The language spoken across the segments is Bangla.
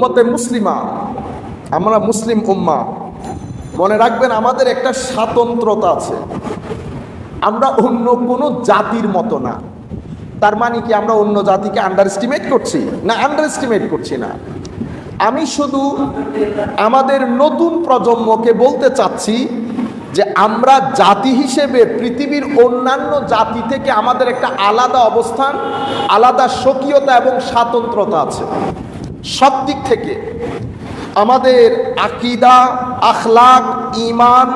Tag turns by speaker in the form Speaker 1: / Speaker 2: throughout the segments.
Speaker 1: উম্মতে মুসলিমা, আমরা মুসলিম উম্মা, মনে রাখবেন আমাদের একটা স্বাতন্ত্রতা আছে। আমরা অন্য কোনো জাতির মতো না। তার মানে কি আমরা অন্য জাতিকে আন্ডার এস্টিমেট করছি? না, আন্ডার এস্টিমেট করছি না। আমি শুধু আমাদের নতুন প্রজন্মকে বলতে চাচ্ছি যে আমরা জাতি হিসেবে পৃথিবীর অন্যান্য জাতি থেকে আমাদের একটা আলাদা অবস্থান, আলাদা স্বকীয়তা এবং স্বাতন্ত্রতা আছে। সব দিক থেকে আমাদের আকীদা, আখলাক, ঈমান,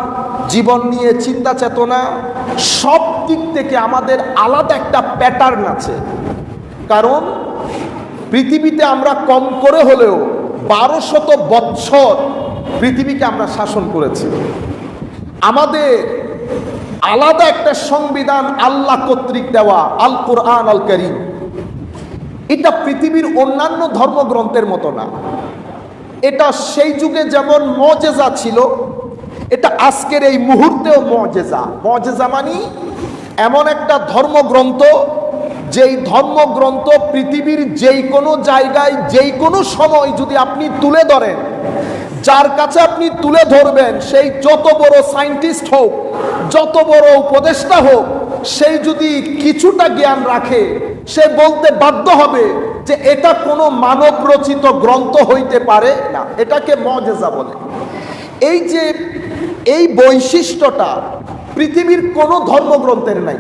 Speaker 1: জীবন নিয়ে চিন্তা চেতনা, সব দিক থেকে আমাদের আলাদা একটা প্যাটার্ন আছে। কারণ পৃথিবীতে আমরা কম করে হলেও 1200 বছর পৃথিবীকে আমরা শাসন করেছি। আমাদের আলাদা একটা সংবিধান আল্লাহ কর্তৃক দেওয়া, আল কোরআন আল কারীম। এটা পৃথিবীর অন্যান্য ধর্মগ্রন্থের মতো না। এটা সেই যুগে যেমন মুজিজা ছিল, এটা আজকের এই মুহূর্তেও মুজিজা। মুজিজা মানে এমন একটা ধর্মগ্রন্থ, যেই ধর্মগ্রন্থ পৃথিবীর যেই কোনো জায়গায় যেই কোনো সময় যদি আপনি তুলে ধরেন, যার কাছে আপনি তুলে ধরবেন, সেই যত বড় সায়েন্টিস্ট হোক, যত বড় উপদেষ্টা হোক, সেই যদি কিছুটা জ্ঞান রাখে, সে বলতে বাধ্য হবে যে এটা কোনো মানব রচিত গ্রন্থ হইতে পারে না। এটাকে মুজিজা বলে। এই যে এই বৈশিষ্ট্যটা পৃথিবীর কোনো ধর্মগ্রন্থের নাই।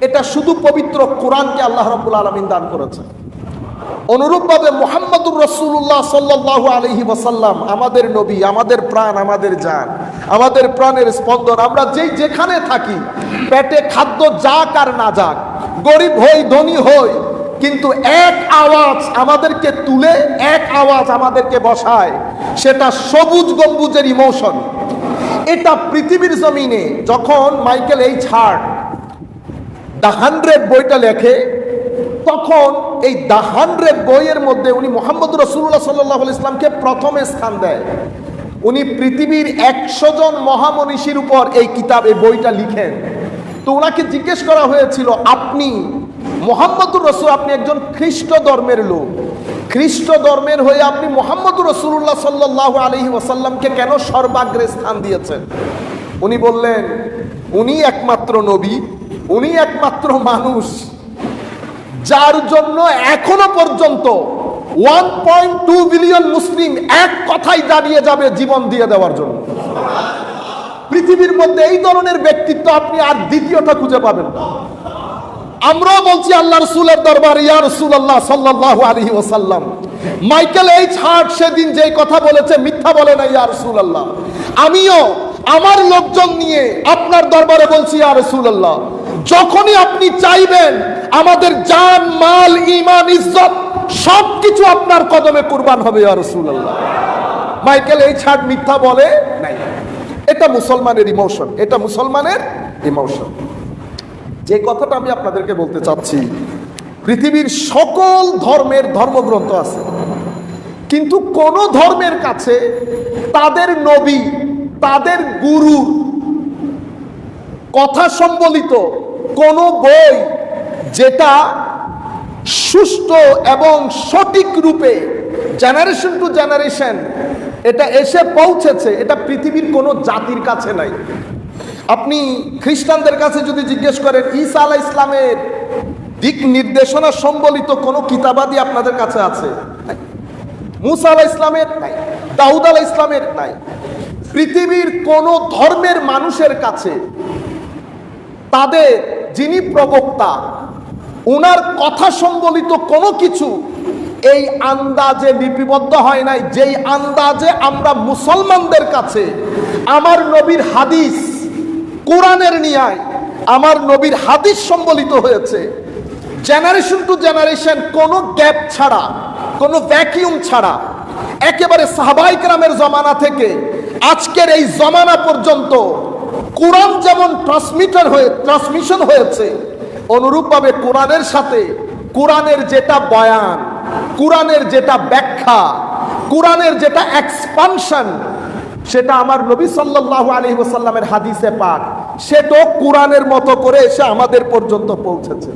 Speaker 1: এটা শুধু পবিত্র কোরআনকে আল্লাহ রাব্বুল আলামিন দান করেছেন। অনুরূপভাবে মুহাম্মদুর রাসূলুল্লাহ সাল্লাল্লাহু আলাইহি ওয়াসাল্লাম আমাদের নবী, আমাদের প্রাণ, আমাদের জান, আমাদের প্রাণের স্পন্দন। আমরা যেখানে থাকি, পেটে খাদ্য যাক আর না যাক, গরিব হই ধনী হই, কিন্তু এক আওয়াজ আমাদেরকে তুলে, এক আওয়াজ আমাদেরকে বসায়, সেটা সবুজ গম্বুজের ইমোশন। এটা পৃথিবীর জমিনে যখন মাইকেল এইচ হার্ট দ্য 100 বইটা লেখে, তখন এই দ্য 100 বইয়ের মধ্যে উনি মুহাম্মদ রাসূলুল্লাহ সাল্লাল্লাহু আলাইহি ওয়াসাল্লামকে প্রথমে স্থান দেয়। উনি পৃথিবীর 100 জন মহামনীষীর উপর এই কিতাব, এই বইটা লিখেন। তো ওনাকে জিজ্ঞেস করা হয়েছিল, আপনি মুহাম্মদুর রাসূল, আপনি একজন খ্রিস্ট ধর্মের লোক, খ্রিস্ট ধর্মের হয়ে আপনি মুহাম্মদুর রাসূলুল্লাহ সাল্লাল্লাহু আলাইহি ওয়াসাল্লামকে কেন সর্বাগ্রে স্থান দিয়েছেন? উনি বললেন, উনি একমাত্র নবী, উনি একমাত্র মানুষ যার জন্য এখনো পর্যন্ত 1.2 বিলিয়ন মুসলিম এক কথায় দাঁড়িয়ে যাবে জীবন দিয়ে দেওয়ার জন্য। পৃথিবীর মধ্যে এই ধরনের ব্যক্তিত্ব আপনি আর দ্বিতীয়টা খুঁজে পাবেন না। আমরাও বলছি আল্লাহ রাসূলের দরবারে, ইয়া রাসূলুল্লাহ সাল্লাল্লাহু আলাইহি ওয়াসাল্লাম, মাইকেল এইচ হার্ট সেদিন যেই কথা বলেছে মিথ্যা বলে না ইয়া রাসূলুল্লাহ। আমিও আমার লোকজন নিয়ে আপনার দরবারে বলছি ইয়া রাসূলুল্লাহ, যখনই আপনি চাইবেন আমাদের জান, মাল, ঈমান, ইজ্জত সবকিছু আপনার কদমে কুরবান হবে ইয়া রাসূলুল্লাহ। মাইকেল এইচ হার্ট মিথ্যা বলে নাই। এটা মুসলমানের ইমোশন, এটা মুসলমানের ইমোশন। যে কথাটা আমি আপনাদেরকে বলতে চাচ্ছি, পৃথিবীর সকল ধর্মের ধর্মগ্রন্থ আছে, কিন্তু কোন ধর্মের কাছে তাদের নবী, তাদের গুরু কথা সম্বলিত কোন বই যেটা সুষ্ঠু এবং সঠিক রূপে জেনারেশন টু জেনারেশন এটা এসে পৌঁছেছে, এটা পৃথিবীর কোনো জাতির কাছে নাই। আপনি খ্রিস্টানদের কাছে যদি জিজ্ঞেস করেন, ঈসা আলাইহিস ইসলামের দিক নির্দেশনা সম্বলিত কোনো কিতাবাদি আপনাদের কাছে আছে? মুসা আলাইহিস ইসলামের নাই, দাউদ আলাইহিস ইসলামের নাই। পৃথিবীর কোন ধর্মের মানুষের কাছে তাদের যিনি প্রবক্তা, ওনার কথা সম্বলিত কোনো কিছু এই আন্দাজে লিপিবদ্ধ হয় নাই যেই আন্দাজে আমরা মুসলমানদের কাছে আমার নবীর হাদিস, কোরআনের নিয়ায় আমার নবীর হাদিস সম্বলিত হয়েছে। জেনারেশন টু জেনারেশন, কোনো গ্যাপ ছাড়া, কোনো ভ্যাকিউম ছাড়া, একেবারে সাহাবায়ে কেরামের জমানা থেকে আজকের এই জমানা পর্যন্ত কোরআন যেমন ট্রান্সমিশন হয়েছে, অনুরূপভাবে কোরআনের সাথে কোরআনের যেটা বয়ান, কোরআনের যেটা ব্যাখ্যা, কোরআনের যেটা এক্সপানশন, সেটা আমার নবী সাল্লাল্লাহু আলাইহি ওয়াসাল্লামের হাদিসে পাক, সেটাও কোরআনের মতো করে এসে আমাদের পর্যন্ত পৌঁছেছে।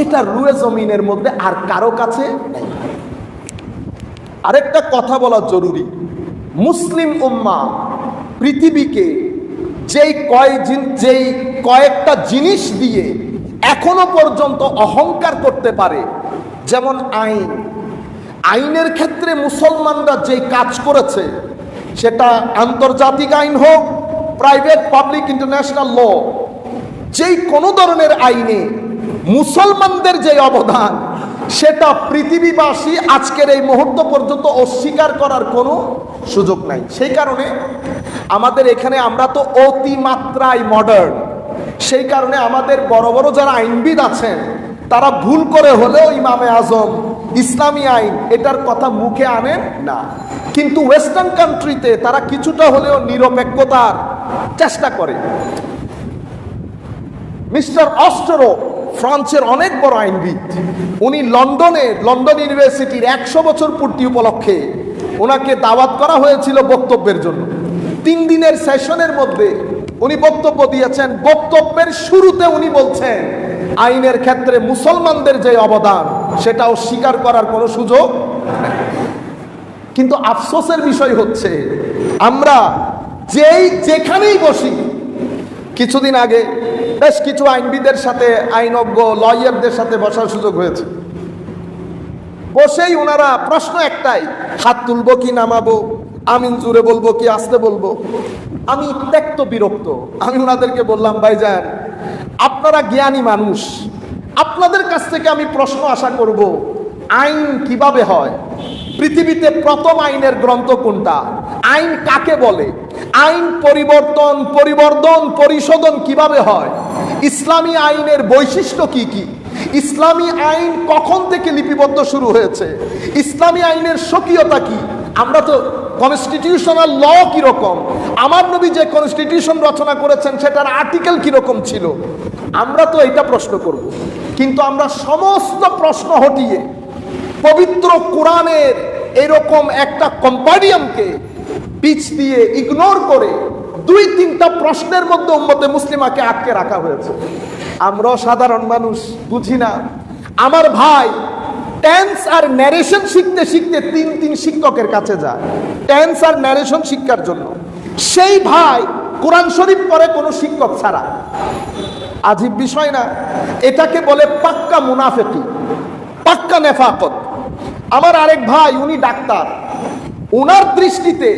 Speaker 1: এটা রুয়ে জমিনের মধ্যে আর কারো কাছে নেই। আরেকটা কথা বলা জরুরি, মুসলিম উম্মাহ পৃথিবীকে যেই কয়েকটা জিনিস দিয়ে এখনো পর্যন্ত অহংকার করতে পারে, যেমন আইনের ক্ষেত্রে মুসলমানরা যেই কাজ করেছে, সেটা আন্তর্জাতিক আইন হোক, প্রাইভেট পাবলিক ইন্টারন্যাশনাল ল, যেই কোনো ধরনের আইনে মুসলমানদের যে অবদান, সেটা পৃথিবীবাসী আজকের এই মুহূর্ত পর্যন্ত অস্বীকার করার কোনো সুযোগ নাই। সেই কারণে আমাদের এখানে আমরা তো অতিমাত্রায় মডার্ন, সেই কারণে আমাদের বড় বড় যারা আইনবিদ আছেন, তারা ভুল করে হলেও ইমামে আজম, ইসলামী আইন এটার কথা মুখে আনেন না। কিন্তু ওয়েস্টার্ন কান্ট্রিতে তারা কিছুটা হলেও নিরপেক্ষতার চেষ্টা করে। মিস্টার অস্টেরো ফ্রান্সের অনেক বড় আইনবিদ, উনি লন্ডন ইউনিভার্সিটির 100 বছর পূর্তি উপলক্ষে ওনাকে দাওয়াত করা হয়েছিল বক্তব্যের জন্য। 3 দিনের সেশনের মধ্যে উনি বক্তব্য দিয়েছেন। বক্তব্যের শুরুতে উনি বলছেন, আইনের ক্ষেত্রে মুসলমানদের যে অবদান, সেটা অস্বীকার করার কোনো সুযোগ নেই। কিন্তু আফসোসের বিষয় হচ্ছে, আমরা যেখানেই বসি, কিছুদিন আগে বেশ কিছু আইনবিদের সাথে, আইনজ্ঞ লয়ারদের সাথে বসার সুযোগ হয়েছে। বসেই ওনারা প্রশ্ন একটাই, হাত তুলবো কি নামাবো, আমিন জুড়ে বলবো কি আস্তে বলবো। আমি ত্যক্ত বিরক্ত। আমি ওনাদেরকে বললাম, ভাইজান আপনারা জ্ঞানী মানুষ, আপনাদের কাছ থেকে আমি প্রশ্ন আশা করব, আইন কিভাবে হয়? পৃথিবীতে প্রথম আইনের গ্রন্থ কোনটা? আইন কাকে বলে? আইন পরিশোধন কিভাবে হয়? ইসলামী আইনের বৈশিষ্ট্য কি কি? ইসলামী আইন কখন থেকে লিপিবদ্ধ শুরু হয়েছে? ইসলামী আইনের স্বকীয়তা কি? আমরা তো কনস্টিটিউশনাল ল কিরকম, আমার নবী যে কনস্টিটিউশন রচনা করেছেন সেটার আর্টিকেল কিরকম ছিল, আমরা তো এটা প্রশ্ন করব। কিন্তু আমরা সমস্ত প্রশ্ন হটিয়ে পবিত্র কোরআনের এরকম একটা কম্পারিয়ামকে পিছ দিয়ে ইগনোর করে 2-3টা প্রশ্নের মধ্যে উম্মতে মুসলিমাকে আটকে রাখা হয়েছে। আমরাও সাধারণ মানুষ, বুঝি না। আমার ভাই টেন্স আর ন্যারেশন শিখতে শিখতে 3 শিক্ষকের কাছে যায় টেন্স আর ন্যারেশন শিক্ষার জন্য। সেই ভাই কোরআন শরীফ পড়ে কোনো শিক্ষক ছাড়া। আজীব বিষয় না? এটাকে বলে পাক্কা মুনাফিকি, পাক্কা নেফাকত। আমার আরেক ভাই, উনি ডাক্তার, ওনার দৃষ্টিতে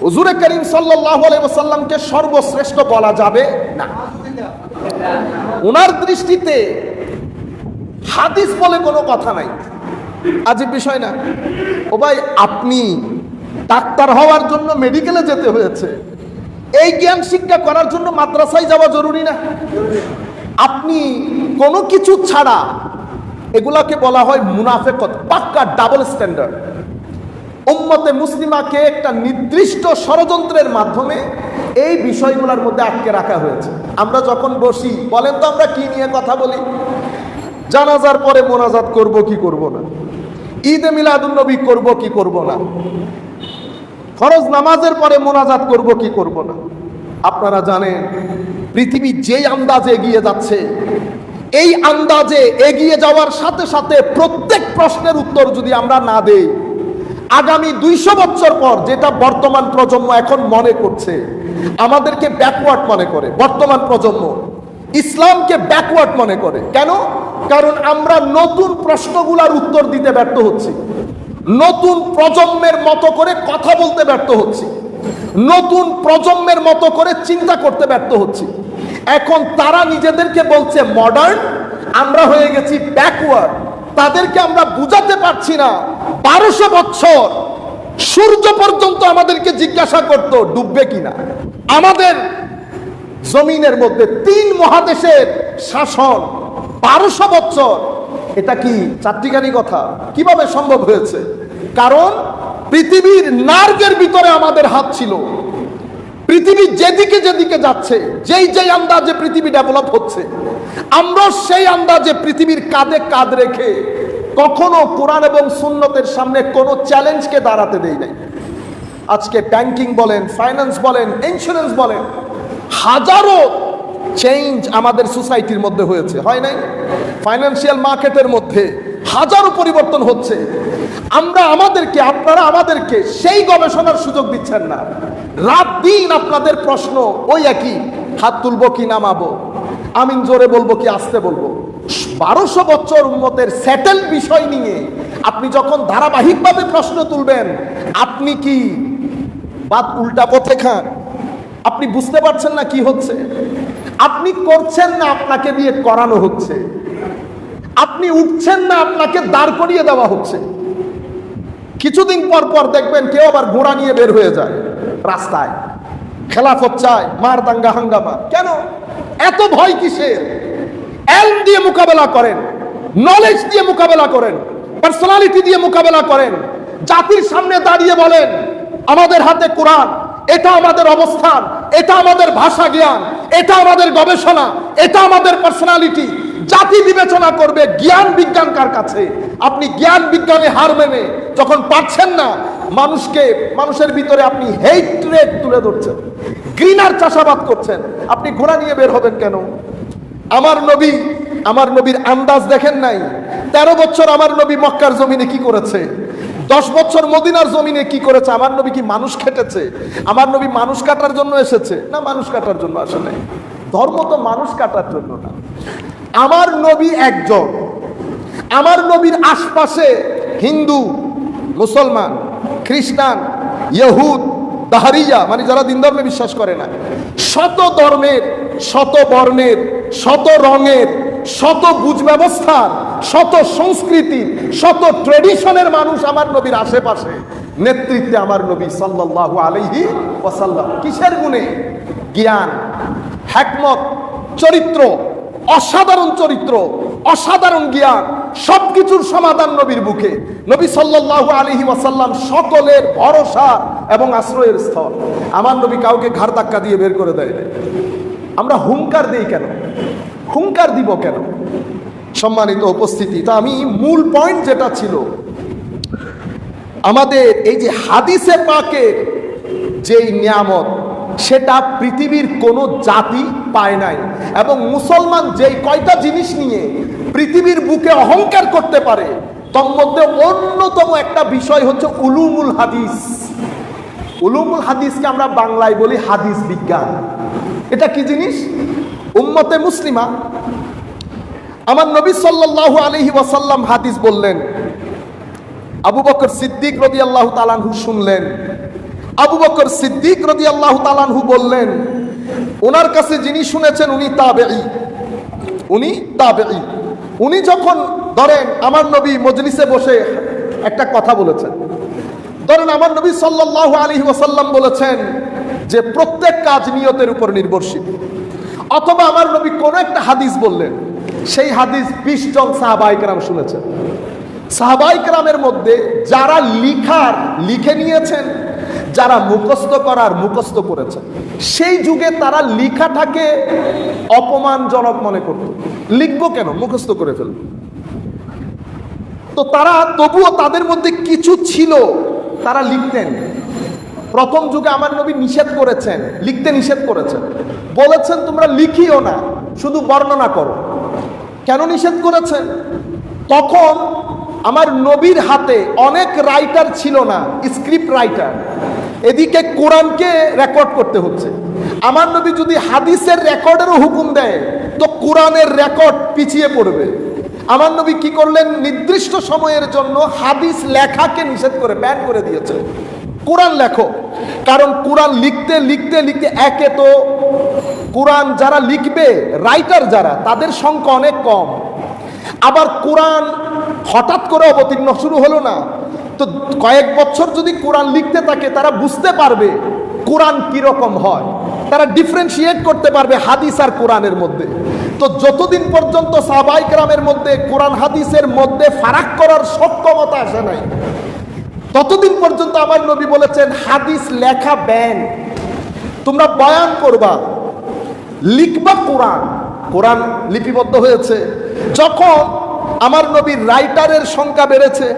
Speaker 1: হুজুরে করিম সাল্লাল্লাহু আলাইহি ওয়াসাল্লামকে সর্বশ্রেষ্ঠ বলা যাবে না। ওনার দৃষ্টিতে হাদিস বলে কোনো কথা নাই। আজীব বিষয় না? ও ভাই, আপনি ডাক্তার হওয়ার জন্য মেডিকেলে যেতে হয়েছে, এই জ্ঞান শিক্ষা করার জন্য মাদ্রাসায় যাওয়া জরুরি না? আপনি কোনো কিছু ছাড়া, এগুলাকে বলা হয় মুনাফিকত, পাক্কা ডাবল স্ট্যান্ডার্ড। উম্মতে মুসলিমাকে একটা নির্দিষ্ট ষড়যন্ত্রের মাধ্যমে এই বিষয়গুলোর মধ্যে আটকে রাখা হয়েছে। আমরা যখন বসি, বলেন তো আমরা কি নিয়ে কথা বলি? জানাজার পরে মোনাজাত করব কি করব না, ঈদে মিলাদুন নবী করব কি করব না, ফরজ নামাজের পরে মোনাজাত করব কি করব না। আপনারা জানেন পৃথিবী যেই আন্দাজে এগিয়ে যাচ্ছে, এই আন্দাজে এগিয়ে যাওয়ার সাথে সাথে প্রত্যেক প্রশ্নের উত্তর যদি আমরা না দেই, আগামী 200 বছর পর যেটা বর্তমান প্রজন্ম এখন মনে করছে, আমাদেরকে ব্যাকওয়ার্ড মনে করে। বর্তমান প্রজন্ম ইসলামকে ব্যাকওয়ার্ড মনে করে। কেন? কারণ আমরা নতুন প্রশ্নগুলোর উত্তর দিতে ব্যর্থ হচ্ছি, নতুন প্রজন্মের মতো করে কথা বলতে ব্যর্থ হচ্ছি, নতুন প্রজন্মের মতো করে চিন্তা করতে ব্যর্থ হচ্ছি। এখন তারা নিজেদেরকে বলছে মডার্ন, আমরা হয়ে গেছি ব্যাকওয়ার্ড। তাদেরকে আমরা বুঝাতে পারছি না 1200 বছর সূর্য পর্যন্ত আমাদেরকে জিজ্ঞাসা করত ডুববে কিনা। আমাদের জমিনের মধ্যে 3 মহাদেশের শাসন 1200 বছর, এটা কি চারটিখানি কথা? কিভাবে সম্ভব হয়েছে? কারণ পৃথিবীর নার্গের ভিতরে আমাদের হাত ছিল। পৃথিবী যেদিকে যেদিকে যাচ্ছে, যেই আন্দাজে পৃথিবী ডেভেলপ হচ্ছে, আমরা সেই আন্দাজে পৃথিবীর কাঁধে কাঁধ রেখে কখনো কোরআন এবং সুন্নতের সামনে কোনো চ্যালেঞ্জকে দাঁড়াতে দেই নাই। আজকে ব্যাংকিং বলেন, ফাইন্যান্স বলেন, ইন্স্যুরেন্স বলেন, হাজারো চেঞ্জ আমাদের সোসাইটির মধ্যে হয়েছে, হয় নাই? ফাইন্যান্সিয়াল মার্কেটের মধ্যে হাজারো পরিবর্তন হচ্ছে। আপনারা আমাদেরকে সেই গবেষণার সুযোগ দিচ্ছেন না। রাত দিন আপনাদের প্রশ্ন ওই একই, হাত তুলবো কি নামাবো, আমিন জোরে বলবো কি আস্তে বলবো। 1200 বছর উম্মতের সেটেল বিষয় নিয়ে আপনি যখন ধারাবাহিকভাবে প্রশ্ন তুলবেন, আপনি কি বাত উল্টা পথে খান? আপনি বুঝতে পারছেন না কি হচ্ছে? আপনি করছেন না, আপনাকে দিয়ে করানো হচ্ছে। আপনি উঠছেন না, আপনাকে দাঁড় করিয়ে দেওয়া হচ্ছে। কিছুদিন পর পর দেখবেন কেউ আবার ঘোড়া নিয়ে বের হয়ে যায় রাস্তায়, খেলাফত চায়, মার দাঙ্গা হাঙ্গামা। কেন এত ভয় কিসের? এলম দিয়ে মোকাবেলা করেন, নলেজ দিয়ে মোকাবেলা করেন, পার্সোনালিটি দিয়ে মোকাবেলা করেন। জাতির সামনে দাঁড়িয়ে বলেন আমাদের হাতে কোরআন, এটা আমাদের অবস্থান, এটা আমাদের ভাষা জ্ঞান, এটা আমাদের গবেষণা, এটা আমাদের পার্সোনালিটি। জাতি বিবেচনা করবে জ্ঞান বিজ্ঞান কার কাছে। আপনি জ্ঞান বিজ্ঞানে হার মেনে যখন পাচ্ছেন না, মানুষের ভিতরে আপনি হেট্রেড তুলে ধরছেন, ঘৃণার চাষাবাদ করছেন। আপনি ঘোড়া নিয়ে বের হবেন কেন? আমার নবীর আন্দাজ দেখেন নাই? 13 বছর আমার নবী মক্কার জমিনে কি করেছে? 10 বছর মদিনার জমিনে কি করেছে? আমার নবী কি মানুষ খেটেছে? আমার নবী মানুষ কাটার জন্য এসেছে? না, মানুষ কাটার জন্য আসে নাই। ধর্ম তো মানুষ কাটার জন্য না। আমার নবী একজন। আমার নবীর আশপাশে হিন্দু, মুসলমান, খ্রিস্টান, ইহুদ, দাহারিয়া, মানে যারা দিন ধর্মে বিশ্বাস করে না, শত ধর্মের, শত বর্ণের, শত রঙের, শত বুঝ ব্যবস্থার, শত সংস্কৃতির, শত ট্রেডিশনের মানুষ আমার নবীর আশেপাশে। নেতৃত্বে আমার নবী সাল্লাল্লাহু আলাইহি ওয়াসাল্লাম কিসের গুণে? জ্ঞান, হিকমত, চরিত্র, অসাধারণ চরিত্র, অসাধারণ জ্ঞান, সবকিছুর সমাধান নবীর বুকে। নবী সাল্লাল্লাহু আলাইহি ওয়াসাল্লাম সকলের ভরসা এবং আশ্রয়ের স্থল। আমার নবী কাউকে ঘাড় ধাক্কা দিয়ে বের করে দেয় না। আমরা হুঙ্কার দিই কেন? হুঙ্কার দিব কেন? সম্মানিত উপস্থিতি, তো আমি মূল পয়েন্ট যেটা ছিল, আমাদের এই যে হাদিসে পাকের যেই নিয়ামত, সেটা পৃথিবীর কোনো জাতি পায় নাই। এবং মুসলমান যেই কয়টা জিনিস নিয়ে পৃথিবীর বুকে অহংকার করতে পারে, তার মধ্যে অন্যতম একটা বিষয় হচ্ছে উলুমুল হাদিস। উলুমুল হাদিসকে আমরা বাংলায় বলি হাদিস বিজ্ঞান। এটা কি জিনিস? উম্মতে মুসলিমা, আমার নবী সাল্লাল্লাহু আলাইহি ওয়াসাল্লাম হাদিস বললেন, আবু বকর সিদ্দিক রাদিয়াল্লাহু তাআলা আনহু শুনলেন। আবু বকর সিদ্দিক রাদিয়াল্লাহু তাআলা আনহু বললেন, ওনার কাছে যিনি শুনেছেন উনি তাবেঈ। উনি যখন ধরেন আমার নবী মজলিসে বসে একটা কথা বলেছেন, ধরেন আমার নবী সাল্লাল্লাহু আলাইহি ওয়াসাল্লাম বলেছেন যে প্রত্যেক কাজ নিয়তের উপর নির্ভরশীল, অথবা আমার নবী কোন একটা হাদিস বললেন, সেই হাদিস 20 জন সাহাবায়ে কেরাম শুনেছেন। সাহাবায়ে কেরামের মধ্যে যারা লিখে নিয়েছেন, যারা মুখস্থ করার মুখস্থ করেছেন, সেই যুগে তারা লিখাটাকে অপমানজনক মনে করত। লিখবো কেন, মুখস্থ করে ফেলবো। তো তারা তবুও তাদের মধ্যে কিছু ছিল, তারা লিখতেন। প্রথম যুগে আমার নবী নিষেধ করেছেন, লিখতে নিষেধ করেছেন, বলেছেন তোমরা লিখিও না, শুধু বর্ণনা করো। কেন নিষেধ করেছেন? তখন আমার নবীর হাতে অনেক রাইটার ছিল না, স্ক্রিপ্ট রাইটার। এদিকে কোরআনকে রেকর্ড করতে হচ্ছে। আমার নবী যদি হাদিসের রেকর্ডেরও হুকুম দেয়, তো কোরআনের রেকর্ড পিছিয়ে পড়বে। আমার নবী কি করলেন? নির্দিষ্ট সময়ের জন্য হাদিস লেখাকে নিষেধ করে ব্যান করে দিয়েছে। কোরআন লেখো। কারণ কোরআন লিখতে লিখতে লিখতে, একে তো কোরআন যারা লিখবে, রাইটার যারা, তাদের সংখ্যা অনেক কম। আবার কোরআন হঠাৎ করে অবতীর্ণ শুরু হলো না, তো কয়েক বছর যদি কোরআন লিখতে থাকে, তারা বুঝতে পারবে কোরআন কিরকম হয়, তারা ডিফারেন্সিয়েট করতে পারবে হাদিস আর কোরআনের মধ্যে। তো যতদিন পর্যন্ত সাহাবায়ে কেরামের মধ্যে কোরআন হাদিসের মধ্যে ফারাক করার সক্ষমতা আসে নাই, ততদিন পর্যন্ত আমার নবী বলেছেন হাদিস লেখা ব্যান। তোমরা বয়ান করবা, লিখবা কোরআন। কোরআন লিপিবদ্ধ হয়েছে। যখন আমার নবীর রাইটারের সংখ্যা বেড়েছে,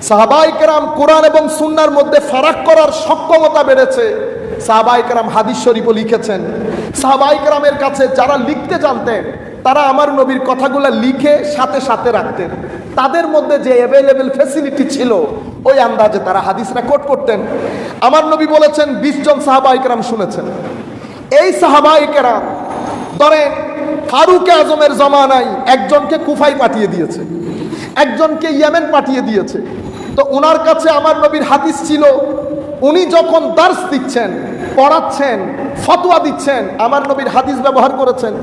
Speaker 1: সাহাবায়ে কেরাম কোরআন এবং সুন্নাহর মধ্যে ফারাক করার সক্ষমতা বেড়েছে, সাহাবায়ে কেরাম হাদিস শরীফও লিখেছেন। সাহাবায়ে কেরামের কাছে যারা লিখতে জানতেন, তারা আমার নবীর কথাগুলো লিখে সাথে সাথে রাখতেন। তাদের মধ্যে যে অ্যাভেলেবেল ফ্যাসিলিটি ছিল ওই আন্দাজে তারা হাদিস রেকর্ড করতেন। আমার নবী বলেছেন 20 জন সাহাবায়ে কেরাম শুনেছেন। এই সাহাবায়ে কেরাম ধরেন ফারুক আজমের জমানায় একজনকে কুফায় পাঠিয়ে দিয়েছে, একজনকে ইয়েমেন পাঠিয়ে দিয়েছে। তো ওনার কাছে আমার নবীর হাদিস ছিল। উনি যখন দার্স দিচ্ছেন, পড়াচ্ছেন, ফতোয়া দিচ্ছেন, আমার নবীর হাদিস ব্যবহার করেছেন।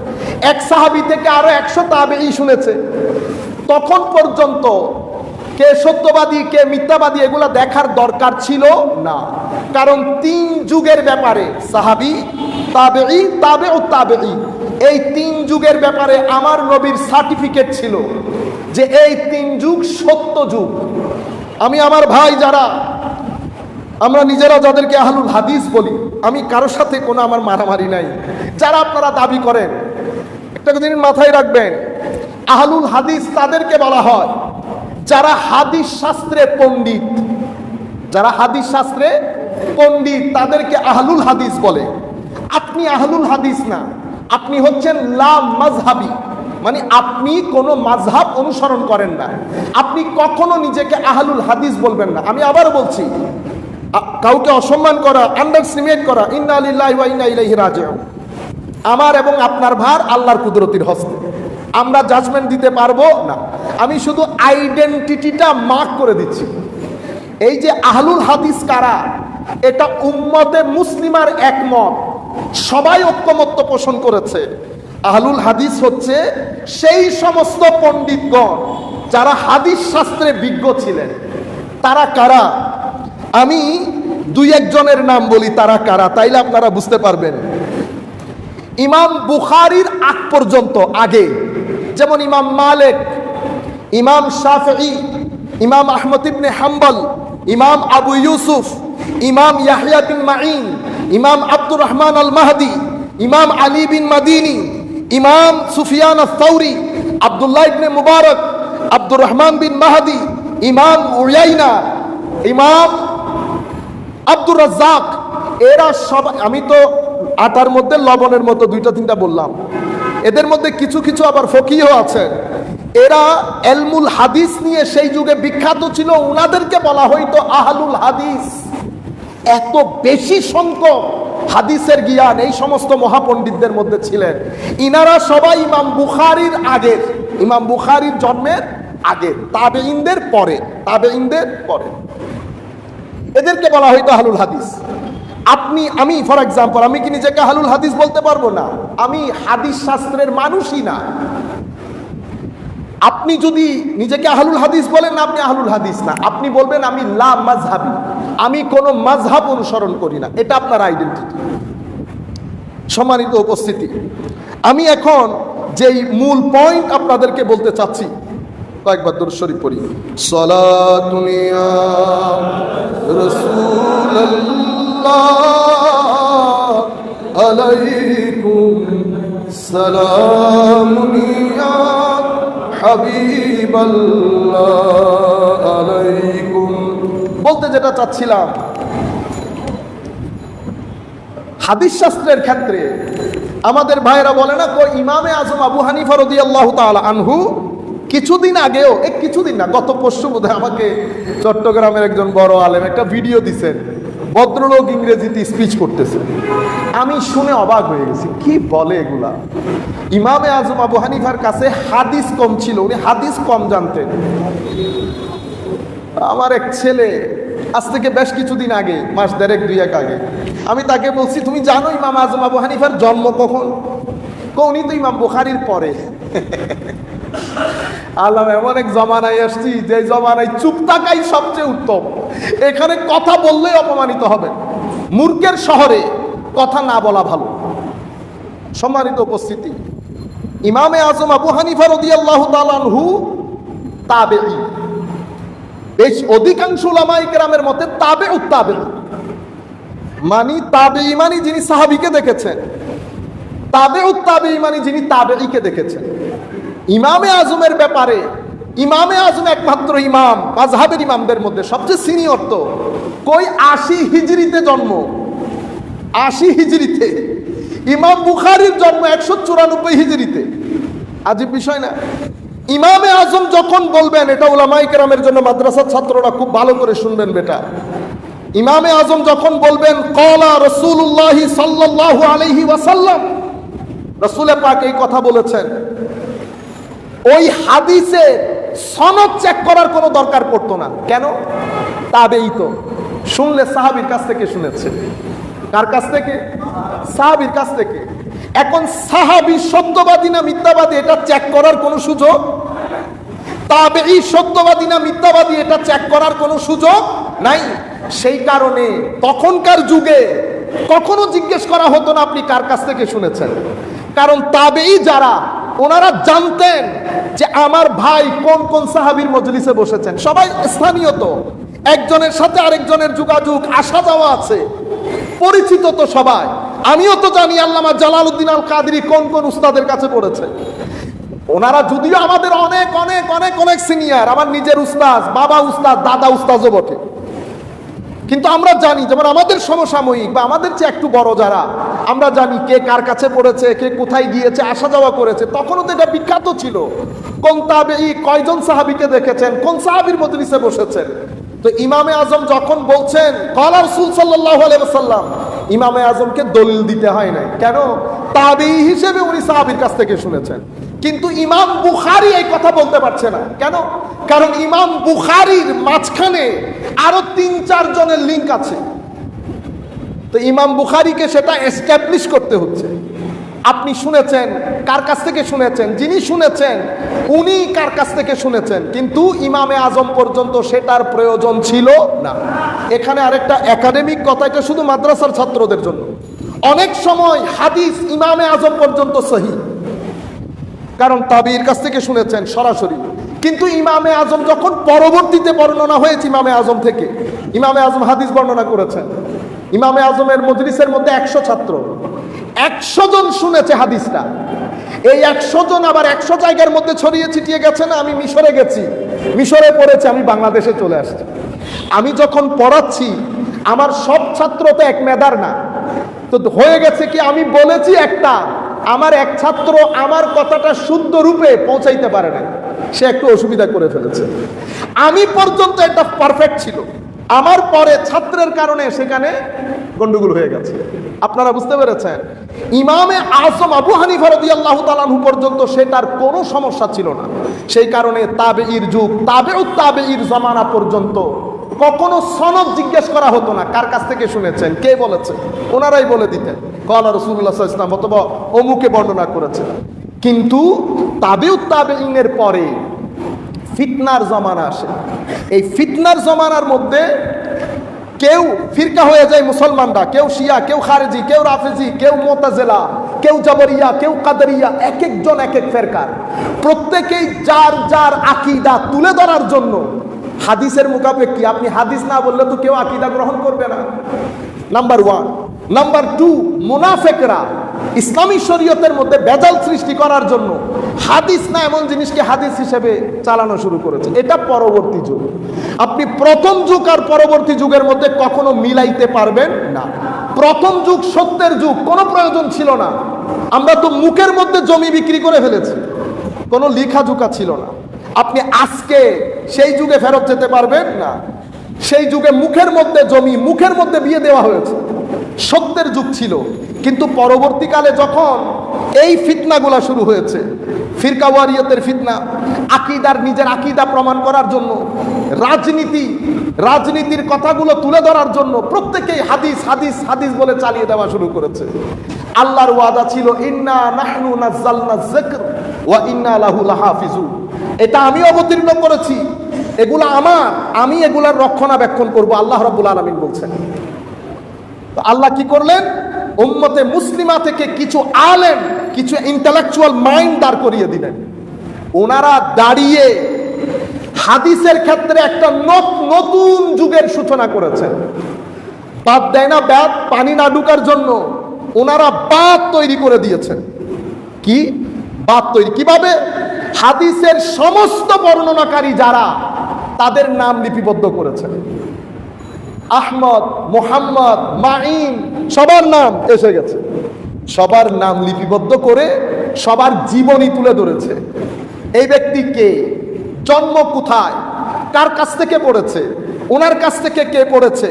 Speaker 1: এক সাহাবী থেকে আরো 100 তাবেঈ শুনেছে। তখন পর্যন্ত কে সত্যবাদী কে মিথ্যাবাদী এগুলা দেখার দরকার ছিল না, কারণ 3 যুগের ব্যাপারে সাহাবী, তাবেঈ, তাবেউত তাবেঈ, এই 3 যুগের ব্যাপারে আমার নবীর সার্টিফিকেট ছিল যে এই 3 যুগ সত্য যুগ। আমি আমার ভাই যারা আমরা নিজেরা যাদেরকে আহলুল হাদিস বলি, আমি কারোর সাথে কোনো আমার মারামারি নাই। যারা আপনারা দাবি করেন, একটা জিনিস মাথায় রাখবেন, আহলুল হাদিস তাদেরকে বলা হয় যারা হাদিস শাস্ত্রে পণ্ডিত। যারা হাদিস শাস্ত্রে পণ্ডিত তাদেরকে আহলুল হাদিস বলে। আপনি আহলুল হাদিস না, আপনি হচ্ছেন লা মাযহাবী, মানে আপনি কোনো মাযহাব অনুসরণ করেন না। আপনি কখনো নিজেকে আহলুল হাদিস বলবেন না। আমি আবার বলছি, কাউকে অসম্মান করা, আন্ডারএস্টিমেট করা, ইন্না লিল্লাহি ওয়া ইন্না ইলাইহি রাজিউন, আমার এবং আপনার ভার আল্লাহর কুদরতির হস্তে। আমরা জাজমেন্ট দিতে পারবো না। আমি শুধু আইডেন্টিটিটা মার্ক করে দিচ্ছি। এই যে আহলুল হাদিস কারা, এটা উম্মতে মুসলিমার একমত, সবাই ঐক্যমত্য পোষণ করেছে। আহলুল হাদিস হচ্ছে সেই সমস্ত পণ্ডিতগণ যারা হাদিস শাস্ত্রে বিজ্ঞ ছিলেন। তারা কারা? আমি 2-1 জনের নাম বলি, তারা কারা, তাইলে আপনারা বুঝতে পারবেন। ইমাম বুখারীর আগ পর্যন্ত, আগে যেমন ইমাম মালিক, ইমাম শাফিঈ, ইমাম আহমদ ইবনে হাম্বল, ইমাম আবু ইউসুফ, ইমাম ইয়াহইয়া বিন মাঈন, ইমাম আব্দুর রহমান আল মাহদি, ইমাম আলী বিন মাদিনী, ইমাম সুফিয়ান আস-সাউরি, আব্দুল্লাহ ইবনে মুবারক, আব্দুর রহমান বিন মাহদি, ইমাম উয়াইনা, ইমাম আব্দুর রাজ্জাক, এরা সব, আমি তো আটার মধ্যে লবণের মতো 2-3টা বললাম, এদের মধ্যে কিছু কিছু আবার ফকিহ আছেন। এরা এলমুল হাদিস নিয়ে সেই যুগে বিখ্যাত ছিল, উনাদেরকে বলা হইতো আহলুল হাদিস। এত বেশি সংখ্যক হাদিসের জ্ঞান এই সমস্ত মহাপণ্ডিতদের মধ্যে ছিলেন। ইনারা সবাই ইমাম বুখারীর আগের, ইমাম বুখারীর জন্মের আগে, তাবেঈনদের পরে, তাবেঈনদের পরে। এদেরকে বলা হইতো আহলুল হাদিস। আমি ফর এক্সাম্পল, আমি কি নিজেকে আহলুল হাদিস বলতে পারবো না? আমি হাদিস শাস্ত্রের মানুষই না। আপনি যদি নিজেকে আহলুল হাদিস বলেন না, আপনি আহলুল হাদিস না। আপনি বলবেন আমি লা মাযহাবী, আমি কোনো মাযহাব অনুসরণ করি না। এটা আপনার আইডেন্টিটি। সম্মানিত উপস্থিতি, আমি এখন যেই মূল পয়েন্ট আপনাদেরকে বলতে চাচ্ছি, কয়েকবার দরুদ শরীফ পড়ি। সালাতুন ইয়া রাসূলুল্লাহ আলাইকুম সালামুন ইয়া হাবিবাল্লাহ আলাইকুম। বলতে যেটা চাচ্ছিলাম, হাদিস শাস্ত্রের ক্ষেত্রে আমাদের ভাইরা বলে না, ইমামে আজম আবু হানিফা রাদিয়াল্লাহু তাআলা আনহু কিছুদিন আগেও, কিছুদিন না, গত পরশু বোধহয় আমাকে চট্টগ্রামের একজন বড় আলেম একটা ভিডিও দিছেন, ভদ্রলোক ইংরেজিতে স্পিচ করতেছে। আমি শুনে অবাক হয়ে গেছি, কি বলে এগুলা। ইমামে আজম আবু হানিফার কাছে হাদিস কম ছিল, উনি হাদিস কম জানতেন। আমার এক ছেলে আজ থেকে বেশ কিছুদিন আগে, মাস 1.5-2 আগে, আমি তাকে বলছি, তুমি জানো ইমাম আজম আবু হানিফার জন্ম কখন? উনি তো ইমাম বুখারীর পরে। আল্লাহ, এমন এক জমানায় আসছি যে জমানায় চুপ থাকাই সবচেয়ে উত্তম। এখানে কথা বললেই অপমানিত হবে। মূর্খের শহরে কথা না বলা ভালো। সম্মানিত উপস্থিতি, ইমামে আজম আবু হানিফা রাদিয়াল্লাহু তাআলা আনহু তাবেঈ। বেশ অধিকাংশ উলামায়ে কেরামের মতে তাবেউত তাবেঈ, মানে তাবেঈ মানে যিনি সাহাবীকে দেখেছেন, তাবেউত তাবেঈ মানে যিনি তাবেঈকে দেখেছেন। ইমামে আজমের ব্যাপারে, ইমামে আজম একমাত্র ইমাম, মাযহাবের ইমামদের মধ্যে সবচেয়ে সিনিয়র। তো 80 হিজরিতে জন্ম, 80 হিজরিতে। ইমাম বুখারীর জন্ম 194 হিজরিতে। আজীব বিষয় না? ইমামে আজম যখন বলবেন, এটা উলামায়ে কেরামের জন্য, মাদ্রাসার ছাত্ররা খুব ভালো করে শুনবেন বেটা, ইমামে আজম যখন বলবেন ক্বালা রাসূলুল্লাহ সাল্লাল্লাহু আলাইহি ওয়াসাল্লাম, রাসূল পাক এই কথা বলেছেন, ওই হাদিসে সনদ চেক করার কোনো দরকার পড়তো না। কেন? তাবেঈ তো শুনলে সাহাবীর কাছ থেকে শুনেছে। কার কাছ থেকে? সাহাবীর কাছ থেকে। এখন সাহাবী সত্যবাদী না মিথ্যাবাদী এটা চেক করার কোনো সুযোগ, তাবেঈ সত্যবাদী না মিথ্যাবাদী এটা চেক করার কোনো সুযোগ নাই। সেই কারণে তখনকার যুগে কখনো জিজ্ঞেস করা হতো না আপনি কার কাছ থেকে শুনেছেন, কারণ তাবেঈ যারা, ওনারা জানতেন যে আমার ভাই কোন কোন সাহাবীর মজলিসে বসেছেন। সবাই স্থানীয়, তো একজনের সাথে আরেকজনের যোগাযোগ আসা যাওয়া আছে, পরিচিত তো সবাই। আমিও তো জানি আল্লামা জালালউদ্দিন আল কাদরি কোন কোন উস্তাদের কাছে পড়েছে। ওনারা যদিও আমাদের অনেক অনেক অনেক অনেক সিনিয়র, আমার নিজের উস্তাদ, বাবা উস্তাদ, দাদা উস্তাদও বটে, কিন্তু আমরা জানি, যেমন আমাদের সমসাময়িক বা আমাদের চেয়ে একটু বড় যারা, আমরা জানি কে কার কাছে পড়েছে, কে কোথায় গিয়েছে, আসা যাওয়া করেছে। তখনও তো এটা বিখ্যাত ছিল, কোন তাবেঈ কয়জন সাহাবীকে দেখেছেন, কোন সাহাবীর মজলিসে বসেছেন। তো ইমামে আজম যখন বলছেন ক্বালা রাসূল সাল্লাল্লাহু আলাইহি ওয়াসাল্লাম, ইমামে আজমকে দলিল দিতে হয় না। কেন? তাবেঈ হিসেবে উনি সাহাবীর কাছ থেকে শুনেছেন। কিন্তু ইমাম বুখারী এই কথা বলতে পারছে না। কেন? কারণ ইমাম বুখারীর মাঝখানে আরো ৩-৪ জনের লিংক আছে, তো ইমাম বুখারীকে সেটা এস্টাবলিশ করতে হচ্ছে। আপনি শুনেছেন, কার কাছ থেকে শুনেছেন, যিনি শুনেছেন উনি কার কাছ থেকে শুনেছেন, কিন্তু ইমামে আজম পর্যন্ত সেটার প্রয়োজন ছিল না। এখানে আরেকটা একাডেমিক কথা, এটা শুধু মাদ্রাসার ছাত্রদের জন্য। অনেক সময় হাদিস ইমামে আজম পর্যন্ত সহিহ, কারণ তাবেঈর কাছ থেকে শুনেছেন সরাসরি, কিন্তু ইমামে আজম যখন পরবর্তীতে বর্ণনা হয়েছে ইমামে আজম থেকে, ইমামে আজম হাদিস বর্ণনা করেছেন, ইমামে আজমের মজলিসের মধ্যে 100 ছাত্র, 100 জন শুনেছে হাদিসটা। এই 100 জন আবার 100 জায়গার মধ্যে ছড়িয়ে ছিটিয়ে গেছে না। আমি মিশরে গেছি, মিশরে পড়েছি, আমি বাংলাদেশে চলে আসছি। আমি যখন পড়াচ্ছি, আমার সব ছাত্র তো এক মেধার না, তো হয়ে গেছে কি, আমি বলেছি একটা, আমার এক ছাত্র আমার কথাটা শুদ্ধ রূপে পৌঁছাইতে পারে না, সে একটু অসুবিধা করে ফেলেছে। আমি পর্যন্ত এটা পারফেক্ট ছিল, আমার পরে ছাত্রের কারণে সেখানে গন্ডগোল হয়ে গেছে। আপনারা বুঝতে পেরেছেন? ইমামে আজম আবু হানিফা রাদিয়াল্লাহু তাআলা আনহু পর্যন্ত সেটার কোনো সমস্যা ছিল না। সেই কারণে তাবেঈর যুগ, তাবেউত তাবেঈর জামানা পর্যন্ত কখনো সনদ জিজ্ঞেস করা হতো না, কার কাছ থেকে শুনেছেন, কে বলেছে, ওনারাই বলে দিতেন ক্বালা রাসূলুল্লাহ সাল্লাল্লাহু আলাইহি ওয়াসাল্লাম অথবা অমুকে বর্ণনা করেছে। কিন্তু তাবেউত তাবেঈনের পরে ফিতনার জমানা আসে। এই ফিতনার জমানার মধ্যে কেউ ফিরকা হয়ে যায় মুসলমানরা, কেউ শিয়া, কেউ খারেজি, কেউ রাফেজি, কেউ মুতাজিলা, কেউ জাবরিয়া, কেউ কাদরিয়া, এক একজন এক এক ফিরকার। প্রত্যেকেই যার যার আকীদা তুলে ধরার জন্য হাদিসের মুখাপেক্ষী। আপনি হাদিস না বললে তো কেউ আকীদা গ্রহণ করবে না, নাম্বার 1। নাম্বার 2, মুনাফিকরা ইসলামী শরীয়তের মধ্যে ভেজাল সৃষ্টি করার জন্য হাদিস না এমন জিনিসকে হাদিস হিসেবে চালানো শুরু করেছে। এটা পরবর্তী যুগ। আপনি প্রথম যুগ আর পরবর্তী যুগের মধ্যে কখনো মিলাইতে পারবেন না। প্রথম যুগ সত্যের যুগ, কোনো প্রয়োজন ছিল না। আমরা তো মুখের মধ্যে জমি বিক্রি করে ফেলেছি, কোনো লেখাজোকা ছিল না। আপনি আজকে সেই যুগে ফেরত যেতে পারবেন না। সেই যুগে মুখের মধ্যে জমি, মুখের মধ্যে বিয়ে দেওয়া হয়েছে, সত্যের যুগ ছিল। কিন্তু পরবর্তীকালে যখন এই ফিতনাগুলা শুরু হয়েছে, ফিরকাওয়ারিয়তের ফিতনা, আকীদার, নিজের আকীদা প্রমাণ করার জন্য রাজনীতির কথাগুলো তুলে ধরার জন্য প্রত্যেকেই হাদিস হাদিস হাদিস বলে চালিয়ে দেওয়া শুরু করেছে। আল্লাহর ওয়াদা ছিল ইন্না নাহনু নাযালনা যিকর ওয়া ইন্না লাহু লাহাফিজুন, এটা আমি অবতীর্ণ করেছি, এগুলা আমার, আমি এগুলার রক্ষণাবেক্ষণ করব, আল্লাহ রাব্বুল আলামিন বলছেন। তো আল্লাহ কি করলেন? উম্মতে মুসলিমা থেকে কিছু আলেম, কিছু ইন্টেলেকচুয়াল মাইন্ড দাঁড় করিয়ে দিলেন। ওনারা দাঁড়িয়ে হাদিসের ক্ষেত্রে একটা নতুন যুগের সূচনা করেছেন। বাদ দেয় না বাদ, পানি না ঢুকার জন্য ওনারা বাদ তৈরি করে দিয়েছেন। কি বাদ তৈরি? কিভাবে? হাদিসের সমস্ত বর্ণনাকারী যারা, তাদের নাম লিপিবদ্ধ করেছেন। আহমদ, মুহাম্মদ, মাইন, সবার নাম এসে গেছে। সবার নাম লিপিবদ্ধ করে সবার জীবনী তুলে ধরেছে। এই ব্যক্তি কে, জন্ম কোথায়, কার কাছ থেকে পড়েছে, ওনার কাছ থেকে কে পড়েছে,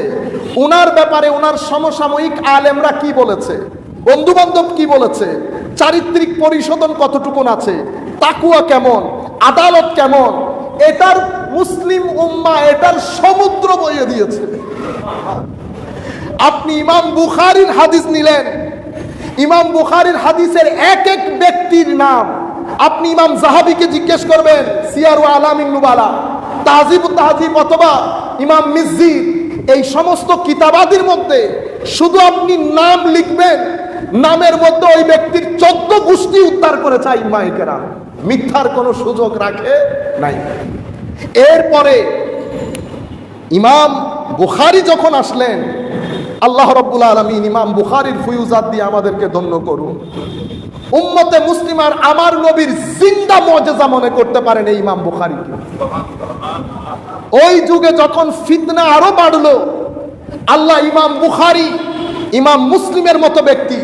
Speaker 1: ওনার ব্যাপারে ওনার সমসাময়িক আলেমরা কি বলেছে, বন্ধু বান্ধব কি বলেছে, চারিত্রিক পরিশোধন কতটুকুন আছে, তাকুয়া কেমন, আদালত কেমন, এটার মুসলিম উম্মাহ এটার সমুদ্র বইয়ে দিয়েছে। আপনি ইমাম বুখারীর হাদিস নিলেন, ইমাম বুখারীর হাদিসের এক এক ব্যক্তির নাম আপনি ইমাম যাহাবীকে জিজ্ঞেস করবেন, সিয়ার ও আলামিন নুবালা, তাহজিব তাহজিব অথবা ইমাম মিজ্জি, এই সমস্ত কিতাবাদির মধ্যে শুধু আপনি নাম লিখবেন, নামের মধ্যে ওই ব্যক্তির 14 গোষ্ঠী উদ্ধার করেছে আইম্মায়ে কেরাম, মিথ্যার কোনো সুযোগ রাখে নাই। এরপরে ইমাম বুখারী যখন আসলেন, আল্লাহ রাব্বুল আলামিন ইমাম বুখারীর ফুয়ুজাত দিয়ে আমাদেরকে ধন্য করুন। উম্মতে মুসলিমার আমার নবীর জিন্দা মুজিজা মনে করতে পারেন এই ইমাম বুখারীকে। ওই যুগে যখন ফিতনা আরো বাড়লো, আল্লাহ ইমাম বুখারী, ইমাম মুসলিমের মতো ব্যক্তি,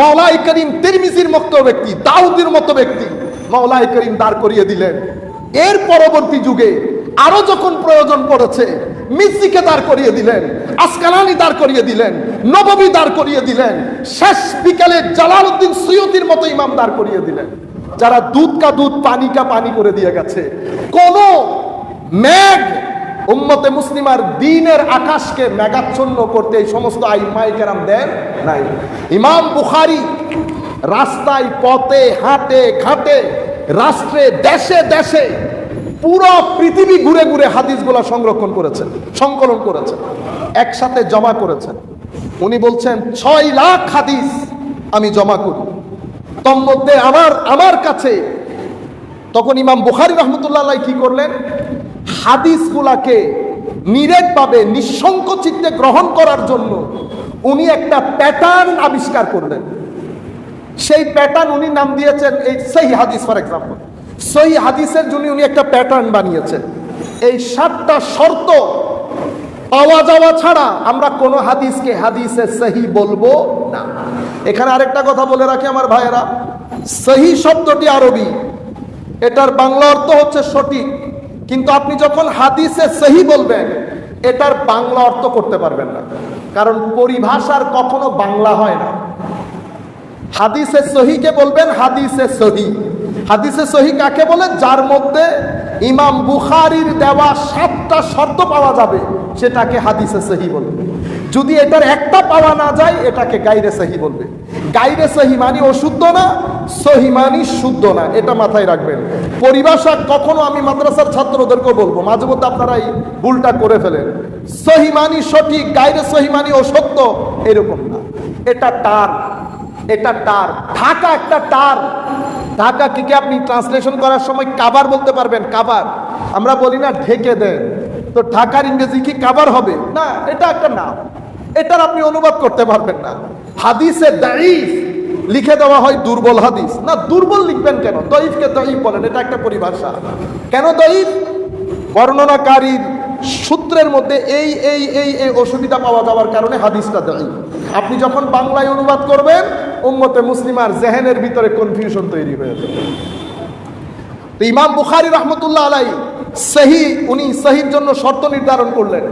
Speaker 1: মাওলাই করিম তিরমিজির মতো ব্যক্তি, দাউদের মতো ব্যক্তি মাওলাই করিম দাঁড় করিয়ে দিলেন। এর পরবর্তী যুগে আরো যখন প্রয়োজন পড়েছে, মিজ্জিকে দাঁড় করিয়ে দিলেন, আসকালানি দাঁড় করিয়ে দিলেন, নববী দাঁড় করিয়ে দিলেন, শেষ বিকালে জালালউদ্দিন সুয়ুতির মতো ইমাম দাঁড় করিয়ে দিলেন, যারা দুধ কা দুধ পানি কা পানি করে দিয়ে গেছে। কোন মেঘ উম্মতে মুসলিমার দ্বীনের আকাশকে মেঘাচ্ছন্ন করতে এই সমস্ত আইম্মায়ে কেরাম দেন নাই। ইমাম বুখারী রাস্তায়, পথে, হাটে ঘাটে, রাষ্ট্রে, দেশে দেশে, পুরো পৃথিবী ঘুরে ঘুরে হাদিসগুলা সংরক্ষণ করেছেন, সংকলন করেছেন, একসাথে জমা করেছেন। উনি বলছেন 6 লাখ হাদিস আমি জমা করি, তোর মধ্যে আমার কাছে। তখন ইমাম বুখারী রাহমাতুল্লাহ আলাইহি কি করলেন, হাদিসগুলাকে নিরেটভাবে নিঃসংক চিত্তে গ্রহণ করার জন্য উনি একটা প্যাটার্ন আবিষ্কার করলেন। সেই প্যাটার্ন উনি নাম দিয়েছেন এই সহিহ হাদিস। ফর এক্সাম্পল, সহিহ হাদিসের জন্য উনি একটা প্যাটার্ন বানিয়েছেন। এই 7টা শর্ত পাওয়া যাওয়া ছাড়া আমরা কোনো হাদিসকে হাদিসে সহিহ বলবো না। এখানে আরেকটা কথা বলে রাখি আমার ভাইয়েরা, সহিহ শব্দটি আরবি, এটার বাংলা অর্থ হচ্ছে সঠিক, কিন্তু আপনি যখন হাদিসে সহিহ বলবেন এটার বাংলা অর্থ করতে পারবেন না, কারণ পরিভাষার কখনো বাংলা হয় না। হাদিসে সহিহকে বলবেন হাদিসে সহিহ। হাদিসে সহিহ কাকে বলে? যার মধ্যে ইমাম বুখারীর দেওয়া 7টা শর্ত পাওয়া যাবে, সেটাকে হাদিসে সহিহ বলবে। যদি এটার একটা পাওয়া না যায়, এটাকে গায়রে সহিহ বলবে। গায়রে সহিহ মানে অশুদ্ধ না, সহিহ মানে শুদ্ধ না, এটা মাথায় রাখবেন। পরিভাষা কখনো আমি মাদ্রাসার ছাত্রদেরকে বলবো, মাঝে মধ্যে আপনারা এই ভুলটা করে ফেলেন। সহিহ মানে সঠিক, গায়রে সহিহ মানে অসত্য, এরকম না। এটা টার্ম, এটা টার্ম। ঢাকা একটা টার্ম। ঢাকা কি আপনি ট্রান্সলেশন করার সময় কাবার বলতে পারবেন? কাবার আমরা বলি না, ঢেকে দেন, তো ঢাকার ইংরেজি কি কাবার হবে? না, এটা একটা নাম, এটার আপনি অনুবাদ করতে পারবেন না। হাদিসে দাঈফ লিখে দেওয়া হয় দুর্বল হাদিস, না দুর্বল লিখবেন কেন? দঈফকে দঈফ বলেন, এটা একটা পরিভাষা। কেন দঈফ? বর্ণনাকারীর সূত্রের মধ্যে এই এই এই এই অসুবিধা পাওয়া যাওয়ার কারণে হাদিসটা দঈফ। আপনি যখন বাংলায় অনুবাদ করবেন, উম্মতে মুসলিমার জেহেনের ভিতরে কনফিউশন তৈরি হয়ে যাবে। তো ইমাম বুখারী রাহমাতুল্লাহ আলাইহি সহিহ, উনি সহিহর জন্য শর্ত নির্ধারণ করলেন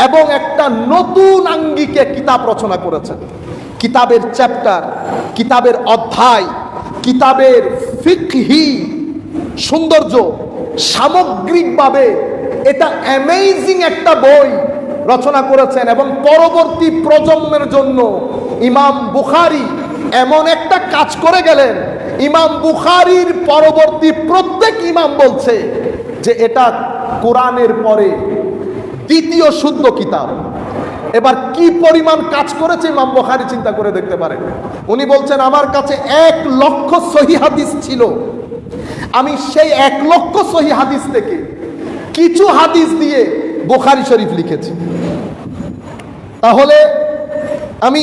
Speaker 1: এবং একটা নতুন আঙ্গিকে কিতাব রচনা করেছেন। কিতাবের চ্যাপ্টার, কিতাবের অধ্যায়, কিতাবের ফিকহি সৌন্দর্য, সামগ্রিকভাবে এটা অ্যামেজিং একটা বই রচনা করেছেন। এবং পরবর্তী প্রজন্মের জন্য ইমাম বুখারী এমন একটা কাজ করে গেলেন, ইমাম বুখারীর পরবর্তী প্রত্যেক ইমাম বলছে যে এটা কোরআনের পরে দ্বিতীয় শুদ্ধ কিতাব। এবার কি পরিমাণ কাজ করেছে ইমাম বুখারী চিন্তা করে দেখতে পারেন। উনি বলছেন আমার কাছে 1 লক্ষ সহিহ হাদিস ছিল, আমি সেই 1 লক্ষ সহিহ হাদিস থেকে কিছু হাদিস দিয়ে বুখারী শরীফ লিখেছি। তাহলে আমি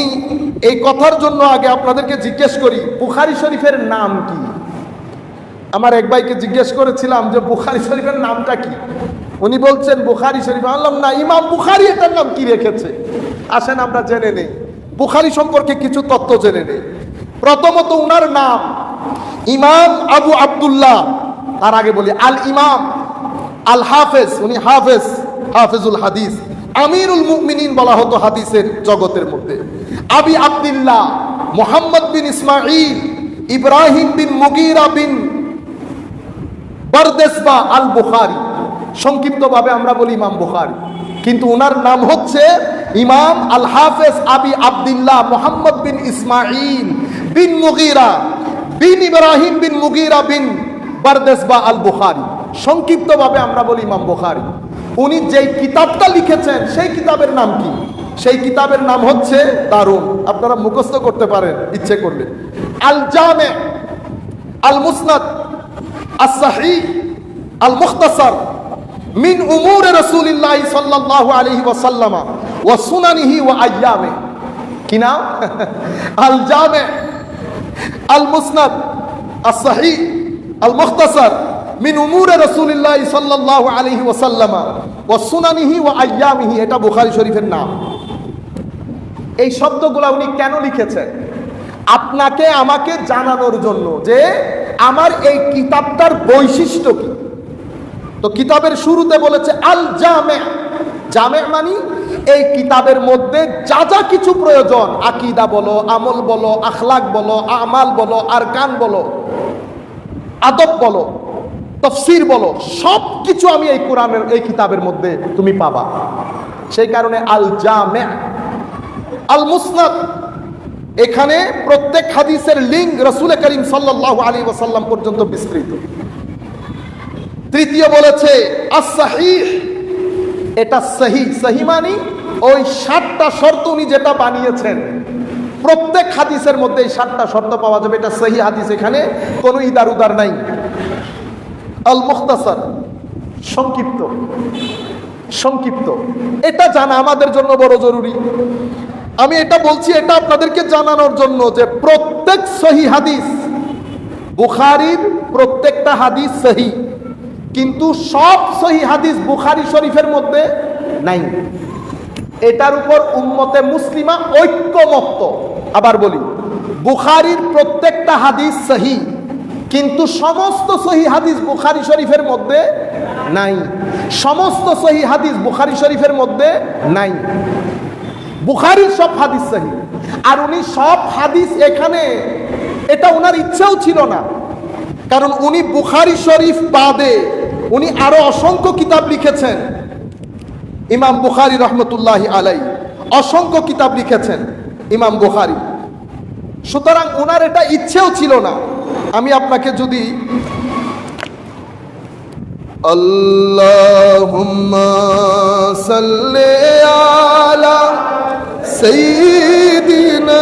Speaker 1: এই কথার জন্য আগে আপনাদেরকে জিজ্ঞেস করি, বুখারী শরীফের নাম কি? আমার এক ভাইকে জিজ্ঞেস করেছিলাম যে বুখারী শরীফের নামটা কি। উনি বলছেন বুখারী শরীফ। বললাম না, ইমাম বুখারী এটার নাম কি রেখেছে, আসেন আমরা জেনে নেই। বুখারী সম্পর্কে কিছু তথ্য জেনে নেই। প্রথমত উনার নাম ইমাম আবু আব্দুল্লাহ, তার আগে বলি আল ইমাম আল হাফেজ, উনি হাফেজ, হাফেজুল হাদিস, আমিরুল মুমিনিন বলা হতো হাদিসের জগতের মধ্যে। আবি আব্দুল্লাহ মুহাম্মদ বিন ইসমাঈল ইব্রাহিম বিন মুগীরা বিন বারদেসবা আল বুখারী, সংক্ষিপ্তভাবে আমরা বলি ইমাম বুখারী, কিন্তু ওনার নাম হচ্ছে ইমাম আল হাফেজ আবি আব্দুল্লাহ মুহাম্মদ বিন ইসমাঈল বিন মুগীরা বিন ইব্রাহিম বিন মুগীরা বিন বারদেসবা আল বুখারী, সংক্ষিপ্তভাবে আমরা বলি ইমাম বুখারী। উনি যেই কিতাবটা লিখেছেন সেই কিতাবের নাম কি? সেই কিতাবের নাম হচ্ছে দারুন, আপনারা মুখস্থ করতে পারেন ইচ্ছে করলে, আল জামে আল মুসনাদ আস সহিহ আল মুখতাসার মিন উমুর রাসূলিল্লাহ সাল্লাল্লাহু আলাইহি ওয়াসাল্লাম ওয়া সুনানিহি ওয়া আইয়ামে। কি নাম? আল জামে আল মুসনাদ আস সহিহ আল মুখতাসার মিন উমুর রাসূলিল্লাহ সাল্লাল্লাহু আলাইহি ওয়াসাল্লাম ওয়া সুনানিহি ওয়া আইয়ামিহি, এটা বুখারী শরীফের নাম। এই শব্দগুলো উনি কেন লিখেছেন? আপনাকে আমাকে জানানোর জন্য যে আমার এই কিতাবটার বৈশিষ্ট্য কি। তো কিতাবের শুরুতে বলেছে আল জামে, জামে মানে এই কিতাবের মধ্যে যা যা কিছু প্রয়োজন, আকীদা বলো, আমল বলো, আখলাক বলো, আমাল বলো, আরকান বলো, আদব বলো, তাফসীর বলো, সব কিছু আমি এই কোরআনের এই কিতাবের মধ্যে তুমি পাবা। সেই কারণে আল জামে। আল মুসনাদ, এখানে প্রত্যেক হাদিসের লিঙ্ক রাসূল করিম সাল্লাল্লাহু আলাইহি ওয়াসাল্লাম পর্যন্ত বিস্তৃত। তৃতীয় বলেছে আস সহিহ, এটা সহিহ, সহিহ মানে ওই 7টা শর্ত উনি যেটা বানিয়েছেন, প্রত্যেক হাদিসের মধ্যে এই 7টা শর্ত পাওয়া যাবে, এটা সহিহ হাদিস, এখানে কোনো ইদার উদার নাই। আল মুখতাসার, সংক্ষিপ্ত, সংক্ষিপ্ত, এটা জানা আমাদের জন্য বড় জরুরি। আমি এটা বলছি এটা আপনাদেরকে জানানোর জন্য যে প্রত্যেক সহিহ হাদিস, বুখারীর প্রত্যেকটা হাদিস সহিহ, কিন্তু সব সহিহ হাদিস বুখারী শরীফের মধ্যে নাই। এটার উপর উম্মতে মুসলিমা ঐক্যমত্য। আবার বলি, বুখারীর প্রত্যেকটা হাদিস সহিহ, কিন্তু সমস্ত সহিহ হাদিস বুখারী শরীফের মধ্যে নাই। সমস্ত সহিহ হাদিস বুখারী শরীফের মধ্যে নাই। বুখারীর সব হাদিস সহিহ, আর উনি সব হাদিস এখানে, এটা ওনার ইচ্ছাও ছিল না, কারণ উনি বুখারী শরীফ বাদে উনি আরো অসংখ্য কিতাব লিখেছেন। ইমাম বুখারী রহমতুল্লাহি আলাইহি অসংখ্য কিতাব লিখেছেন ইমাম বুখারী, সুতরাং ওনার এটা ইচ্ছেও ছিল না। আমি আপনাকে যদি আল্লাহুম্মা সাল্লি আলা সাইয়্যিদিনা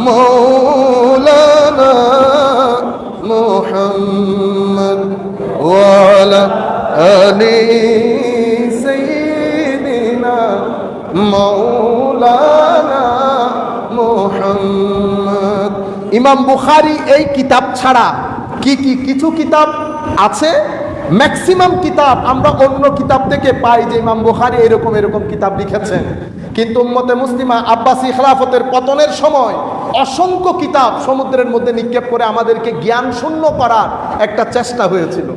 Speaker 1: মাওলানা মুহাম্মদ ওয়া আলা আলি সাইয়্যিদিনা মাওলানা মুহাম্মদ। ইমাম বুখারী এই কিতাব ছাড়া কি কি কিছু কিতাব আছে, ম্যাক্সিমাম কিতাব আমরা অন্য কিতাব থেকে পাই যে ইমাম বুখারী এরকম এরকম কিতাব লিখেছেন, কিন্তু উম্মতে মুসলিমা আব্বাসী খেলাফতের পতনের সময় অসংখ্য কিতাব সমুদ্রের মধ্যে নিক্ষেপ করে আমাদেরকে জ্ঞান শূন্য করার একটা চেষ্টা হয়েছিল,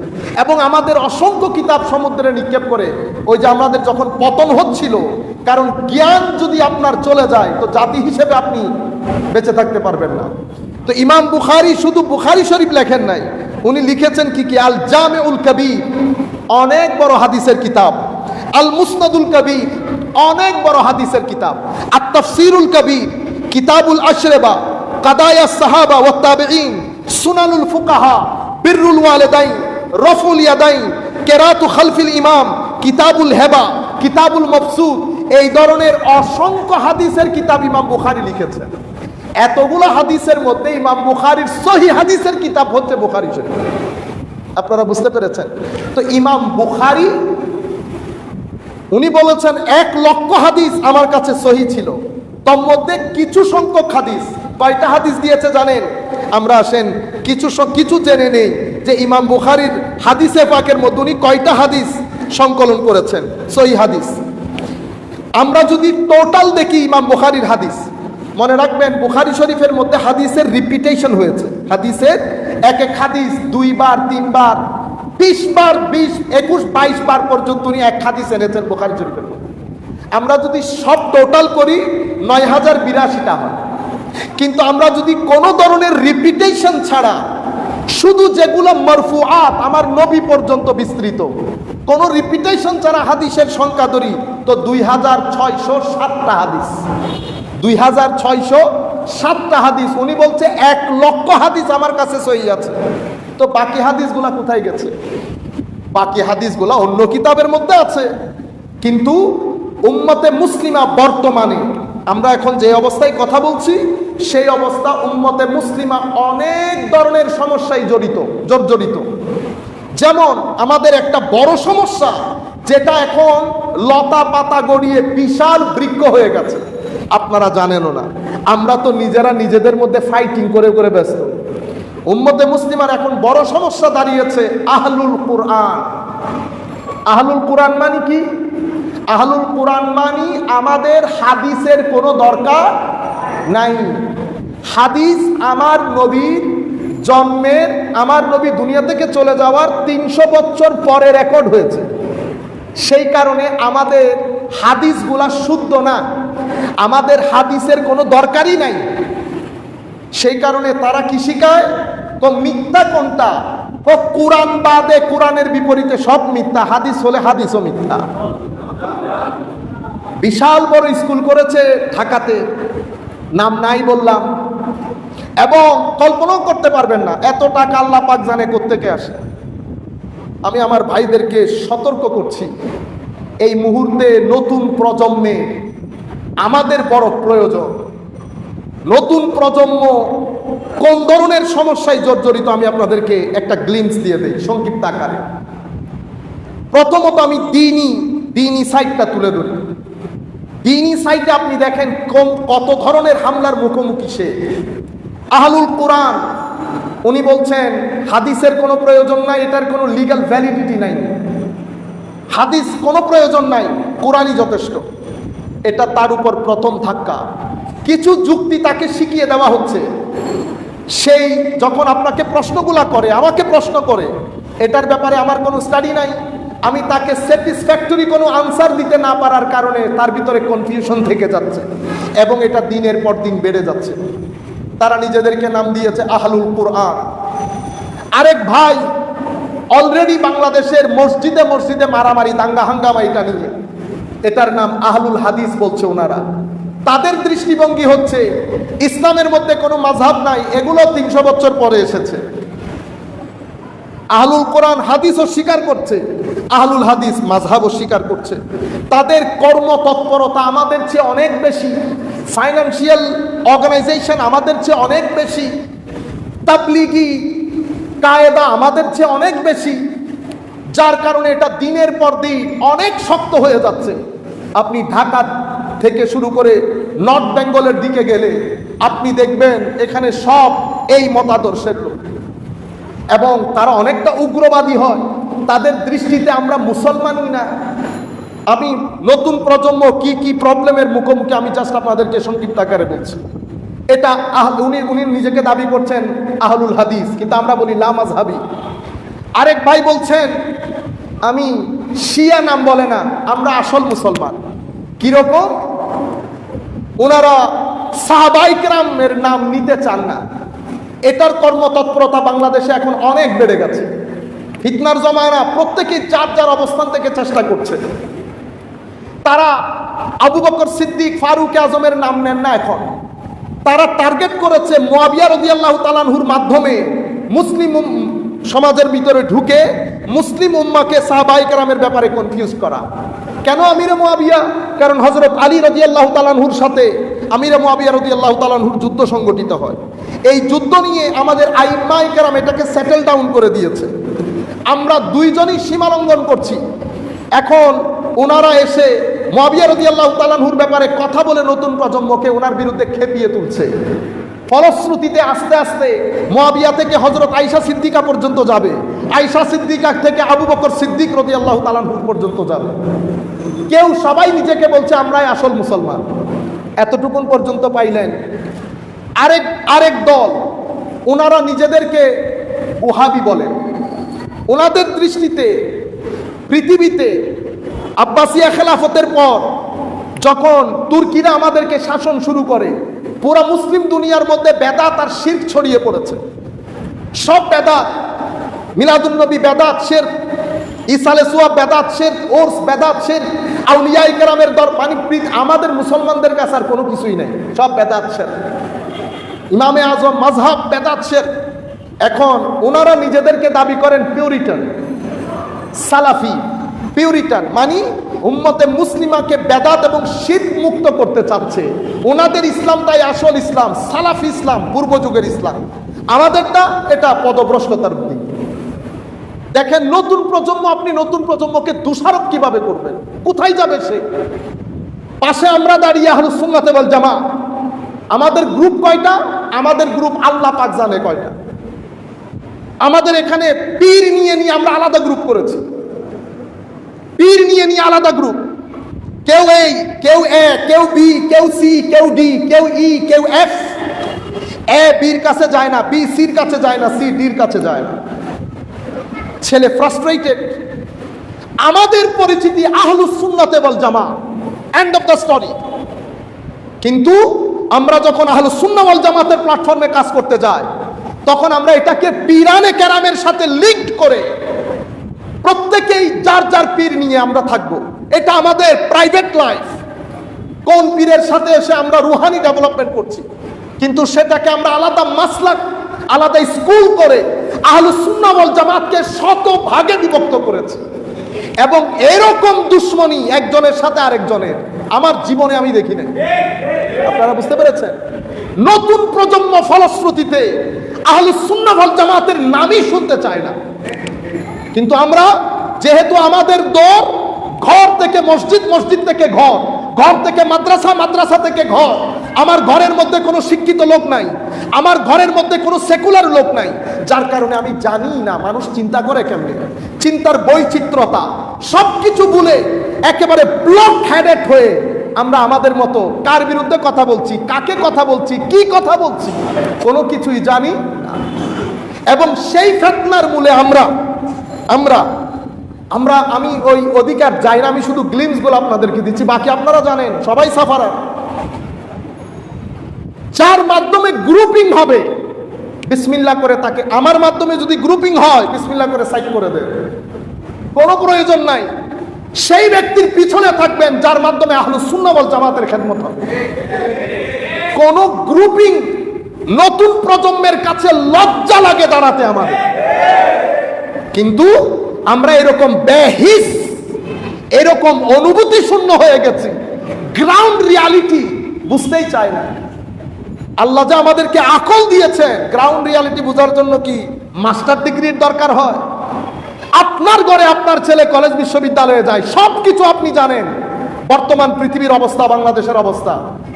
Speaker 1: এবং আমাদের অসংখ্য কিতাব সমুদ্রে নিক্ষেপ করে ওই যে আমাদের যখন পতন হচ্ছিল, কারণ জ্ঞান যদি আপনার চলে যায় তো জাতি হিসেবে আপনি বেঁচে থাকতে পারবেন না। তো ইমাম বুখারী শুধু বুখারী শরীফ লেখেন নাই, উনি লিখেছেন কি কি? আল জামিউল কবির, অনেক বড় হাদিসের কিতাব। আল মুসনাদুল কবির, অনেক বড় হাদিসের কিতাব। আত তাফসীরুল কবির, কিতাবুল আশরাবা, কাদায়াস সাহাবা ওয়াত তাবিঈন, সুনানুল ফুকাহা, বিররুল ওয়ালিদাইন, রফুল ইয়াদাইন, কেরাতু খালফিল ইমাম, কিতাবুল হেবা, কিতাবুল মবসুত, এই ধরনের অসংখ্য হাদিসের কিতাব ইমাম বুখারী লিখেছেন। এতগুলো হাদিসের মধ্যে ইমাম বুখারীর সহিহ হাদিসের কিতাব হচ্ছে বুখারী শরীফ। আপনারা বুঝতে পেরেছেন? তো ইমাম বুখারী উনি বলেছেন 1 লক্ষ হাদিস আমার কাছে সহিহ ছিল, তার মধ্যে কিছু সংখ্যক হাদিস, কয়টা হাদিস দিয়েছে জানেন? আমরা আসেন কিছু জেনে নেই যে ইমাম বুখারীর হাদিসে পাকের মধ্যে উনি কয়টা হাদিস সংকলন করেছেন সহিহ হাদিস। আমরা যদি টোটাল দেখি ইমাম বুখারীর হাদিস, মনে রাখবেন বুখারী শরীফের মধ্যে হাদিসের রিপিটেশন হয়েছে, হাদিসের এক এক হাদিস 2 বার 3 বার 20 বার 20 21 22 বার পর্যন্ত উনি এক হাদিস এনেছেন বুখারী শরীফের মধ্যে। আমরা যদি সব টোটাল করি 9082টা হয়। কিন্তু আমরা যদি কোনো ধরনের রিপিটেশন ছাড়া শুধু যেগুলো মারফুআত আমার নবী পর্যন্ত বিস্তৃত, কোন রিপিটেশন ছাড়া হাদিসের সংখ্যা ধরি তো 2607টা হাদিস, 2607টা হাদিস। উনি বলছে 1 লক্ষ হাদিস আমার কাছে সহিহ আছে। তো বাকি হাদিসগুলা কোথায় গেছে? বাকি হাদিসগুলা অন্য কিতাবের মধ্যে আছে। কিন্তু উম্মতে মুসলিমা বর্তমানে আমরা এখন যে অবস্থায় কথা বলছি, সেই অবস্থা উম্মতে মুসলিমা অনেক ধরনের সমস্যায় জর্জরিত। যেমন আমাদের একটা বড় সমস্যা, যেটা এখন লতা পাতা গড়িয়ে বিশাল বৃক্ষ হয়ে গেছে, আপনারা জানেনও না। আমরা তো নিজেরা নিজেদের মধ্যে ফাইটিং করে করে ব্যস্ত। উম্মতে মুসলিমার এখন বড় সমস্যা দাঁড়িয়েছে আহলুল কোরআন। আহলুল কোরআন মানে কি? আহলুল কোরআন মানে আমাদের হাদিসের কোনো দরকার নাই। হাদিস আমার নবীর জন্মের, আমার নবী দুনিয়া থেকে চলে যাওয়ার 300 বছর পরে রেকর্ড হয়েছে। সেই কারণে আমাদের হাদিসগুলা শুদ্ধ না, আমাদের হাদিসের কোনো দরকারই নাই। সেই কারণে তারা কি শিখায়? মিথ্যা কোনটা? কোরআন বাদে, কোরআনের বিপরীতে সব মিথ্যা। হাদিস হলে হাদিসও মিথ্যা। বিশাল বড় স্কুল করেছে ঢাকাতে, নাম নাই বললাম, এবং কল্পনাও করতে পারবেন না এত টাকা আল্লাহ পাক জানে কোত্থেকে আসে। আমি আমার ভাইদেরকে সতর্ক করছি, এই মুহূর্তে নতুন প্রজন্মে আমাদের বড় প্রয়োজন। নতুন প্রজন্ম কোন ধরনের সমস্যায় জর্জরিত আমি আপনাদেরকে একটা গ্লিম্পস দিয়ে দেই সংক্ষিপ্ত আকারে। প্রথমত আমি দ্বীনি সাইডটা তুলে ধরি। দ্বীনি সাইডে আপনি দেখেন কত ধরনের হামলার মুখোমুখি সে। আহলুল কোরআন উনি বলছেন হাদিসের কোনো প্রয়োজন নাই, এটার কোনো লিগ্যাল ভ্যালিডিটি নাই, হাদিস কোনো প্রয়োজন নাই, কোরআনই যথেষ্ট। এটা তার উপর প্রথম ধাক্কা। কিছু যুক্তি তাকে শিখিয়ে দেওয়া হচ্ছে। সেই যখন আপনাকে প্রশ্নগুলা করে, আমাকে প্রশ্ন করে, এটার ব্যাপারে আমার কোনো স্টাডি নাই, আমি তাকে স্যাটিসফ্যাক্টরি কোনো আনসার দিতে না পারার কারণে তার ভিতরে কনফিউশন থেকে যাচ্ছে, এবং এটা দিনের পর দিন বেড়ে যাচ্ছে। তারা নিজেদেরকে নাম দিয়েছে আহলুল কোরআন। আরেক ভাই অলরেডি বাংলাদেশের মসজিদে মসজিদে মারামারি, দাঙ্গা হাঙ্গামা এটা নিয়ে, এটার নাম আহলুল হাদিস বলছে ওনারা। তাদের দৃষ্টিভঙ্গি হচ্ছে ইসলামের মধ্যে কোনো মাযহাব নাই, এগুলো 300 বছর পরে এসেছে। আহলুল কোরআন হাদিসও স্বীকার করছে, আহলুল হাদিস মাযহাবও স্বীকার করছে। তাদের কর্মতৎপরতা আমাদের চেয়ে অনেক বেশি, ফাইন্যান্সিয়াল অর্গানাইজেশন আমাদের চেয়ে অনেক বেশি, তাবলিগি কায়েদা আমাদের চেয়ে অনেক বেশি, যার কারণে এটা দিনের পর দিন অনেক শক্ত হয়ে যাচ্ছে। আপনি ঢাকা থেকে শুরু করে নর্থ বেঙ্গলের দিকে গেলে আপনি দেখবেন এখানে সব এই মতাদর্শের লোক, এবং তারা অনেকটা উগ্রবাদী হয়। তাদের দৃষ্টিতে আমরা মুসলমানই না। আমি নতুন প্রজন্ম কি কি প্রবলেমের মুখোমুখি আমি জাস্ট আপনাদেরকে সংক্ষিপ্ত আকারে বলছি। এটা উনি নিজেকে দাবি করছেন আহলুল হাদিস, কিন্তু আমরা বলি লা মাযহাবি। আরেক ভাই বলছেন আমি শিয়া, নাম বলে না, আমরা আসল মুসলমান। কিরকম? ওনারা সাহাবায়ে কেরামের নাম নিতে চান না। এটার কর্মতৎপরতা বাংলাদেশে এখন অনেক বেড়ে গেছে। ফিতনার জমানা, প্রত্যেকে যার যার অবস্থান থেকে চেষ্টা করছে। তারা আবু বকর সিদ্দিক, ফারুক আজমের নাম নেন না এখন। তারা টার্গেট করেছে মুয়াবিয়া রাদিয়াল্লাহু তাআলা আনহুর মাধ্যমে মুসলিম সমাজের ভিতরে ঢুকে মুসলিম উম্মাহকে সাহাবায়ে কেরামের ব্যাপারে কনফিউজ করা। কেন আমিরে মুয়াবিয়া? কারণ হযরত আলী রাদিয়াল্লাহু তাআলা আনহুর সাথে আমিরে মুয়াবিয়া রাদিয়াল্লাহু তাআলা আনহুর যুদ্ধ সংগঠিত হয়। এই যুদ্ধ নিয়ে আমাদের আইম্মায়ে কেরাম এটাকে সেটেল ডাউন করে দিয়েছে। আমরা দুইজনই সীমা লঙ্ঘন করছি। এখন ওনারা এসে মুয়াবিয়া রাদিয়াল্লাহু তাআলা আনহুর ব্যাপারে কথা বলে নতুন প্রজন্মকে ওনার বিরুদ্ধে খেপিয়ে তুলছে। ফলশ্রুতিতে আস্তে আস্তে মুয়াবিয়া থেকে হযরত আয়েশা সিদ্দিকা পর্যন্ত যাবে, আয়েশা সিদ্দিকা থেকে আবু বকর সিদ্দিক রাদিয়াল্লাহু তাআলা আনহু পর্যন্ত যাবে। সবাই নিজেকে বলছে আমরাই আসল মুসলমান। এতটুকুন পর্যন্ত পাইলেন। আরেক দল, ওনারা নিজেদেরকে ওহাবি বলেন। ওনাদের দৃষ্টিতে পৃথিবীতে আব্বাসিয়া খেলাফতের পর যখন তুর্কিরা আমাদেরকে শাসন শুরু করে, পুরো মুসলিম দুনিয়ার মধ্যে বেদাত আর শিরক ছড়িয়ে পড়েছে। সব বেদাত, মিলাদুন্নবী বেদাত শিরক, ইসালে সুয়া বেদাত শিরক, ওরস বেদাত শিরক, আউলিয়া ইকরামের আমাদের মুসলমানদের কাছে আর কোনো কিছুই নেই, সব বেদাত শিরক। ইমামে আজম মাযহাব বেদাত শিরক। এখন ওনারা নিজেদেরকে দাবি করেন পিউরিটান, সালাফি। পিউরিটান মানে উম্মতে মুসলিমাকে বেদাত এবং শিরক মুক্ত করতে চাচ্ছে। ওনাদের ইসলামটাই আসল ইসলাম, সালাফি ইসলাম, পূর্ব যুগের ইসলাম। আমাদেরটা এটা পদভ্রষ্টতার দিক। দেখেন নতুন প্রজন্ম, আপনি নতুন প্রজন্মকে দোষারোপ কিভাবে করবেন? কোথায় যাবে সে? পাশে আমরা দাঁড়িয়ে আহলুস সুন্নাত ওয়াল জামাত। আমাদের গ্রুপ কয়টা? আমাদের গ্রুপ আল্লাহ পাক জানে কয়টা। আমাদের এখানে পীর নিয়ে আমরা আলাদা গ্রুপ করেছি, পীর নিয়ে আলাদা গ্রুপ। কেউ এই, কেউ এ, কেউ বি, কেউ সি, কেউ ডি, কেউ ই, কেউ এফ। এ বির কাছে যায় না, বি সির কাছে যায় না, সি ডির কাছে যায় না। ছেলে ফ্রাস্ট্রেটেড। আমাদের পরিচিতি আহলুস সুন্নাত ওয়াল জামাত, এন্ড অফ দ্য স্টোরি। কিন্তু আমরা যখন আহলুস সুন্নাত ওয়াল জামাতের প্ল্যাটফর্মে কাজ করতে যাই, তখন আমরা এটাকে পীরানে কেরামের সাথে লিঙ্ক করে প্রত্যেকেই যার যার পীর নিয়ে আমরা থাকবো। এটা আমাদের প্রাইভেট লাইফ। কোন পীরের সাথে এসে আমরা রুহানি ডেভেলপমেন্ট করছি, কিন্তু সেটাকে আমরা আলাদা মাসলাক, আলাদা স্কুল করে আহলুস সুন্নাহ ওয়াল জামাতকে শত ভাগে বিভক্ত করেছে। এবং এরকম দুশ্মনী একজনের সাথে আরেকজনের আমার জীবনে আমি দেখি নাই। আপনারা বুঝতে পেরেছেন? নতুন প্রজন্ম ফলশ্রুতিতে আহলুস সুন্নাহ ওয়াল জামাতের নামই শুনতে চায় না। কিন্তু আমরা যেহেতু আমাদের দৌড় ঘর থেকে মসজিদ, মসজিদ থেকে ঘর, ঘর থেকে মাদ্রাসা, মাদ্রাসা থেকে ঘর। আমার ঘরের মধ্যে কোনো শিক্ষিত লোক নাই, আমার ঘরের মধ্যে কোনো সেকুলার লোক নাই, যার কারণে আমি জানি না মানুষ চিন্তা করে কেমনে। চিন্তার বৈচিত্র্যতা সবকিছু ভুলে একেবারে ব্লক হেডেড হয়ে আমরা আমাদের মতো কার বিরুদ্ধে কথা বলছি, কাকে কথা বলছি, কি কথা বলছি, কোনো কিছুই জানি না। এবং সেই ফিতনার মূলে আমি ওই অধিকার যাই না, আমি শুধু গ্লিমস গুলো আপনাদেরকে দিচ্ছি, বাকি আপনারা জানেন, সবাই সাফারার। যার মাধ্যমে গ্রুপিং হবে বিসমিল্লাহ করে তাকে, আমার মাধ্যমে যদি গ্রুপিং হয় বিসমিল্লাহ করে সাইড করে দেন, কোনো প্রয়োজন নাই। সেই ব্যক্তির পিছনে থাকবেন যার মাধ্যমে আহলুস সুন্নাহ ওয়াল জামাতের খেদমত হবে। কোন গ্রুপিং নতুন প্রজন্মের কাছে লজ্জা লাগে দাঁড়াতে আমাদের, কিন্তু আমরা এরকম বেহিস, এরকম অনুভূতি শূন্য হয়ে গেছি, গ্রাউন্ড রিয়ালিটি বুঝতেই চাই না। আল্লাহ যে আমাদেরকে আকল দিয়েছে, গ্রাউন্ড রিয়ালিটি বোঝার জন্য কি মাস্টার ডিগ্রির দরকার হয়? আপনার ঘরে আপনার ছেলে কলেজ বিশ্ববিদ্যালয়ে যায়, সবকিছু আপনি জানেন, বর্তমান পৃথিবীর অবস্থা, বাংলাদেশের অবস্থা।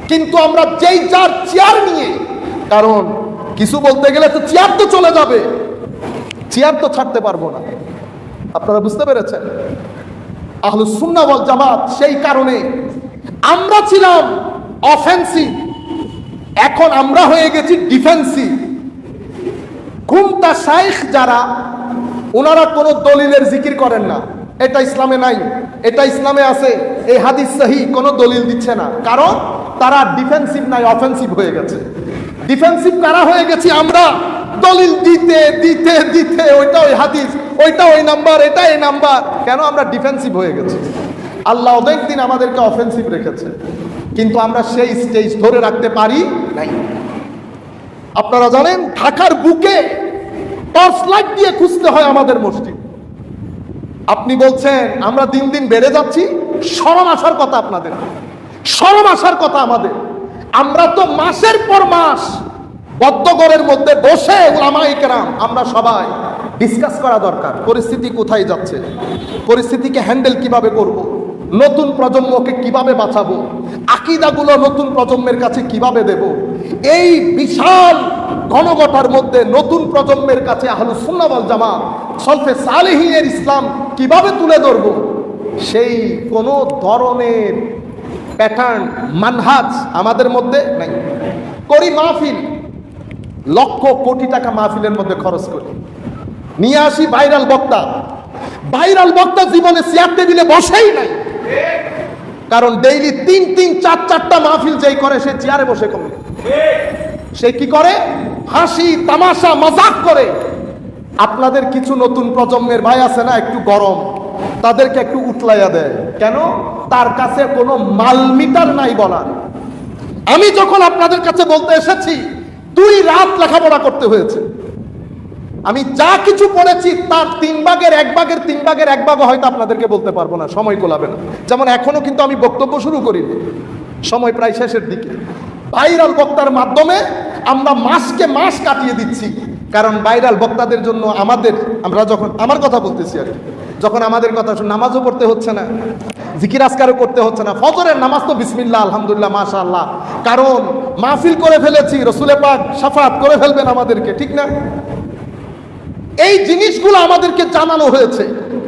Speaker 1: কিন্তু আমরা যেই যার চেয়ার নিয়ে, কারণ কিছু বলতে গেলে তো চেয়ার তো চলে যাবে, চেয়ার তো ছাড়তে পারবো না। আপনারা বুঝতে পেরেছেন? আহলুস সুন্নাহ ওয়াল জামাত সেই কারণে আমরা ছিলাম অফেন্সিভ, এখন আমরা হয়ে গেছি ডিফেন্সিভ। ঘুমটা শাইখ যারা, ওনারা কোনো দলিলের জিকির করেন না, এটা ইসলামে নাই, এটা ইসলামে আছে, এই হাদিস সহি, কোনো দলিল দিচ্ছে না, কারণ তারা ডিফেন্সিভ নাই, অফেন্সিভ হয়ে গেছে। ডিফেন্সিভ কারা হয়ে গেছি আমরা? দলিল দিতে দিতে দিতে, ওইটা ওই হাদিস, ওইটা ওই নাম্বার, এটা এই নাম্বার। কেন আমরা ডিফেন্সিভ হয়ে গেছি? আল্লাহ অনেকদিন আমাদেরকে অফেন্সিভ রেখেছে, কিন্তু আমরা সেই স্টেজ ধরে রাখতে পারি নাই। আপনারা জানেন ঢাকার বুকে টর্চ লাইট দিয়ে খুঁজতে হয় আমাদের মসজিদ। আপনি বলছেন আমরা দিন দিন বেড়ে যাচ্ছি, শরম আসার কথা আপনাদের, শরম আসার কথা আমাদের। আমরা তো মাসের পর মাস বদ্ধঘরের মধ্যে বসে উলামায়ে কেরাম আমরা সবাই ডিসকাস করা দরকার, পরিস্থিতি কোথায় যাচ্ছে, পরিস্থিতিকে হ্যান্ডেল কিভাবে করব, নতুন প্রজন্মকে কিভাবে বাঁচাবো, আকীদাগুলো নতুন প্রজন্মের কাছে কিভাবে দেব। এই বিশাল ঘনঘটার মধ্যে নতুন প্রজন্মের কাছে আহলুস সুন্নাহ ওয়াল জামাত, সলফে সালেহীনের ইসলাম কিভাবে তুলে ধরব, সেই কোনো ধরনের প্যাটার্ন, মানহাজ আমাদের মধ্যে নাই। করি মাহফিল, লক্ষ কোটি টাকা মাহফিলের মধ্যে খরচ করি, নিয়ে আসি ভাইরাল বক্তা। ভাইরাল বক্তা জীবনে চেয়ার টেবিলে বসেই নাই, কারণ ডেইলি 3-4টা মাহফিল যেই করে সে চেয়ারে বসে কমে। সে কি করে? হাসি তামাশা মজাক করে। আপনাদের কিছু নতুন প্রজন্মের ভাই আছে না, একটু গরম, তাদেরকে একটু উতলাইয়া দেয়। কেন? তার কাছে কোনো মালমিটার নাই বলার। আমি যখন আপনাদের কাছে বলতে এসেছি 2 রাত লেখাপড়া করতে হয়েছে, আমি যা কিছু পড়েছি তার 3 ভাগের 1 ভাগও হয়তো আপনাদেরকে বলতে পারবো না, সময় কোলাবে না। যেমন এখনো কিন্তু আমি বক্তব্য শুরু করিনি, সময় প্রায় শেষের দিকে। ভাইরাল বক্তার মাধ্যমে আমরা মাসকে মাস কাটিয়ে দিচ্ছি, কারণ ভাইরাল বক্তাদের জন্য আমরা যখন আমার কথা বলতেছি আর কি, যখন আমাদের কথা নামাজও পড়তে হচ্ছে না, জিকির আজকারও করতে হচ্ছে না। ফজরের নামাজ তো বিসমিল্লাহ আলহামদুলিল্লাহ মাশাআল্লাহ, কারণ মাহফিল করে ফেলেছি, রসুলে পাক শাফাত করে ফেলবেন আমাদেরকে, ঠিক না? এই জিনিসগুলো আমাদেরকে জানানো হয়েছে,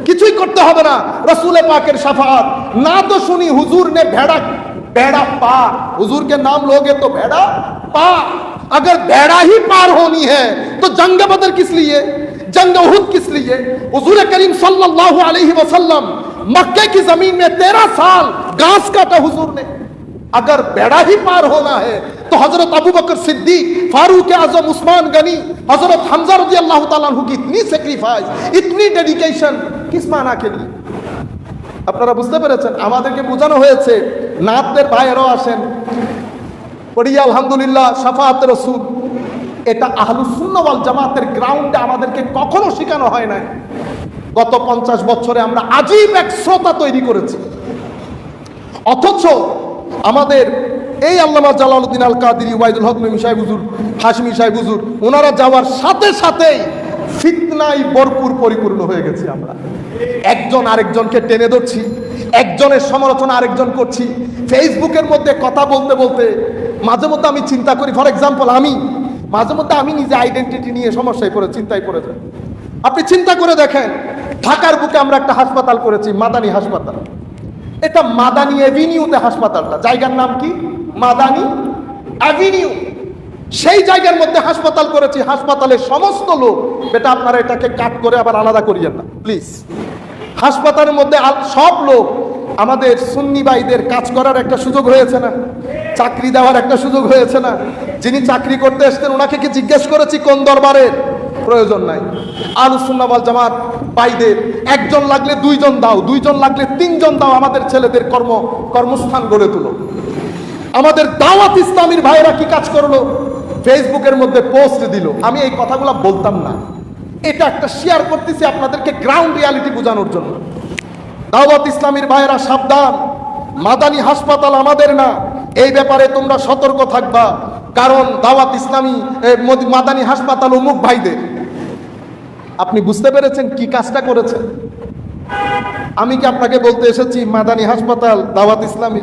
Speaker 1: কিছুই করতে হবে না, রসুলে পাকের শাফাত না তো শুনি হুজুর ने भेड़ा पा, हुजूर के नाम लोगे तो भेड़ा पा। अगर भेड़ा ही पार होनी है तो जंग बदर किस लिए, जंग उहुद किस लिए? हुजूर करीम सल्लल्लाहु अलैहि वसल्लम मक्के की जमीन में 13 साल घास काटा हुजूर ने। अगर भेड़ा ही पार होना है तो हजरत अबू बकर सिद्दीक, फारूक आजम, उस्मान गनी, हजरत हमजा रजी अल्लाह ताला अन्हु की इतनी सेक्रीफाइस, इतनी डेडिकेशन किस माना के लिए? আপনারা বুঝতে পেরেছেন? আমাদেরকে বোঝানো হয়েছে, নাতদের ভাইয়েরাও আসেন, পড়ি আলহামদুলিল্লাহ শাফাআতে রাসূল। এটা আহলুস সুন্নাহ ওয়াল জামাতের গ্রাউন্ডে আমাদেরকে কখনো শেখানো হয় নাই। গত 50 বছরে আমরা আজীব এক শ্রোতা তৈরি করেছি, অথচ আমাদের এই আল্লামা জালালউদ্দিন আল কাদেরী, ওয়াইদুল হক নঈমি সাহেব হুজুর, হাশমি সাহেব হুজুর, ওনারা যাওয়ার সাথে সাথেই ফিতনায় ভরপুর পরিপূর্ণ হয়ে গেছি আমরা। একজন আরেকজনকে টেনে ধরছি, একজনের সমালোচনা আরেকজন করছি। ফেসবুকের মধ্যে কথা বলতে বলতে মাঝে মধ্যে আমি চিন্তা করি, ফর এক্সাম্পল মাঝে মধ্যে আমি নিজে আইডেন্টিটি নিয়ে সমস্যায় পড়ে, চিন্তায় পড়ে যাই। আপনি চিন্তা করে দেখেন, ঢাকার বুকে আমরা একটা হাসপাতাল করেছি, মাদানী হাসপাতাল। এটা মাদানী অ্যাভিনিউতে হাসপাতালটা, জায়গার নাম কি? মাদানী অ্যাভিনিউ। সেই জায়গার মধ্যে হাসপাতাল করেছি, হাসপাতালের সমস্ত লোক, বেটা আপনারা এটাকে কাট করে আবার আলাদা করিয়েন না প্লিজ। হাসপাতালের মধ্যে সব লোক, আমাদের সুন্নি ভাইদের কাজ করার একটা সুযোগ হয়েছে না, চাকরি দেওয়ার একটা সুযোগ হয়েছে না। যিনি চাকরি করতে এসেছেন ওনাকে কি জিজ্ঞেস করেছি কোন দরবারের? প্রয়োজন নাই। আহলুস সুন্নাহ ওয়াল জামাত ভাইদের একজন লাগলে 2 জন দাও, 2 জন লাগলে 3 জন দাও, আমাদের ছেলেদের কর্মস্থান গড়ে তুলো। আমাদের দাওয়াত ইসলামীর ভাইরা কি কাজ করলো? ফেসবুকের মধ্যে পোস্ট দিল। আমি এই কথাগুলো বলতাম না, এটা একটা শেয়ার করতেছি আপনাদেরকে গ্রাউন্ড রিয়ালিটি বোঝানোর জন্য। দাওয়াত ইসলামীর ভাইরা সাবধান, মাদানী হাসপাতাল আমাদের না, এই ব্যাপারে তোমরা সতর্ক থাকবা, কারণ দাওয়াত ইসলামী মাদানী হাসপাতাল অমুক ভাইদের। আপনি বুঝতে পেরেছেন কি কাজটা করেছেন? আমি কি আপনাকে বলতে এসেছি মাদানী হাসপাতাল দাওয়াত ইসলামী?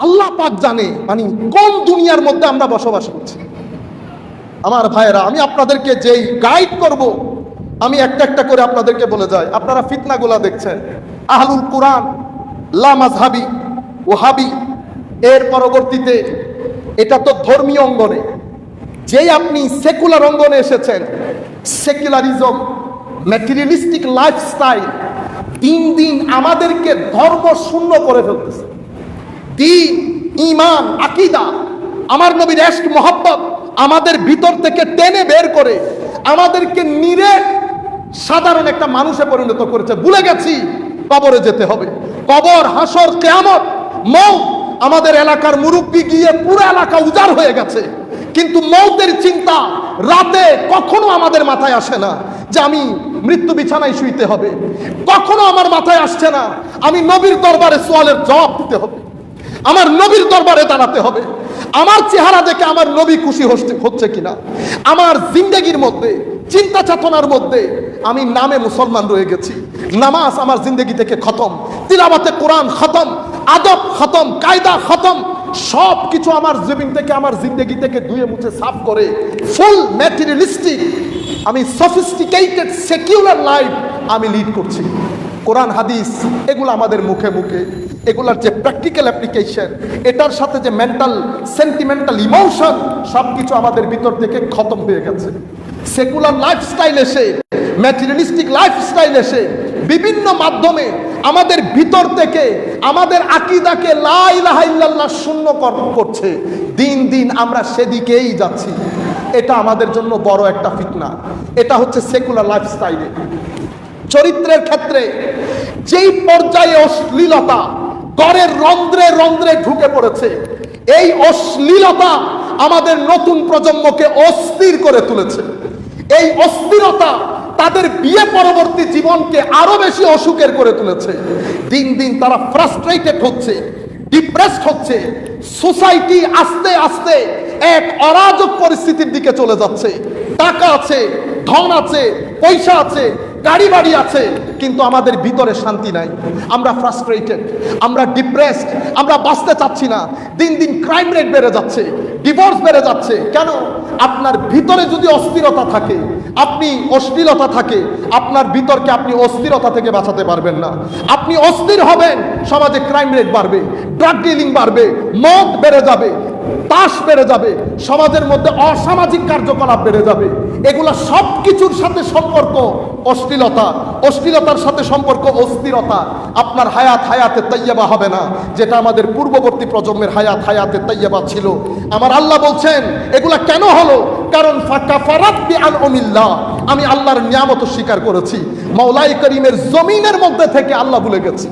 Speaker 1: আল্লাহ পাক জানে মানে কোন দুনিয়ার মধ্যে আমরা বসবাস করছি। আমার ভাইয়েরা, আমি আপনাদেরকে যেই গাইড করব, আমি একটা একটা করে আপনাদেরকে বলে যাই। আপনারা ফিতনাগুলা দেখছেন, আহলুল কুরআন, লা মাযহাবি, ওয়াহাবি, এর পরবর্তীতে এটা তো ধর্মীয় অঙ্গনে। যেই আপনি সেকুলার অঙ্গনে এসেছেন, সেকুলারিজম, ম্যাটেরিয়ালিস্টিক লাইফস্টাইল দিন দিন আমাদেরকে ধর্ম শূন্য করে ফেলতেছে। দ্বীন, ঈমান, আকীদা, আমার নবীর ইশক মোহাব্বত আমাদের ভিতর থেকে টেনে বের করে আমাদেরকে নিরেট সাধারণ একটা মানুষে পরিণত করেছে। ভুলে গেছি কবরে যেতে হবে, কবর, হাসর, কিয়ামত, মউত। আমাদের এলাকার মুরব্বি গিয়ে পুরো এলাকা উজাড় হয়ে গেছে, কিন্তু মউতের চিন্তা রাতে কখনো আমাদের মাথায় আসে না যে আমি মৃত্যু বিছানায় শুইতে হবে। কখনো আমার মাথায় আসছে না আমি নবীর দরবারে সওয়ালের জবাব দিতে হবে, আমার নবীর দরবারে দাঁড়াতে হবে, আমার চেহারা দেখে আমার নবী খুশি হচ্ছে কিনা। আমার জিন্দেগির মধ্যে, চিন্তা চেতনার মধ্যে আমি নামে মুসলমান রয়ে গেছি, নামাজ আমার জিন্দেগি থেকে খতম, তিলাওয়াতে কোরআন খতম, আদব খতম, কায়দা খতম, সব কিছু আমার জীবন থেকে, আমার জিন্দেগি থেকে ধুয়ে মুছে সাফ করে ফুল ম্যাটেরিয়ালিস্টিক, আমি সফিস্টিকেটেড সেকুলার লাইফ আমি লিড করছি। কোরআন হাদিস এগুলো আমাদের মুখে মুখে, এগুলার যে প্র্যাকটিক্যাল অ্যাপ্লিকেশন, এটার সাথে যে মেন্টাল সেন্টিমেন্টাল ইমোশন, সব কিছু আমাদের ভিতর থেকে খতম হয়ে গেছে। সেকুলার লাইফস্টাইল এসে, ম্যাটেরিয়ালিস্টিক লাইফস্টাইল এসে বিভিন্ন মাধ্যমে আমাদের ভিতর থেকে আমাদের আকীদাকে লা ইলাহা ইল্লাল্লাহ শূন্য করছে। দিন দিন আমরা সেদিকেই যাচ্ছি। এটা আমাদের জন্য বড় একটা ফিতনা। এটা হচ্ছে সেকুলার লাইফস্টাইলে। চরিত্রের ক্ষেত্রে যেই পর্যায়ে অশ্লীলতা ঘরের রন্ধ্রে রন্ধ্রে ঢুকে পড়েছে, এই অশ্লীলতা আমাদের নতুন প্রজন্মকে অস্থির করে তুলেছে। এই অস্থিরতা তাদের বিয়ে পরবর্তী জীবনকে আরো বেশি অসুখের করে তুলেছে। দিন দিন তারা ফ্রাস্ট্রেটেড হচ্ছে, ডিপ্রেসড হচ্ছে। সোসাইটি আস্তে আস্তে এক অরাজক পরিস্থিতির দিকে চলে যাচ্ছে। টাকা আছে, ধন আছে, পয়সা আছে, গাড়ি বাড়ি আছে, কিন্তু আমাদের ভিতরে শান্তি নাই। আমরা ফ্রাস্ট্রেটেড, আমরা ডিপ্রেসড, আমরা বাঁচতে চাচ্ছি না। দিন দিন ক্রাইম রেট বেড়ে যাচ্ছে, ডিভোর্স বেড়ে যাচ্ছে। কেন? আপনার ভিতরে যদি অস্থিরতা থাকে, আপনি অশ্লীলতা থাকে, আপনার ভিতরকে আপনি অস্থিরতা থেকে বাঁচাতে পারবেন না। আপনি অস্থির হবেন, সমাজে ক্রাইম রেট বাড়বে, ড্রাগ ডিলিং বাড়বে, মদ বেড়ে যাবে, তাস বেড়ে যাবে, সমাজের মধ্যে অসামাজিক কার্যকলাপ বেড়ে যাবে। এগুলা সব কিছুর সাথে সম্পর্ক অশ্লীলতা, অশ্লীলতার সাথে সম্পর্ক অস্থিরতা। আপনার হায়াতে তাইয়্যিবা হবে না, যেটা আমাদের পূর্ববর্তী প্রজন্মের হায়াতে তাইয়্যিবা ছিল। আমার আল্লাহ বলছেন এগুলা কেন হলো? কারণ ফাকাফারাত বিআনউমিল্লাহ, আমি আল্লাহর নিয়ামত স্বীকার করেছি। মাওলাই করিমের জমিনের মধ্যে থেকে আল্লাহ ভুলে গেছি।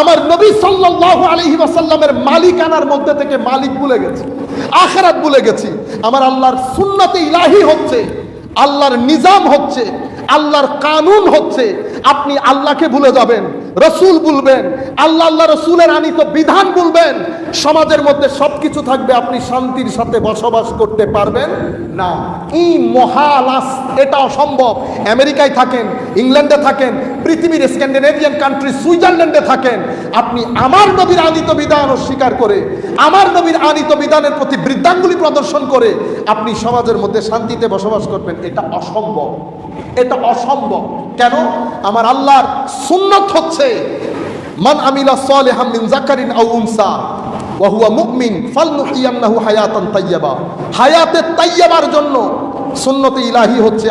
Speaker 1: আমার নবী সাল্লাল্লাহু আলাইহি ওয়াসাল্লামের মালিকানার মধ্যে থেকে মালিক ভুলে গেছি, আখিরাত ভুলে গেছি। আমার আল্লাহর সুন্নতে ইলাহি হচ্ছে, আল্লাহর নিজাম হচ্ছে, আল্লাহর কানুন হচ্ছে। আপনি আল্লাহকে ভুলে যাবেন, রসুল ভুলবেন, আল্লাহ রসুলের আনিত বিধান ভুলবেন, সমাজের মধ্যে সবকিছু থাকবে, আপনি শান্তির সাথে বসবাস করতে পারবেন না। এই মহালাস, এটা অসম্ভব। আমেরিকায় থাকেন, ইংল্যান্ডে থাকেন, পৃথিবীর স্ক্যান্ডিনেভিয়ান কান্ট্রি সুইজারল্যান্ডে থাকেন, আপনি আমার নবীর আনিত বিধান অস্বীকার করে, আমার নবীর আনিত বিধানের প্রতি বৃদ্ধাঙ্গুলি প্রদর্শন করে আপনি সমাজের মধ্যে শান্তিতে বসবাস করবেন, এটা অসম্ভব। এটা অসম্ভব। কেন? আমার আল্লাহর সুন্নাত হচ্ছে মান আমিলা সালিহাম মিন যাকারিন আও উনসা ওয়া হুয়া মুমিন ফালনুহিয়ান্নাহু হায়াতান তাইয়্যিবা। হায়াতে তাইয়্যিবার জন্য সুন্নতে ইলাহি হচ্ছে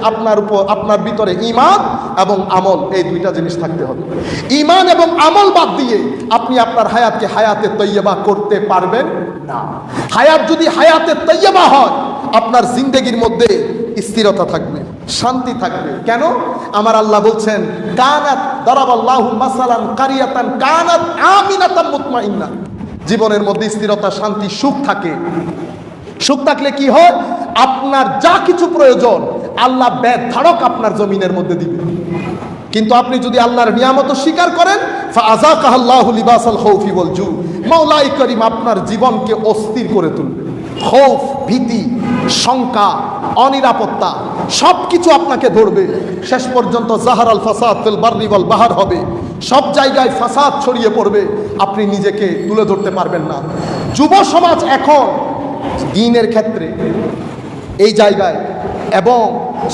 Speaker 1: আপনার ভিতরে ঈমান এবং আমল, এই দুইটা জিনিস থাকতে হবে। ঈমান এবং আমল বাদ দিয়ে আপনি আপনার হায়াতকে হায়াতে তাইয়্যিবা করতে পারবেন না। হায়াত যদি হায়াতে তাইয়্যিবা হয়, আপনার জিন্দেগির মধ্যে স্থিরতা থাকবে, শান্তি থাকবে। কেন? আমার আল্লাহ বলছেন কানাত দারাবাল্লাহু মাসালান কারিয়াতান কানাত আমিনাতাম মুতমাইন্না। জীবনের মধ্যে স্থিরতা, শান্তি, সুখ থাকে। সুখ থাকলে কি হয়? আপনার যা কিছু প্রয়োজন আল্লাহ বেধারক আপনার জমিনের মধ্যে দিবে। কিন্তু আপনি যদি আল্লাহর নিয়ামত স্বীকার করেন, ফাআযাকাহাল্লাহু লিবাসাল খাউফি ওয়াল জু, মাওলাই করিম আপনার জীবনকে অস্থির করে তুলবে। খৌফ, ভীতি, শঙ্কা, অনিরাপত্তা সবকিছু আপনাকে ধরবে। শেষ পর্যন্ত জাহারাল ফাসাদ ফিল বাররি ওয়াল বাহর হবে, সব জায়গায় ফাসাদ ছড়িয়ে পড়বে, আপনি নিজেকে তুলে ধরতে পারবেন না। যুব সমাজ এখন দ্বীনের ক্ষেত্রে এই জায়গায় এবং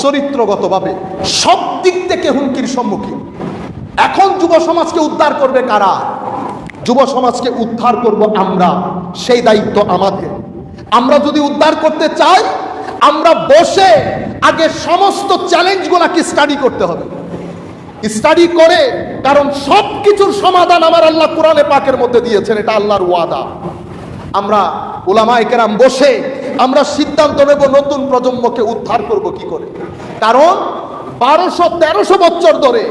Speaker 1: চরিত্রগতভাবে সব দিক থেকে হুমকির সম্মুখীন। এখন যুব সমাজকে উদ্ধার করবে কারা? যুব সমাজকে উদ্ধার করব আমরা, সেই দায়িত্ব আমাদের। আমরা যদি উদ্ধার করতে চাই, আমরা বসে আগে সমস্ত চ্যালেঞ্জগুলোকে স্টাডি করতে হবে। স্টাডি করে, কারণ সব কিছুর সমাধান আমার আল্লাহ কোরআনে পাকের মধ্যে দিয়েছেন, এটা আল্লাহর ওয়াদা। আমরা উলামায়ে কেরাম বসে আমরা সিদ্ধান্ত নেব নতুন প্রজন্মকে উদ্ধার করব কি করে। কারণ 1200-1300 বছর ধরে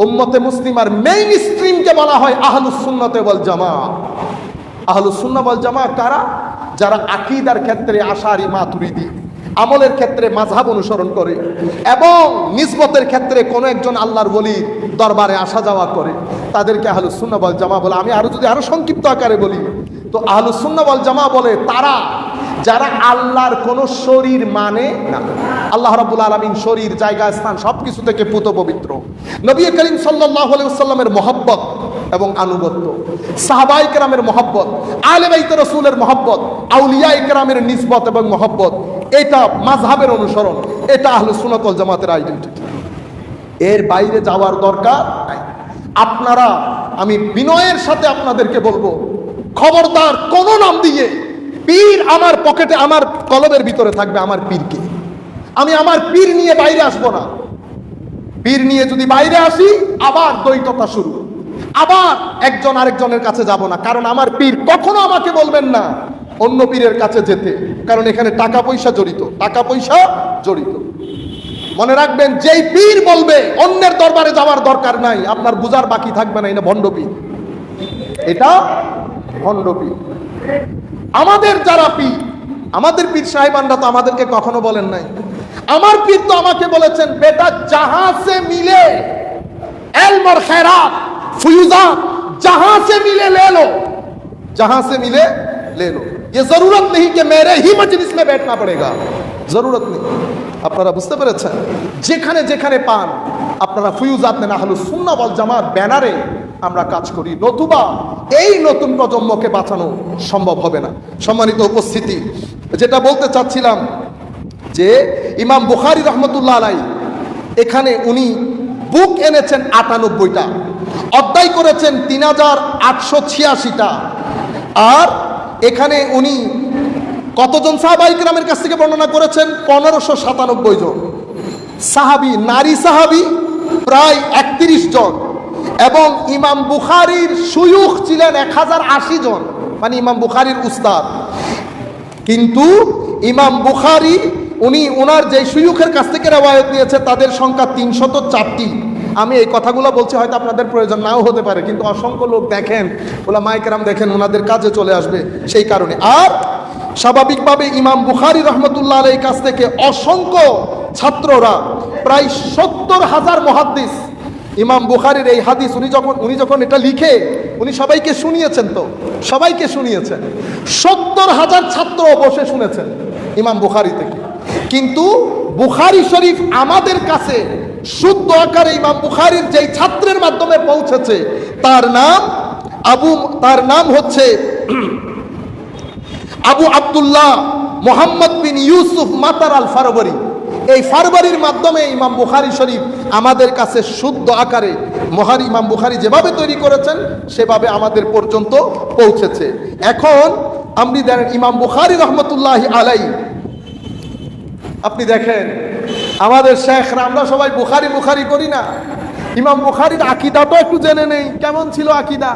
Speaker 1: উম্মতে মুসলিমার মেইন স্ট্রিমকে বলা হয় আহলুস সুন্নাত ওয়াল জামাআহ। আহলুস সুন্নাহ ওয়াল জামাআহ কারা? যারা আকীদার ক্ষেত্রে আশারি মাতুরিদি, আমলের ক্ষেত্রে মাযহাব অনুসরণ করে এবং নিসবতের ক্ষেত্রে কোনো একজন আল্লাহর ওলির দরবারে আসা যাওয়া করে, তাদেরকে আহলুস সুন্নাহ ওয়াল জামাআহ বলে। আমি আরো সংক্ষিপ্ত আকারে বলি তো আহলুস সুন্নাহ ওয়াল জামাআহ বলে তারা যারা আল্লাহর কোনো শরীর মানে না। আল্লাহ রাব্বুল আলামিন শরীর, জায়গা, স্থান সবকিছু থেকে পুত পবিত্র। নবী করিম সাল্লাল্লাহু আলাইহি ওয়াসাল্লামের মহব্বত এবং আনুগত্য, সাহাবায়ে কেরামের মহব্বত, আহলে বাইত রাসূলের মহব্বত, আউলিয়ায়ে কেরামের নিসবত এবং মহব্বত, এটা মাযহাবের অনুসরণ, এটা আহলুস সুন্নাহ ওয়াল জামাতের আইডেন্টিটি। এর বাইরে যাওয়ার দরকার নাই। আপনারা, আমি বিনয়ের সাথে আপনাদেরকে বলবো, খবরদার কোন নাম দিয়ে পীর আমার পকেটে, আমার কলমের ভিতরে থাকবে আমার পীরকে। আমি আমার পীর নিয়ে বাইরে আসবো না। পীর নিয়ে যদি বাইরে আসি আবার দ্বৈততা শুরু, আবার একজন আরেকজনের কাছে যাব না। কারণ আমার পীর কখনো আমাকে বলবেন না অন্য পীরের কাছে যেতে, কারণ এখানে টাকা পয়সা জড়িত, টাকা পয়সা জড়িত। মনে রাখবেন, যেই পীর বলবে অন্যের দরবারে যাওয়ার দরকার নাই, আপনার বুঝার বাকি থাকবে না, এটা ভণ্ড পীর, এটা ভণ্ড পীর। আমাদের যারা পীর, আমাদের পীর সাহেবানরা তো আমাদেরকে কখনো বলেন নাই। আমার পীর তো আমাকে বলেছেন, বেটা जहां से मिले इल्म और खैरात फयूजात, जहां से मिले ले लो, जहां से मिले ले लो, ये जरूरत नहीं कि मेरे ही मजलिस में बैठना पड़ेगा, जरूरत नहीं। আপনারা বুঝতে পেরেছেন? যেখানে যেখানে পান আপনারা ফয়ুজাত নেন, আহলুস সুন্নাহ ওয়াল জামাত ব্যানারে আমরা কাজ করি, নতুবা এই নতুন প্রজন্মকে বাঁচানো সম্ভব হবে না। সম্মানিত উপস্থিতি, যেটা বলতে চাচ্ছিলাম যে ইমাম বুখারী রহমতুল্লাহ আলাইহি, এখানে উনি বুক এনেছেন ৯৮টা, অধ্যায় করেছেন ৩৮৮৬টা, আর এখানে উনি কতজন সাহাবায়ে কেরামের কাছ থেকে বর্ণনা করেছেন? ১৫৯৭ জন সাহাবী, নারী সাহাবী প্রায় ৩১ জন, এবং ইমাম বুখারীর শুয়ুখ ছিলেন ১০৮০ জন, মানে ইমাম বুখারীর উস্তাদ। কিন্তু ইমাম বুখারী উনি ওনার যে শুয়ুখের কাছ থেকে রওয়ায়াত নিয়েছে তাদের সংখ্যা ৩০৪টি। আমি এই কথাগুলো বলছি, হয়তো আপনাদের প্রয়োজন নাও হতে পারে, কিন্তু অসংখ্য লোক দেখেন, ওলামায়ে কেরাম দেখেন, ওনাদের কাজে চলে আসবে সেই কারণে। আর স্বাভাবিকভাবে ইমাম বুখারী রহমতুল্লাহ আলাইহির কাছ থেকে অসংখ্য ছাত্ররা, প্রায় ৭০,০০০ মুহাদ্দিস ইমাম বুখারীর এই হাদিস উনি যখন এটা লিখে উনি সবাইকে শুনিয়েছেন, তো সবাইকে শুনিয়েছেন, ৭০,০০০ ছাত্র বসে শুনেছেন ইমাম বুখারী থেকে। কিন্তু বুখারী শরীফ আমাদের কাছে শুদ্ধ আকারে ইমাম বুখারীর যেই ছাত্রের মাধ্যমে পৌঁছেছে তার নাম হচ্ছে আবু আব্দুল্লাহ মোহাম্মদ বিন ইউসুফ মাতার আল ফারবরী। এই ফারবরীর মাধ্যমে ইমাম বুখারী শরীফ আমাদের কাছে শুদ্ধ আকারে ইমাম বুখারী যেভাবে তৈরি করেছেন সেভাবে আমাদের পর্যন্ত পৌঁছেছে। এখন আপনি দেখেন ইমাম বুখারী রহমতুল্লাহি আলাইহি, আপনি দেখেন আমাদের শেখরা, আমরা সবাই বুখারী বুখারী করি না, ইমাম বুখারীর আকীদাটা একটু জেনে নেই, কেমন ছিল আকীদা।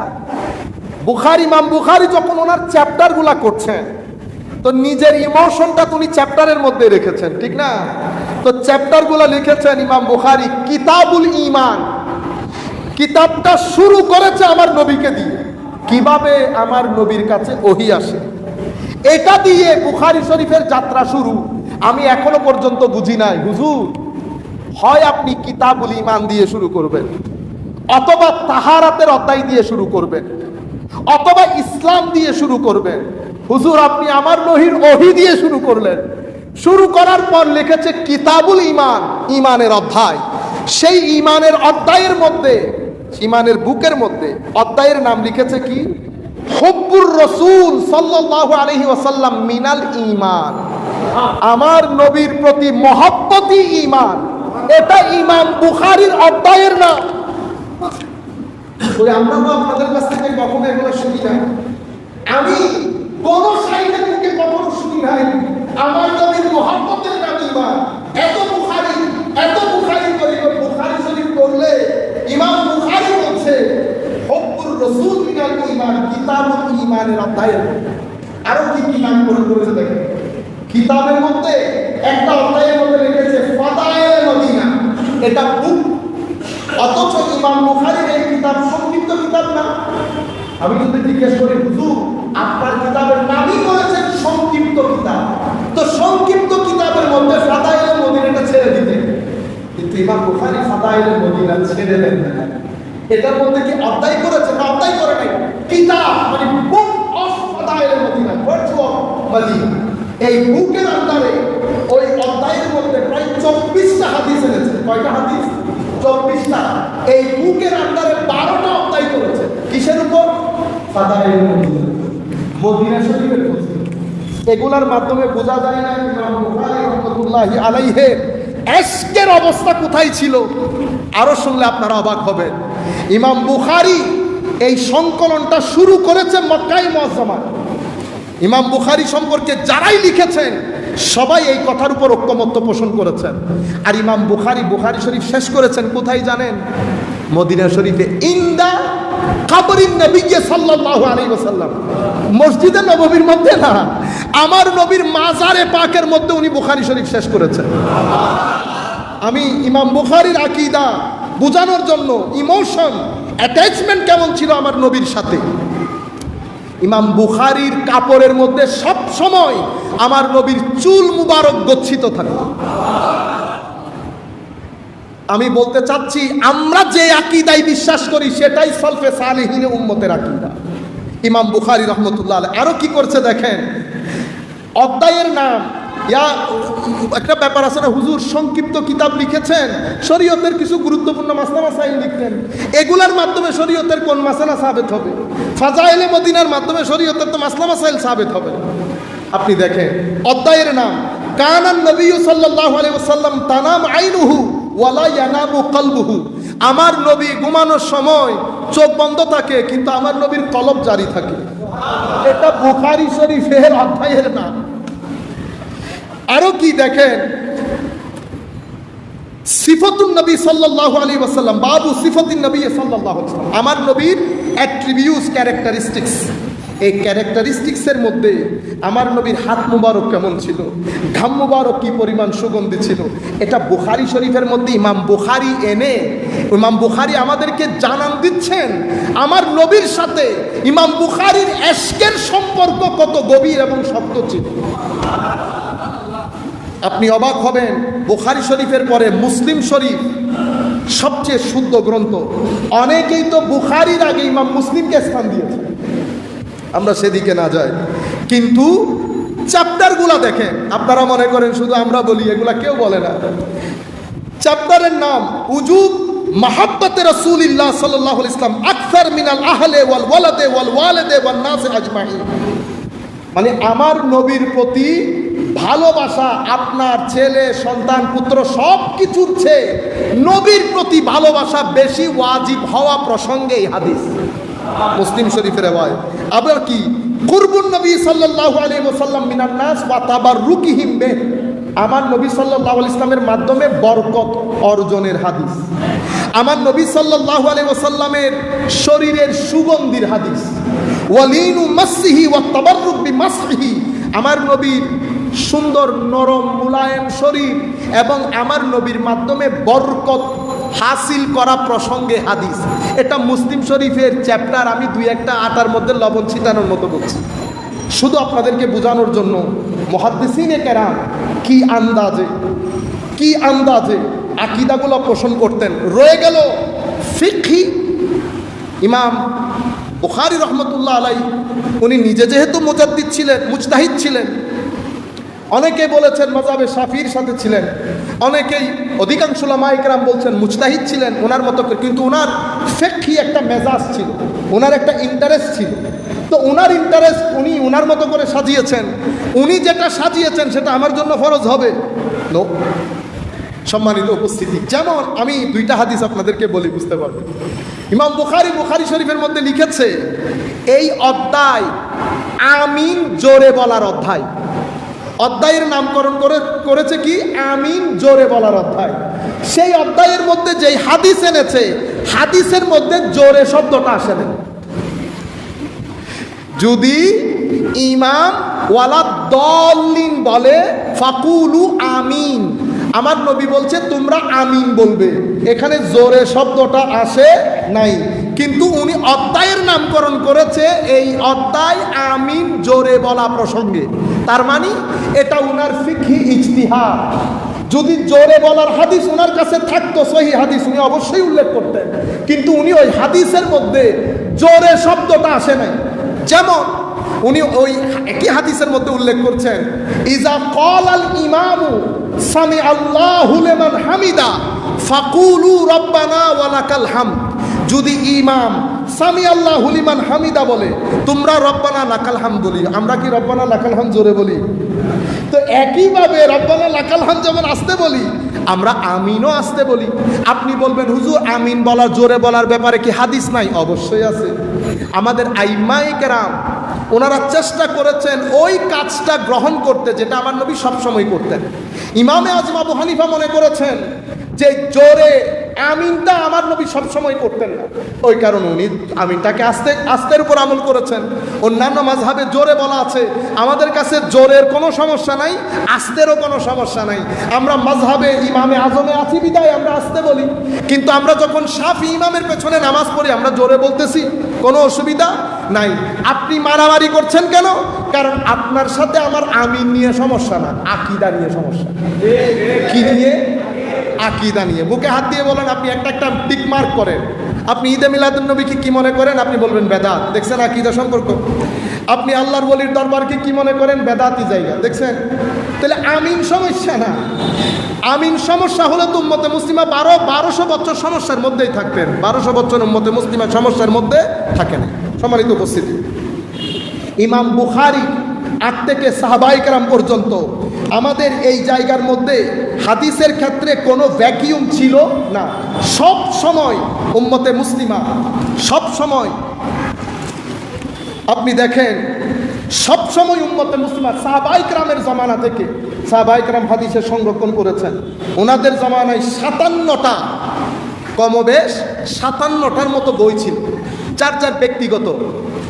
Speaker 1: ইমাম বুখারী যখন ওনার চ্যাপ্টারগুলা করছেন, তো নিজের ইমোশনটা উনি চ্যাপ্টারের মধ্যে রেখেছেন, ঠিক না? তো চ্যাপ্টারগুলো লিখেছেন ইমাম বুখারী কিতাবুল ঈমান। কিতাবটা শুরু করেছে আমার নবীকে দিয়ে, কিভাবে আমার নবীর কাছে ওহী আসে, এটা দিয়ে বুখারী শরীফের যাত্রা শুরু। আমি এখনো পর্যন্ত বুঝি নাই, হুজুর, হয় আপনি কিতাবুল ঈমান দিয়ে শুরু করবেন, অথবা তাহারাতের অধ্যায় দিয়ে শুরু করবেন, অথবা ইসলাম দিয়ে শুরু করবেন। হুজুর, আপনি আমার নবীর ওহী দিয়ে শুরু করলেন। শুরু করার পর লিখেছে কিতাবুল ঈমান, ঈমানের অধ্যায়। সেই ঈমানের অধ্যায়ের মধ্যে, ঈমানের বুকের মধ্যে অধ্যায়ের নাম লিখেছে কি? হুব্বুর রাসূল সাল্লাল্লাহু আলাইহি ওয়াসাল্লাম মিনাল ঈমান। আমার নবীর প্রতি মহব্বতই ঈমান। এটা ইমাম বুখারীর অধ্যায়ের নাম। আমরা তো আপনাদের কাছ থেকে কখনো এগুলো শুনি না, আমি কোন সাইডে থেকে কখনো শুনি নাই আমার নবীর মহব্বতের নাম ঈমান। এত বুখারী করে বুখারী শরীফ পড়লে ইমাম বুখারী বলছে হুব্বুর রাসূল মিনাল ঈমান, কিতাবুল ঈমানের অধ্যায়ের। আরো কি কি নাম করেছে দেখেন। কিতাবের মধ্যে একটা অধ্যায়ের মধ্যে লিখেছে ফাদায়েল মদিনা, এটা বুক। অথচ ইমাম বুখারীর এই কিতাব সংক্ষিপ্ত কিতাব না। আমি যদি জিজ্ঞেস করি, হুজুর, আপনার কিতাবের নামই করেছেন সংক্ষিপ্ত কিতাব, তো সংক্ষিপ্ত কিতাবের মধ্যে ফাদায়েল মদিনাটা ছেড়ে দিতেন, কিন্তু ইমাম বুখারী ফাদায়েল মদিনা ছেড়ে দেন না। এটার মধ্যে কি অধ্যায় করেছে না অধ্যায় করে নাই? কিতাব মানে বুক অফ ফাদায়েল মদিনা, ভার্চু অফ মদিনা। এই বুকের আন্ডারে ওই অধ্যায়ের মধ্যে প্রায় 24টা হাদিস এনেছে। কয়টা হাদিস? 24টা। এই বুকের আন্ডারে 12টা অধ্যায় করেছে। কিসের উপর? ফাদায়েল মদিনা, মদিনা শরীফের ফজিলত। এগুলার মাধ্যমে বোঝা যায় না ইমাম বুখারী রাহমাতুল্লাহি আলাইহি এশকের অবস্থা কোথায় ছিল। আরো শুনলে আপনারা অবাক হবেন। ইমাম বুখারী এই সংকলনটা শুরু করেছে মক্কায়ে মুআজ্জামায়। ইমাম বুখারী সম্পর্কে যারাই লিখেছেন সবাই এই কথার উপর ঐকমত্য পোষণ করেছেন। আর ইমাম বুখারী বুখারী শরীফ শেষ করেছেন কোথায় জানেন? মদিনা শরীফে, ইনদা কবরিন নবী সাল্লাল্লাহু আলাইহি ওয়াসাল্লাম। মসজিদে নববীর মধ্যে না, আমার নবীর মাজারে পাকের মধ্যে উনি বুখারী শরীফ শেষ করেছেন। আমি ইমাম বুখারীর আকীদা বোঝানোর জন্য, ইমোশন অ্যাটাচমেন্ট কেমন ছিল আমার নবীর সাথে, ইমাম বুখারীর কাপড়ের মধ্যে সব সময় আমার নবীর চুল মুবারক গচ্ছিত থাকে। আমি বলতে চাচ্ছি, আমরা যে আকীদায় বিশ্বাস করি সেটাই সলফে সালেহিন উম্মতের আকীদা। ইমাম বুখারী রহমতুল্লাহ আলাইহি আরো কি করছে দেখেন, অধ্যায়ের নাম একটা ব্যাপার আছে না, হুজুর সংক্ষিপ্ত কিতাব লিখেছেন, শরীয়তের কিছু গুরুত্বপূর্ণ মাসলা মাসাইল লিখতেন, এগুলার মাধ্যমে শরীয়তের কোন মাসালা সাবেত হবে? ফাজাইলে মদিনার মাধ্যমে শরীয়তের তো মাসলা মাসাইল সাবেত হবে। আপনি দেখেন অধ্যায়ের নাম, কানান নবী সাল্লাল্লাহু আলাইহি ওয়াসাল্লাম তানাম আইনুহু ওয়ালা ইয়ানামু কলবুহু। আমার নবী ঘুমানোর সময় চোখ বন্ধ থাকে কিন্তু আমার নবীর কলব জারি থাকে। এটা বুখারী শরীফের অধ্যায়ের নাম। আরো কি দেখেন, সিফাতুন নবী সাল্লাল্লাহু আলাইহি ওয়াসাল্লাম, বাবু সিফাতিন নবী সাল্লাল্লাহু আলাইহি ওয়াসাল্লাম। আমার নবীর অ্যাট্রিবিউটস, ক্যারেক্টারিস্টিক্স। এই ক্যারেক্টারিস্টিক্সের মধ্যে আমার নবীর হাত মুবারক কেমন ছিল, ঘাম মুবারক কি পরিমাণ সুগন্ধি ছিল, এটা বুখারী শরীফের মধ্যে ইমাম বুখারী এনে, ইমাম বুখারী আমাদেরকে জানান দিচ্ছেন আমার নবীর সাথে ইমাম বুখারীর ইশকের সম্পর্ক কত গভীর এবং শক্ত ছিল। আপনি অবাক হবেন, বুখারী শরীফের পরে মুসলিম শরীফ সবচেয়ে শুদ্ধ গ্রন্থ। অনেকেই তো বুখারীর আগে ইমাম মুসলিমকে স্থান দিয়েছে, আমরা সেদিকে না যাই। কিন্তু চ্যাপ্টারগুলা দেখেন, আপনারা মনে করেন শুধু আমরা বলি, এগুলা কেউ বলে না। চ্যাপ্টারের নাম উজুব মাহাব্বতে রাসূলিল্লাহ সাল্লাল্লাহু আলাইহি ওয়াসাল্লাম আকসার মিনাল আহলে ওয়াল ওয়ালাদে ওয়াল ওয়ালিদে ওয়ান নাস আজমাইন। মানে আমার নবীর প্রতি ভালোবাসা, আপনার ছেলে সন্তান পুত্র সব কিছুর চেয়ে নবীর প্রতি ভালোবাসা বেশি ওয়াজিব হওয়া প্রসঙ্গে এই হাদিস মুসলিম শরীফের রওয়ায়াত। আবার কি, কুরবুন নবী সাল্লাল্লাহু আলাইহি ওয়াসাল্লাম মিনান নাস ওয়া তাবাররুকিহিম বিহি। আমার নবী সাল্লাল্লাহু আলাইহি ওয়াসাল্লামের মাধ্যমে বরকত অর্জনের হাদিস। আমার নবী সাল্লাল্লাহু আলাইহি ওয়াসাল্লামের শরীরের সুগন্ধির হাদিস। ওয়ালিনু মাসিহি ওয়া তাবাররুক বিমাসহি। আমার নবীর সুন্দর নরম মুলায়েম শরীর এবং আমার নবীর মাধ্যমে বরকত হাসিল করা প্রসঙ্গে হাদিস। এটা মুসলিম শরীফের চ্যাপ্টার। আমি দুই একটা আটার মধ্যে লবণ ছিটানোর মতো বলছি শুধু আপনাদেরকে বোঝানোর জন্য। মুহাদ্দিসিনে কেরাম কি আন্দাজে আকীদাগুলো পোষণ করতেন। রয়ে গেল ফিকহি। ইমাম বুখারী রহমতুল্লাহ আলাইহি উনি নিজে যেহেতু মুজাদ্দিদ ছিলেন, মুজতাহিদ ছিলেন, অনেকেই বলেছেন মাযহাবে শাফিঈর সাথে ছিলেন, অনেকেই অধিকাংশ উলামায়ে কেরাম বলছেন মুজতাহিদ ছিলেন ওনার মতো করে, কিন্তু ওনার ফিকহি একটা মেজাজ ছিল, ওনার একটা ইন্টারেস্ট ছিল। তো ওনার ইন্টারেস্ট উনি ওনার মতো করে সাজিয়েছেন। উনি যেটা সাজিয়েছেন সেটা আমার জন্য ফরজ হবে নো। সম্মানিত উপস্থিতি, যেমন আমি দুইটা হাদিস আপনাদেরকে বলি, বুঝতে পারবেন। ইমাম বুখারী শরীফের মধ্যে লিখেছে, এই অধ্যায় আমিন জোরে বলার অধ্যায়। অধ্যায়ের নামকরণ করেছে কি, আমিন জোরে বলার অধ্যায়। সেই অধ্যায়ের মধ্যে যেই হাদিস এনেছে, হাদিসের মধ্যে জোরে শব্দটা আসে না। যদি ইমাম ওয়ালাদ-দাল্লিন বলে ফাকুলু আমিন, আমার নবী বলছে তোমরা আমিন বলবে, এখানে জোরে শব্দটা আসে নাই। কিন্তু উনি অধ্যায়ের নামকরণ করেছে এই অধ্যায় আমিন জোরে বলা প্রসঙ্গে। তার মানে এটা উনার ফিকহি ইজতিহাদ। যদি জোরে বলার হাদিস উনার কাছে থাকতো, সহি হাদিস, উনি অবশ্যই উল্লেখ করতেন, কিন্তু উনি ওই হাদিসের মধ্যে জোরে শব্দটা আসে নাই। যেমন উনি ওই একই হাদিসের মধ্যে উল্লেখ করছেন, ইজা ক্বালাল ইমামু সামি আল্লাহু লিমান হামিদা ফাকুলু রব্বানা ওয়া লাকাল হামদ। যদি ইমাম সামি আল্লাহু লিমান হামিদা বলে, তোমরা রব্বানা লাকাল হামদ বলি। আমরা কি রব্বানা লাকাল হামদ জোরে বলি? তো একইভাবে রব্বানা লাকাল হামদ যেমন আসতে বলি, আমরা আমিনও আসতে বলি। আপনি বলবেন হুজুর আমিন বলার, জোরে বলার ব্যাপারে কি হাদিস নাই? অবশ্যই আছে। আমাদের আইম্মায়ে কেরাম ওনারা চেষ্টা করেছেন ওই কাজটা গ্রহণ করতে যেটা আমার নবী সবসময় করতেন। ইমামে আজম আবু হানিফা মনে করেছেন যে জোরে আমিনটা আমার নবী সবসময় করতেন না, ওই কারণে উনি আমিনটাকে আস্তের উপর আমল করেছেন। অন্যান্য মাযহাবে জোরে বলা আছে, আমাদের কাছে জোরের কোনো সমস্যা নাই, আস্তেরও কোনো সমস্যা নাই। আমরা মাযহাবে ইমামে আজমে আছি বিদায় আমরা আস্তে বলি, কিন্তু আমরা যখন শাফি ইমামের পেছনে নামাজ পড়ি আমরা জোরে বলতেছি, কোনো অসুবিধা নাই। আপনি মারামারি করছেন কেন? কারণ আপনার সাথে আমার আমিন নিয়ে সমস্যা না, আকীদা নিয়ে সমস্যা। কি নিয়ে? আকীদা নিয়ে। বুকে হাত দিয়ে বলেন, আপনি একটা একটা টিক মার্ক করেন। আপনি ঈদে মিলাদুন নবীকে কি মনে করেন? আপনি বলবেন বেদাত। দেখছেন আকীদা সম্পর্ক? আপনি আল্লাহর ওলির দরবারকে কি মনে করেন? বেদাতি জায়গা। দেখছেন? তাহলে আমিন সমস্যা না। আমিন সমস্যা হলে তো উম্মতে মুসলিমা 1200 বছর সমস্যার মধ্যেই থাকতেন। 1200 বছর উম্মতে মুসলিমা সমস্যার মধ্যে থাকে না। সম্মানিত উপস্থিতি, ইমাম বুখারী আজ থেকে সাহাবায়ে কেরাম পর্যন্ত আমাদের এই জায়গার মধ্যে হাদিসের ক্ষেত্রে কোনো ভ্যাকিউম ছিল না। সব সময় উম্মতে মুসলিমা, সব সময় আপনি দেখেন, সব সময় উম্মতে মুসলিমা সাহাবায়ে কেরামের জামানা থেকে সাহাবায়ে কেরাম হাদিসের সংরক্ষণ করেছেন। ওনাদের জামানায় 57টা, কমবেশ 57টার মতো বই ছিল, যার যার ব্যক্তিগত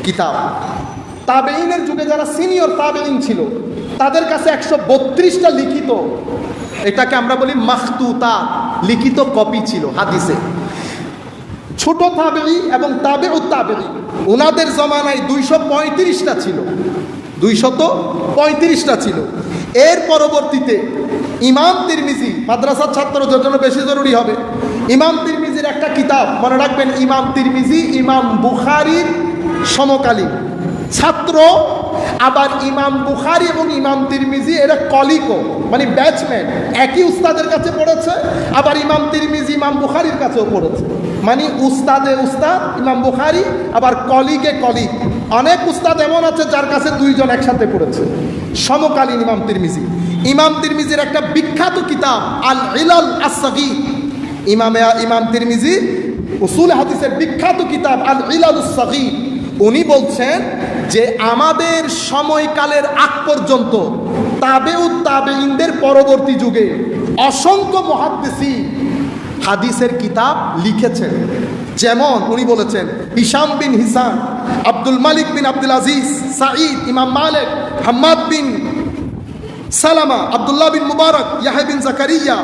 Speaker 1: কিতাব। তাবেঈনের যুগে যারা সিনিয়র তাবেঈন ছিল তাদের কাছে 132টা লিখিত, এটাকে আমরা বলি মাখতুতা, লিখিত কপি ছিল হাদিসে। ছোট তাবেঈ এবং তাবেউত তাবেঈ ওনাদের জমানায় 235টা ছিল, 235টা ছিল। এর পরবর্তীতে ইমাম তিরমিজি, মাদ্রাসার ছাত্রদের জন্য বেশি জরুরি হবে, ইমাম তিরমিজির একটা কিতাব মনে রাখবেন, ইমাম তিরমিজি ইমাম বুখারীর সমকালীন ছাত্র। আবার ইমাম বুখারী এবং ইমাম তিরমিজি এরা কলিগো, মানে ব্যাচমেট, একই উস্তাদের কাছে পড়েছে। আবার ইমাম তিরমিজি ইমাম বুখারীর কাছেও পড়েছে, মানে উস্তাদে উস্তাদ ইমাম বুখারী, আবার কলিগে কলিগ। অনেক উস্তাদ এমন আছে যার কাছে দুইজন একসাথে পড়েছে। সমকালীন ইমাম তিরমিজি। ইমাম তিরমিজির একটা বিখ্যাত কিতাব আল ইলাল আস-সাগীর, ইমাম তিরমিজি উসুল হাদিসের বিখ্যাত কিতাব আল ইলাল আস-সাগীর। উনি বলছেন যে আমাদের সময়কালের আগ পর্যন্ত তাবেউত তাবেঈনদের পরবর্তী যুগে অসংখ্য মুহাদ্দিসিন হাদিসের কিতাব লিখেছেন। যেমন উনি বলেছেন হিশাম বিন হিসাম, আব্দুল মালিক বিন আব্দুল আজিজ, সাঈদ, ইমাম মালিক, হাম্মাদ বিন সালামা, আব্দুল্লাহ বিন মুবারক, ইয়াহয়া বিন জাকারিয়া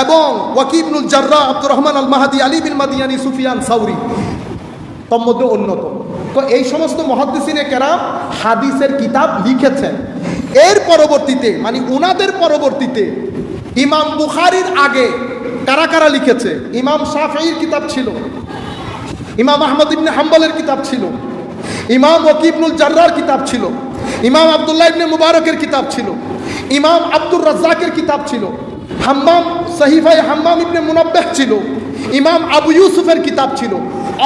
Speaker 1: এবং ওয়াকি ইবনুল জাররাহ, আব্দুর রহমান আল মাহদি, আলী বিন মাদিয়ানি, সুফিয়ান সাউরি তোর মধ্যে অন্যতম। তো এই সমস্ত মুহাদ্দিসিনে কেরাম হাদিসের কিতাব লিখেছেন। এর পরবর্তীতে, মানে ওনাদের পরবর্তীতে ইমাম বুখারীর আগে কারা কারা লিখেছে? ইমাম শাফিঈর কিতাব ছিল, ইমাম আহমদ ইবনে হাম্বলের কিতাব ছিল, ইমাম ওয়াকি ইবনুল জাররাহর কিতাব ছিল, ইমাম আব্দুল্লাহ ইবনে মুবারকের কিতাব ছিল, ইমাম আব্দুর রাজ্জাকের কিতাব ছিল, হাম্মাম সহিফায়ে হাম্মাম ইবনে মুনাব্বাহ ছিল, ইমাম আবু ইউসুফের কিতাব ছিল।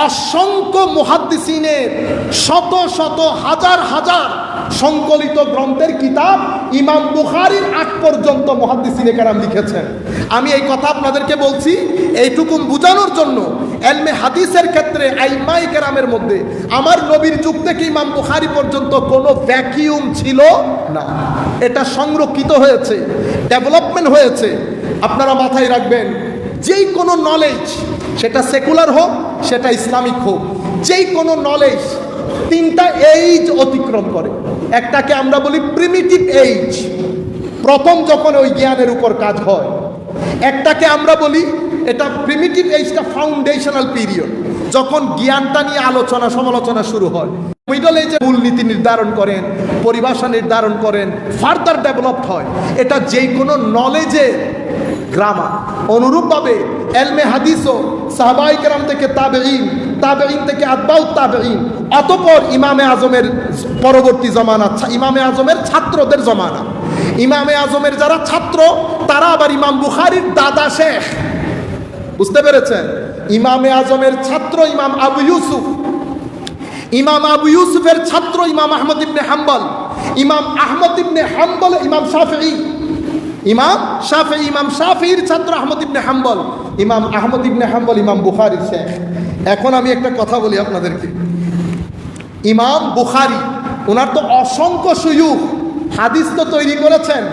Speaker 1: অসংখ্য মুহাদ্দিসিনের শত শত হাজার হাজার সংকলিত গ্রন্থের কিতাব ইমাম বুখারীর আগ পর্যন্ত মুহাদ্দিসিনে কেরাম লিখেছেন। আমি এই কথা আপনাদেরকে বলছি এইটুকু বোঝানোর জন্য, ইলমে হাদিসের ক্ষেত্রে আইম্মায়ে কেরামের মধ্যে আমার নবীর যুগ থেকে ইমাম বুখারী পর্যন্ত কোনো ভ্যাকিউম ছিল না। এটা সংরক্ষিত হয়েছে, ডেভেলপমেন্ট হয়েছে। আপনারা মাথায় রাখবেন, যেই কোনো নলেজ, সেটা সেকুলার হোক সেটা ইসলামিক হোক, যেই কোনো নলেজ 3টা এইজ অতিক্রম করে। একটাকে আমরা বলি প্রিমিটিভ এইজ, প্রথম যখন ওই জ্ঞানের উপর কাজ হয়। একটাকে আমরা বলি, এটা প্রিমিটিভ এইজটা ফাউন্ডেশনাল পিরিয়ড, যখন জ্ঞানটা নিয়ে আলোচনা সমালোচনা শুরু হয়। মিডল এজে মূলনীতি নির্ধারণ করেন, পরিভাষা নির্ধারণ করেন, ফার্দার ডেভেলপড হয়। এটা যেই কোনো নলেজের গ্রামার। অনুরূপভাবে ইলমে হাদিসও সাহাবায়ে কেরাম থেকে তাবেঈন, তাবেঈন থেকে আতবাউত তাবেঈন, অতঃপর ইমামে আজমের পরবর্তী জমানা, ইমামে আজমের ছাত্রদের জমানা। ইমামে আজমের যারা ছাত্র তারা আবার ইমাম বুখারীর দাদা শেখ। বুঝতে পেরেছেন? ইমামে আজমের ছাত্র ইমাম আবু ইউসুফ, ইমাম আবু ইউসুফের ছাত্র ইমাম আহমদ ইবনে হাম্বল, ইমাম আহমদ ইবনে হাম্বল ইমাম শাফিঈ, ইমাম শাফিঈর ছাত্র আহমদ ইবনে হাম্বল, ইমাম আহমদ ইবনে হাম্বল ইমাম বুখারীর শেখ। এখন আমি একটা কথা বলি আপনাদেরকে, ইমাম বুখারী ওনার তো অসংখ্য সুয়ুখ, হাদিস তো তৈরি করেছেন।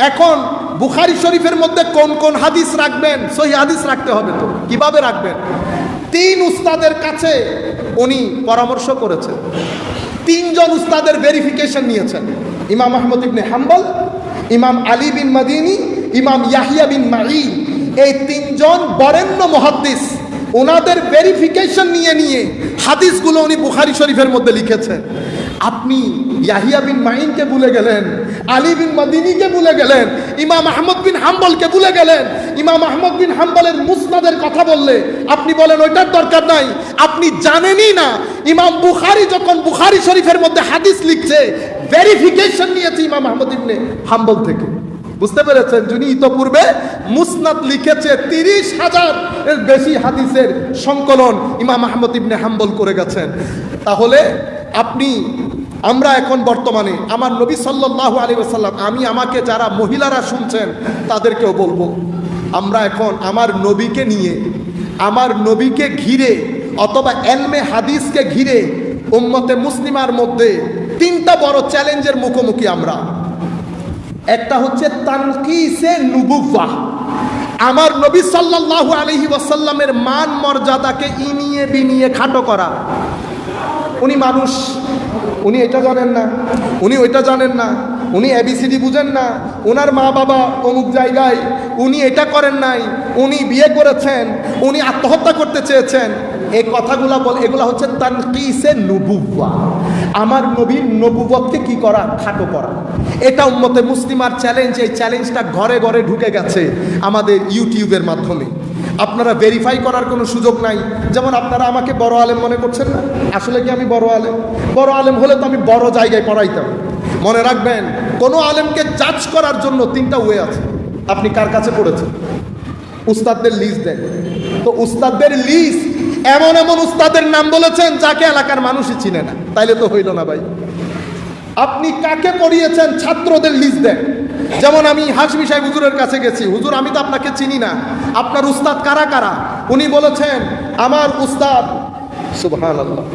Speaker 1: এখন বুখারী শরীফের মধ্যে কোন কোন হাদিস রাখবেন? সহিহ হাদিস রাখতে হবে, তো কিভাবে রাখবেন? 3 উস্তাদের কাছে উনি পরামর্শ করেছেন, 3 জন উস্তাদের ভেরিফিকেশন নিয়েছেন, ইমাম আহমদ ইবনে হাম্বল, ইমাম আলী বিন মাদিনী, ইমাম ইয়াহিয়া বিন মাঈন। এই 3 জন বরেণ্য মুহাদ্দিস, ওনাদের ভেরিফিকেশন নিয়ে হাদিসগুলো উনি বুখারী শরীফের মধ্যে লিখেছেন। আপনি ইয়াহিয়া বিন মাঈনকে ভুলে গেলেন, আলী বিন মাদিনীকে ভুলে গেলেন, ইমাম আহমদ বিন হাম্বলকে ভুলে গেলেন। ইমাম আহমদ বিন হাম্বলের মুসনাদের কথা বললে আপনি বলেন ওইটার দরকার নাই। আপনি জানেনই না ইমাম বুখারী যখন বুখারী শরীফের মধ্যে হাদিস লিখছে, ভেরিফিকেশন নিয়েছে ইমাম আহমদ ইবনে হাম্বল থেকে। বুঝতে পেরেছেন? যিনি ইতোপূর্বে মুসনাদ লিখেছে, 30,000 এর বেশি হাদিসের সংকলন ইমাম আহমদ ইবনে হাম্বল করে গেছেন। তাহলে আমরা এখন বর্তমানে আমার নবী সাল্লাল্লাহু আলাইহি ওয়াসাল্লাম, আমাকে যারা মহিলারা শুনছেন তাদেরকেও বলবো, আমরা এখন আমার নবীকে নিয়ে, আমার নবীকে ঘিরে অথবা এলমে হাদিসকে ঘিরে উম্মতে মুসলিমার মধ্যে 3টা বড় চ্যালেঞ্জের মুখোমুখি আমরা। একটা হচ্ছে তানকিসে নুবুওয়াহ, আমার নবী সাল্লাল্লাহু আলাইহি ওয়াসাল্লামের মান মর্যাদাকে ইনিয়ে বিনিয়ে খাটো করা। উনি মানুষ, উনি এটা জানেন না, উনি ওইটা জানেন না, উনি এবিসিডি বুঝেন না, ওনার মা বাবা অমুক জায়গায়, উনি এটা করেন নাই, উনি বিয়ে করেছেন, উনি আত্মহত্যা করতে চেয়েছেন, এই কথাগুলা এগুলা হচ্ছে তানকিসে নুবুওয়াহ। আমার নবীর নবুওয়াতকে কি করা? খাটো করা। এটা উম্মতে মুসলিমার চ্যালেঞ্জ। এই চ্যালেঞ্জটা ঘরে ঘরে ঢুকে গেছে আমাদের ইউটিউবের মাধ্যমে। আপনারা ভেরিফাই করার কোনো সুযোগ নাই। যেমন আপনারা আমাকে বড় আলেম মনে করছেন না, আসলে কি আমি বড় আলেম? বড় আলেম হলে তো আমি বড় জায়গায় পড়াইতাম। মনে রাখবেন, কোনো আলেমকে জাজ করার জন্য 3টা ওয়ে আছে। আপনি কার কাছে পড়েছেন? উস্তাদদের লিস্ট দেন। তো উস্তাদদের লিস্ট, এমন এমন উস্তাদের নাম বলেছেন যাকে এলাকার মানুষই চিনে না, তাইলে তো হইল না ভাই। আপনি কাকে পড়িয়েছেন? ছাত্রদের লিস্ট দেন। যেমন আমি হাশমি সাহেব হুজুরের কাছে গেছি, হুজুর আমি তো আপনাকে চিনি না, আপনার উস্তাদ কারা কারা? উনি বলেছেন আমার উস্তাদ সুবহানাল্লাহ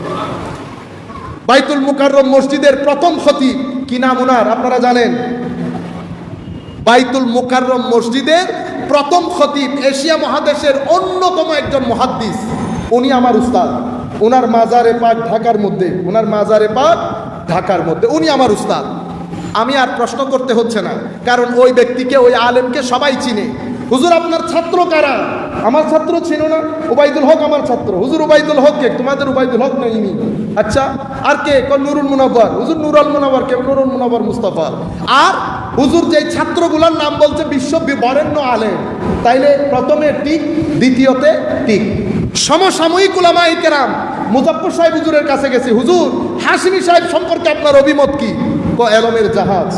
Speaker 1: বাইতুল মুকাররম মসজিদের প্রথম খতিব। কি নাম ওনার আপনারা জানেন? বাইতুল মুকাররম মসজিদের প্রথম খতিব, এশিয়া মহাদেশের অন্যতম একজন মুহাদ্দিস, উনি আমার উস্তাদ। ওনার মাজারে পাক ঢাকার মধ্যে, ওনার মাজারে পাক ঢাকার মধ্যে, উনি আমার উস্তাদ। আমি আর প্রশ্ন করতে হচ্ছে না, কারণ ওই ব্যক্তিকে, ওই আলেমকে সবাই চিনে। হুজুর আপনার ছাত্র কারা? আমার ছাত্র ছিল না, উবাইদুল হক আমার ছাত্র। হুজুর উবাইদুল হক কে? তোমাদের উবাইদুল হক নেই। আচ্ছা, আর কে? নুরুল মুনাওয়ার। হুজুর নুরুল মুনাওয়ার কে? নুরুল মুনাওয়ার মুস্তাফা। আর হুজুর যে ছাত্রগুলোর নাম বলছে বিশ্ব বরেণ্য আলেম, তাইলে প্রথমে টিক, দ্বিতীয়তে টিক। সমসাময়িক উলামায়ে কেরাম, মুজাফফর সাহেব হুজুরের কাছে গেছি, হুজুর হাশমি সাহেব সম্পর্কে আপনার অভিমত কি? এলমের জাহাজ।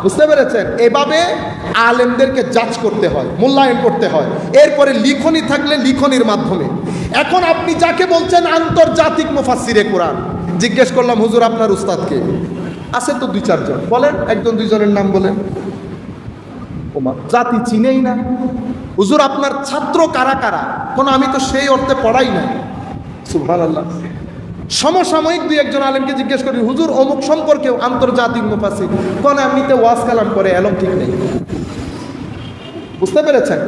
Speaker 1: বুঝতে পেরেছেন? এভাবে আলেমদেরকে জাজ করতে হয়, মূল্যায়ন করতে হয়। এরপরে লিখনি থাকলে লিখনির মাধ্যমে। এখন আপনি যাকে বলছেন আন্তর্জাতিক মুফাসসিরে কোরআন, জিজ্ঞেস করলাম হুজুর আপনার উস্তাদকে? আছে তো 2-4 জন, বলেন 1-2 জনের নাম বলেন। জাতি চিনেই না। হুজুর আপনার ছাত্র কারা কারা? আমি তো সেই অর্থে পড়াই নাই। সুবহানাল্লাহ। সমসাময়িক 2-1 আলেমকে জিজ্ঞেস করি, হুজুর অমুক সম্পর্কেও আন্তর্জাতিক মুফাসসির, এমনিতে ওয়াজ কালাম করে, এলম ঠিক নেই। বুঝতে পেরেছেন?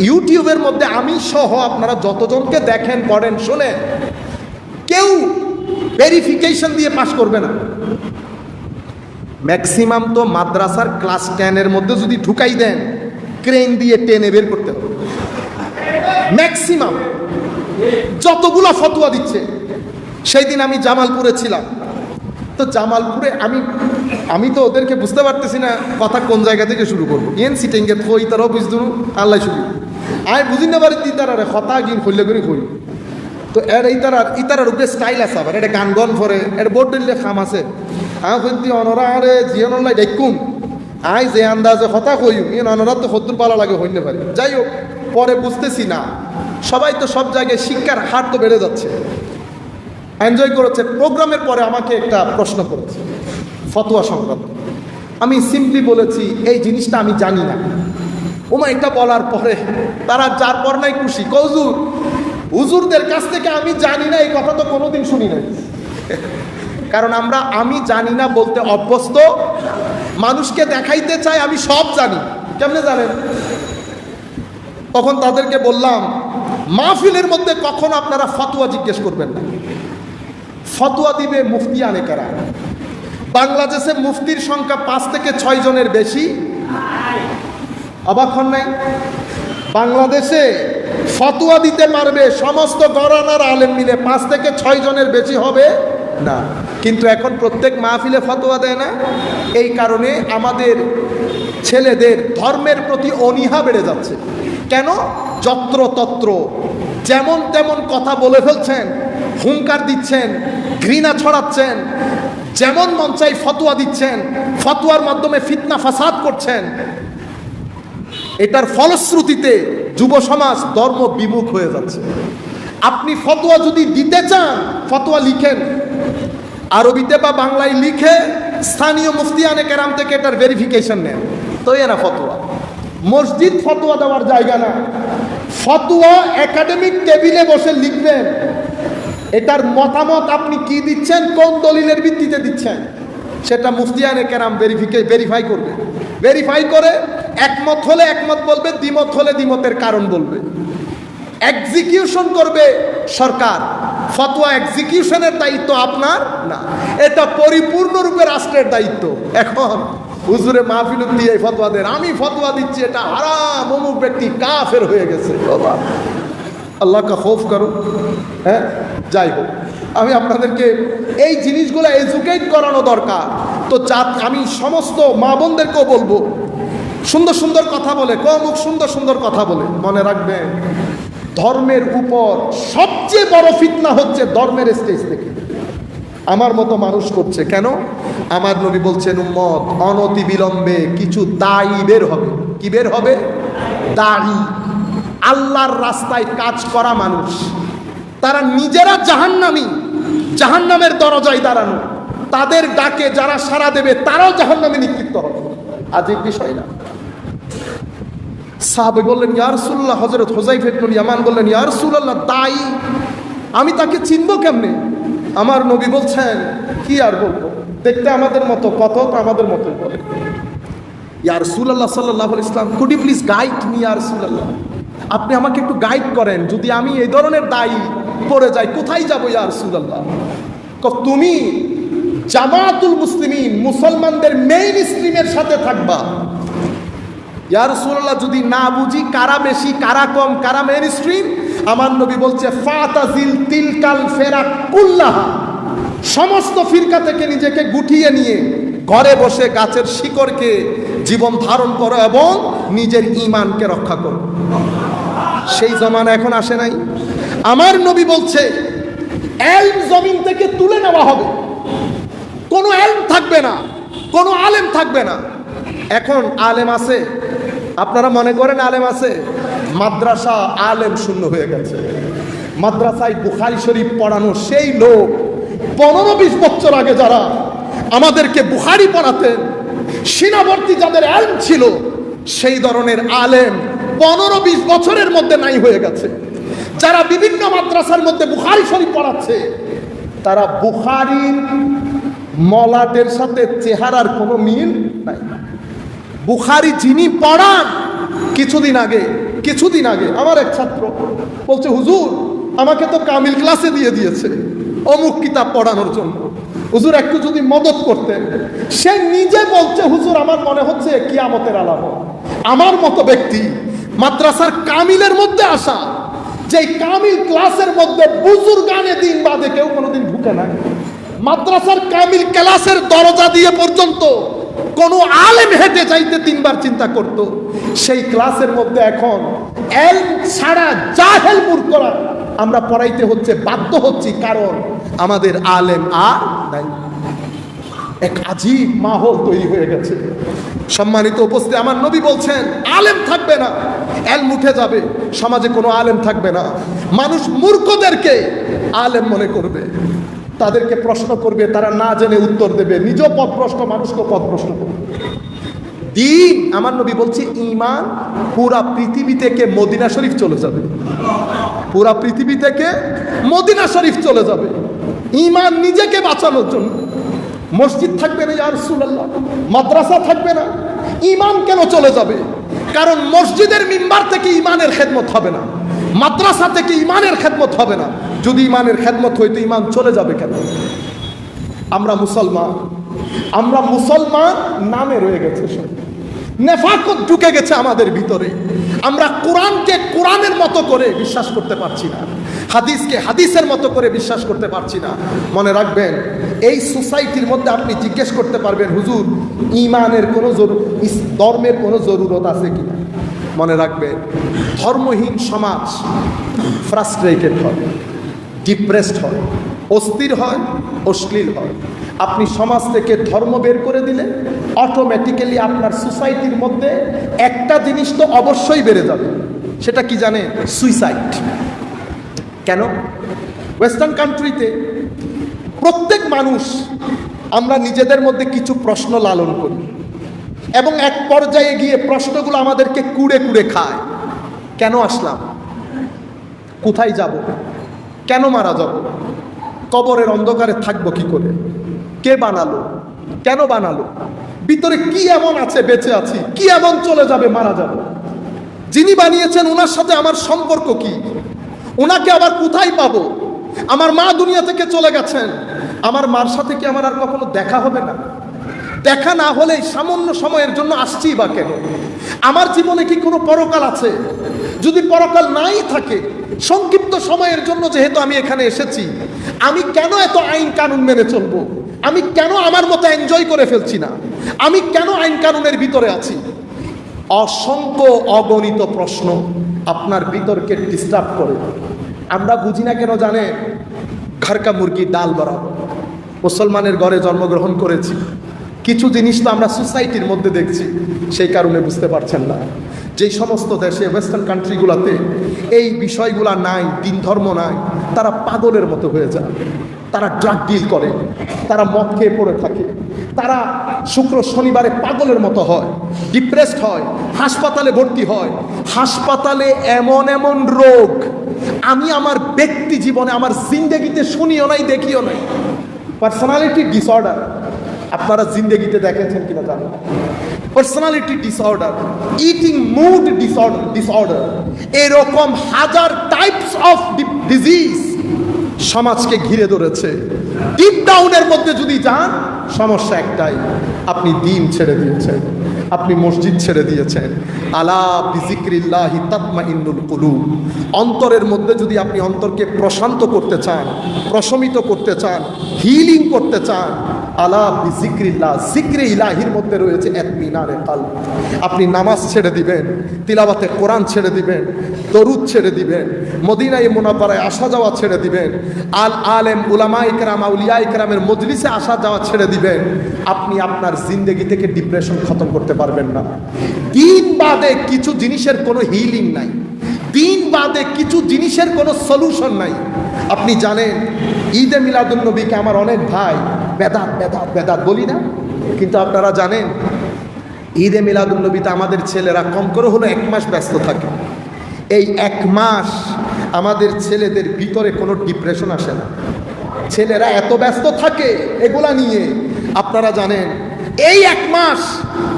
Speaker 1: ইউটিউবের মধ্যে আমি সহ আপনারা যতজনকে দেখেন, পড়েন, শোনেন, কেউ ভেরিফিকেশন দিয়ে পাস করবে না। ম্যাক্সিমাম তো মাদ্রাসার ক্লাস 10-এর মধ্যে যদি ঢুকাই দেন, ক্রেন দিয়ে টেনে বের করতে হবে। ম্যাক্সিমাম যতগুলো ফতোয়া দিচ্ছে। সেই দিন আমি জামালপুরে ছিলাম, তো জামালপুরে আমি তো ওদেরকে বুঝতে পারতেছি না কথা কোন জায়গা থেকে শুরু করবো। সিটেঙ্গে থই তারাও বুঝতো আল্লাহ শুরু, আমি বুঝি না পারি তারা হতা গিন খুললে করে খুলি। তো এর ইতারার উপরে স্টাইল আছে, আবার এটা গান গন করে, এর বোর্ড দিলে খাম আছে। আমি কিন্তু অনরা আরে জিয়নলাই দেখুন, আই যে আন্দাজে হতা কইম অনরা তো সত্তর পালা লাগে হইতে পারি। যাই হোক, পরে বুঝতেছি না, সবাই তো সব জায়গায় শিক্ষার হার তো বেড়ে যাচ্ছে, এনজয় করেছে। প্রোগ্রামের পরে আমাকে একটা প্রশ্ন করেছে ফতোয়া সংক্রান্ত। আমি সিম্পলি বলেছি এই জিনিসটা আমি জানি না। ওমা এটা বলার পরে তারা যার পর নাই খুশি, হুজুর হুজুরদের কাছ থেকে আমি জানি না এই কথা তো কোনোদিন শুনি নাই। কারণ আমরা আমি জানি না বলতে অভ্যস্ত, মানুষকে দেখাইতে চাই আমি সব জানি। কেমনে জানেন? তখন তাদেরকে বললাম, মাহফিলের মধ্যে কখনো আপনারা ফতোয়া জিজ্ঞেস করবেন না। ফতোয়া দিবে মুফতি আনেকারা। বাংলাদেশে মুফতির সংখ্যা 5 থেকে 6 জনের বেশি। অবাক হন নাই? বাংলাদেশে ফতোয়া দিতে পারবে সমস্ত গরানার আলেম মিলে 5 থেকে 6 জনের বেশি হবে না। কিন্তু এখন প্রত্যেক মাহফিলে ফতোয়া দেয় না। এই কারণে আমাদের ছেলেদের ধর্মের প্রতি অনীহা বেড়ে যাচ্ছে। কেন? যত্রতত্র যেমন তেমন কথা বলে ফেলছেন, হুঙ্কার দিচ্ছেন, ঘৃণা ছড়াচ্ছেন, যেমন মন চাই ফতোয়া দিচ্ছেন, ফতোয়ার মাধ্যমে ফিতনা ফাসাদ করছেন। এটার ফলশ্রুতিতে যুব সমাজ ধর্ম বিমুখ হয়ে যাচ্ছে। আপনি ফতোয়া যদি দিতে চান, ফতোয়া লিখেন, আরবিতে বা বাংলায় লিখে স্থানীয় মুফতিয়ানে কেরাম থেকে এটার ভেরিফিকেশন নেন, তো এরা ফতোয়া। মসজিদ ফতোয়া দেওয়ার জায়গা না। ফতোয়া একাডেমিক টেবিলে বসে লিখবেন, এটার মতামত আপনি কি দিচ্ছেন, কোন দলিলের ভিত্তিতে দিচ্ছেন, সেটা মুফতিয়ানে কেরাম ভেরিফাই করবে। ভেরিফাই করে একমত হলে একমত বলবে, দ্বিমত হলে দ্বিমতের কারণ বলবে। এক্সিকিউশন করবে সরকার। ফতোয়া এক্সিকিউশনের দায়িত্ব আপনার না, এটা পরিপূর্ণরূপে রাষ্ট্রের দায়িত্ব। এখন হুজুরে মাহফিল দিয়ে ফতোয়া দেন, আমি ফতোয়া দিচ্ছি এটা হারাম, অমুক ব্যক্তি কাফের হয়ে গেছে। আল্লাহ কা খৌফ করো। হ্যাঁ, যাই হোক, আমি আপনাদেরকে এই জিনিসগুলো এডুকেট করানো দরকার। তো আমি সমস্ত মা বোনদেরকেও বলবো, সুন্দর সুন্দর কথা বলে, কমুক সুন্দর সুন্দর কথা বলে, মনে রাখবেন ধর্মের উপর সবচেয়ে বড় ফিতনা হচ্ছে ধর্মের স্টেজ থেকে আমার মতো মানুষ করছে। কেন? আমার নবী বলছেন, উম্মত অনতি বিলম্বে কিছু দায়ী বের হবে। কি বের হবে? দায়ী, আল্লাহর রাস্তায় কাজ করা মানুষ। তারা নিজেরা জাহান্নামী, জাহান্নামের দরজায় দাঁড়ানো, তাদের ডাকে যারা সাড়া দেবে তারাও জাহান্নামে নিক্ষিপ্ত হবে। আজীব বিষয় না? সাহাবে বললেন, ইয়া রাসূলুল্লাহ, হযরত হুযায়ফা ইবনে ইয়ামান বললেন, ইয়া রাসূলুল্লাহ, দায়ী আমি তাকে চিনবো কেমনে? আমার নবী বলছেন, কি আর বলবো, দেখতে আমাদের মতো, কত আমাদের মতো বলে। ইয়া রাসূলুল্লাহ সাল্লাল্লাহু আলাইহি ওয়াসাল্লাম, could you please guide me ইয়া রাসূলুল্লাহ, আপনি আমাকে একটু গাইড করেন, যদি আমি এই ধরনের দায়ী পড়ে যাই কোথায় যাবো ইয়া রাসূলুল্লাহ? তুমি জামাতুল মুসলিমিন, মুসলমানদের মেইন স্ট্রিমের সাথে থাকবা। ইয়া রাসূলুল্লাহ, যদি না বুঝি কারা বেশি কারা কম কারা মেইন স্ট্রিম, আমার নবী বলছে ফাতাজিল তিলকাল ফিরাক কুল্লাহা, সমস্ত ফিরকা থেকে নিজেকে গুটিয়ে নিয়ে ঘরে বসে গাছের শিকড়কে জীবন ধারণ করো এবং নিজের ঈমানকে রক্ষা করো। সেই জমানা এখন আসে নাই। আমার নবী বলছে ইলম জমিন থেকে তুলে নেওয়া হবে, কোনো ইলম থাকবে না, কোনো আলেম থাকবে না। এখন আলেম আছে? আপনারা মনে করেন আলেম আছে? মাদ্রাসা আলেম শূন্য হয়ে গেছে। মাদ্রাসায় বুখারী শরীফ পড়ানো সেই লোক 15-20 বছর আগে যারা আমাদেরকে বুখারী পড়াতেন, সীমাবর্তী যাদের ইলম ছিল, সেই ধরনের আলেম 15-20 বছরের মধ্যে নাই হয়ে গেছে। যারা বিভিন্ন মাদ্রাসার মধ্যে বুখারী শরীফ পড়াচ্ছে, তারা বুখারীর মলাটের সাথে চেহারার কোনো মিল নাই। বুখারী যিনি পড়ান, কিছুদিন আগে আমার এক ছাত্র বলছে, হুজুর আমাকে তো কামিল ক্লাসে দিয়ে দিয়েছে অমুক কিতাব পড়ানোর জন্য, হুজুর একটু যদি মদত করতেন। সে নিজে বলছে, হুজুর আমার মনে হচ্ছে কিয়ামতের আলামত। আমার মতো ব্যক্তি মাদ্রাসার কামিলের মধ্যে আসা, যে কামিল ক্লাসের মধ্যে বুজুর্গানে দিন বাদে কেউ কোনোদিন ঢুকে নাই, মাদ্রাসার কামিল ক্লাসের দরজা দিয়ে পর্যন্ত কোনো আলেম হেঁটে যাইতে 3 বার চিন্তা করত। সেই ক্লাসের মধ্যে এখন ইলম ছাড়া জাহেল মূর্খরা আমরা পড়াইতে হচ্ছে, বাধ্য হচ্ছি, কারণ আমাদের আলেম আর নাই। এক আজীব মাহল তৈরি হয়ে গেছে। সম্মানিত উপস্থিতি, আমার নবী বলছেন আলেম থাকবে না, ইলম উঠে যাবে, সমাজে কোনো আলেম থাকবে না। মানুষ মূর্খদেরকে আলেম মনে করবে। তাদেরকে প্রশ্ন করবে, তারা না জেনে উত্তর দেবে, নিজেও পথভ্রষ্ট, মানুষকে পথভ্রষ্ট করবে। দিন, আমার নবী বলছে, ঈমান পুরা পৃথিবী থেকে মদিনা শরীফ চলে যাবে, পুরা পৃথিবী থেকে মদিনা শরীফ চলে যাবে ঈমান নিজেকে বাঁচানোর জন্য। মসজিদ থাকবে না ইয়া রাসূলুল্লাহ, মাদ্রাসা থাকবে না, ঈমান কেন চলে যাবে? কারণ মসজিদের মিম্বার থেকে ঈমানের খেদমত হবে না, মাদ্রাসা থেকে ঈমানের খেদমত হবে না। যদি ঈমানের খেদমত হইতো ঈমান চলে যাবে কেন? আমরা মুসলমান নামে রয়ে গেছে, নেফাকত ঢুকে গেছে আমাদের ভিতরে। আমরা কোরআনকে কোরআনের মতো করে বিশ্বাস করতে পারছি না, হাদিসকে হাদিসের মতো করে বিশ্বাস করতে পারছি না। মনে রাখবেন, এই সোসাইটির মধ্যে আপনি জিজ্ঞেস করতে পারবেন, হুজুর ঈমানের কোনো ধর্মের কোনো জরুরত আছে কিনা? মনে রাখবেন, ধর্মহীন সমাজ ফ্রাস্ট্রেটেড হয়, ডিপ্রেসড হয়, অস্থির হয়, অশ্লীল হয়। আপনি সমাজ থেকে ধর্ম বের করে দিলে অটোমেটিক্যালি আপনার সোসাইটির মধ্যে একটা জিনিস তো অবশ্যই বেড়ে যাবে। সেটা কি জানেন? সুইসাইড। কেন? ওয়েস্টার্ন কান্ট্রিতে প্রত্যেক মানুষ আমরা নিজেদের মধ্যে কিছু প্রশ্ন লালন করি এবং এক পর্যায়ে গিয়ে প্রশ্নগুলো আমাদেরকে কুড়ে কুড়ে খায়। কেন আসলাম? কোথায় যাব? কেন মারা যাব? কবরের অন্ধকারে থাকবো কি করে? কে বানালো? কেন বানালো? ভিতরে কি এমন আছে বেঁচে আছি? কি এমন চলে যাবে, মারা যাবে? যিনি বানিয়েছেন ওনার সাথে আমার সম্পর্ক কি? ওনাকে আবার কোথায় পাবো? আমার মা দুনিয়া থেকে চলে গেছেন, আমার মার সাথে কি আমার আর কখনো দেখা হবে না? দেখা না হলে সামান্য সময়ের জন্য আসছি বা কেন? আমার জীবনে কি কোনো পরকাল আছে? যদি পরকাল নাই থাকে, সংক্ষিপ্ত সময়ের জন্য যেহেতু আমি এখানে এসেছি, আমি কেন এত আইন কানুন মেনে চলবো? আমি কেন আমার মতো এনজয় করে ফেলছি না? আমি কেন আইন কানুনের ভিতরে আছি? অসংখ্য অগণিত প্রশ্ন আপনার ভিতরকে ডিস্টার্ব করে। আমরা বুঝি না কেন জানে? ঘর কা মুরগি ডাল বরাবর। মুসলমানের ঘরে জন্মগ্রহণ করেছি, কিছু জিনিস তো আমরা সোসাইটির মধ্যে দেখছি, সেই কারণে বুঝতে পারছেন না। যেই সমস্ত দেশে ওয়েস্টার্ন কান্ট্রিগুলোতে এই বিষয়গুলা নাই, দিন ধর্ম নাই, তারা পাগলের মতো হয়ে যায়। তারা ড্রাগ ডিল করে, তারা মদ খেয়ে পড়ে থাকে, তারা শুক্র শনিবারে পাগলের মতো হয়, ডিপ্রেসড হয়, হাসপাতালে ভর্তি হয়। হাসপাতালে এমন এমন রোগ আমি আমার ব্যক্তি জীবনে, আমার জিন্দেগিতে শুনিও নাই, দেখিও নাই। পার্সোনালিটি ডিসঅর্ডার আপনারা জিন্দেগিতে দেখেছেন কিনা জানেন? Personality disorder, eating mood disorder, এরকম হাজার টাইপস অফ ডিজিজ সমাজকে ঘিরে ধরেছে। ডিপ ডাউনের মধ্যে যদি যান, সমস্যা একটাই, আপনি দিন ছেড়ে দিয়েছেন, আপনি মসজিদ ছেড়ে দিয়েছেন। আলা বিজিক্রিল্লাহি তাতমাইন্নুল কুলুব। অন্তরের মধ্যে যদি আপনি অন্তরকে প্রশান্ত করতে চান, প্রশমিত করতে চান, হিলিং করতে চান, আলা বিজিক্রিল্লাহ, জিক্রে ইলাহির মধ্যে রয়েছে ইতমিনানে কলব। আপনি নামাজ ছেড়ে দিবেন, তিলাওয়াতে কোরআন ছেড়ে দিবেন, দরুদ ছেড়ে দিবেন, মদিনায়ে মুনাওয়ারায় আসা যাওয়া ছেড়ে দিবেন, আলেম উলামায়ে কেরাম আউলিয়ায়ে কেরামের মজলিসে আসা যাওয়া ছেড়ে দিবেন। আপনি আপনার জিন্দেগি থেকে ডিপ্রেশন খতম করতে পারবেন না। দিন বাদে কিছু জিনিসের কোনো হিলিং নাই, দিন বাদে কিছু জিনিসের কোনো সলিউশন নাই। আপনি জানেন, ঈদে মিলাদুন নবীকে আমার অনেক ভাই বেদাত বেদাত বেদাত বলি না, কিন্তু আপনারা জানেন ঈদে মিলাদুন নবীতে আমাদের ছেলেরা কম করে হলো 1 মাস ব্যস্ত থাকে। এই 1 মাস আমাদের ছেলেদের ভিতরে কোনো ডিপ্রেশন আসে না। ছেলেরা এত ব্যস্ত থাকে এগুলা নিয়ে। আপনারা জানেন, এই 1 মাস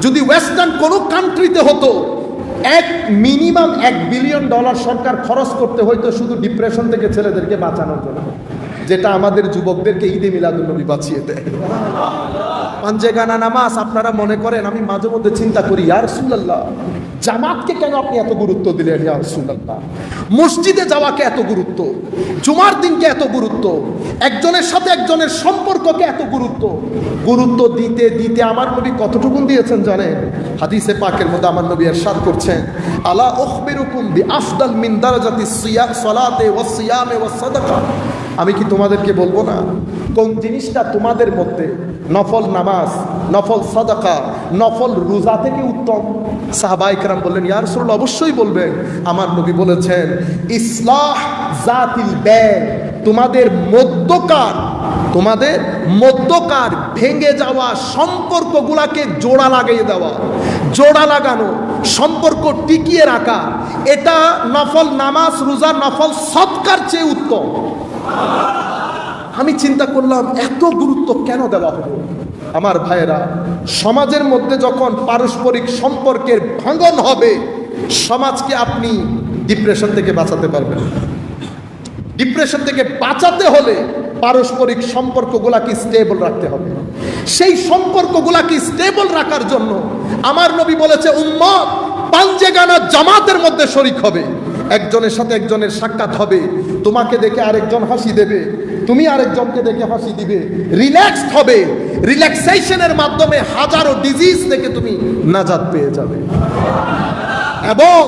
Speaker 1: যদি ওয়েস্টার্ন কোনো কান্ট্রিতে হতো, মিনিমাম $1 বিলিয়ন সরকার খরচ করতে হইতো শুধু ডিপ্রেশন থেকে ছেলেদেরকে বাঁচানোর জন্য, যেটা আমাদের যুবকদেরকে ঈদে মিলাদুন নবী বাঁচিয়ে দেয়। পাঞ্জে গানা নামাজ আপনারা মনে করেন, আমি মাঝে মধ্যে চিন্তা করি, ইয়া রাসূলুল্লাহ জামাতকে কেন আপনি এত গুরুত্ব দিলেন? ইয়া রাসূলুল্লাহ মসজিদে যাওয়াকে এত গুরুত্ব, জুমার দিনকে এত গুরুত্ব, একজনের সাথে একজনের সম্পর্ককে এত গুরুত্ব দিতে দিতে আমার নবী কতটুকু দিয়েছেন জানেন? হাদিসে পাকের মধ্যে আমার নবী ইরশাদ করছেন, আলা উখবিরুকুম বিআফদাল মিন দারাজাতিস সালাতে ওয়াস সিয়ামে ওয়াস সাদাকা। আমি কি তোমাদেরকে বলবো না কোন জিনিসটা তোমাদের মধ্যে নফল নামাজ, নফল সাদাকা, নফল রোজা থেকে উত্তম? সাহাবায়ে কেরাম বললেন, ইয়া রাসূলুল্লাহ অবশ্যই বলবেন। আমার নবী বলেছেন, ইসলাহ জাতিল বাইন, তোমাদের মধ্যকার তোমাদের মধ্যকার ভেঙে যাওয়া সম্পর্কগুলাকে জোড়া লাগিয়ে দেওয়া, জোড়া লাগানো, সম্পর্ক টিকিয়ে রাখা, এটা নফল নামাজ রোজা নফল সদকার চেয়ে উত্তম। আমি চিন্তা করলাম এত গুরুত্ব কেন দেওয়া হলো। আমার ভাইয়েরা, সমাজের মধ্যে যখন পারস্পরিক সম্পর্কের ভাঙন হবে, সমাজকে আপনি ডিপ্রেশন থেকে বাঁচাতে পারবেন। ডিপ্রেশন থেকে বাঁচাতে হলে পারস্পরিক সম্পর্কগুলাকে স্টেবল রাখতে হবে। সেই সম্পর্কগুলাকে স্টেবল রাখার জন্য আমার নবী বলেছে, উম্মত পাঞ্জেগানা জামাতের মধ্যে শরীক হবে। একজনের সাথে একজনের সাক্ষাৎ হবে, তোমাকে দেখে আরেকজন হাসি দেবে, তুমি আরেকজনকে দেখে হাসি দিবে, রিল্যাক্সড হবে। রিল্যাক্সেশনের মাধ্যমে হাজারো ডিজিজ থেকে তুমি নাজাত পেয়ে যাবে। এবং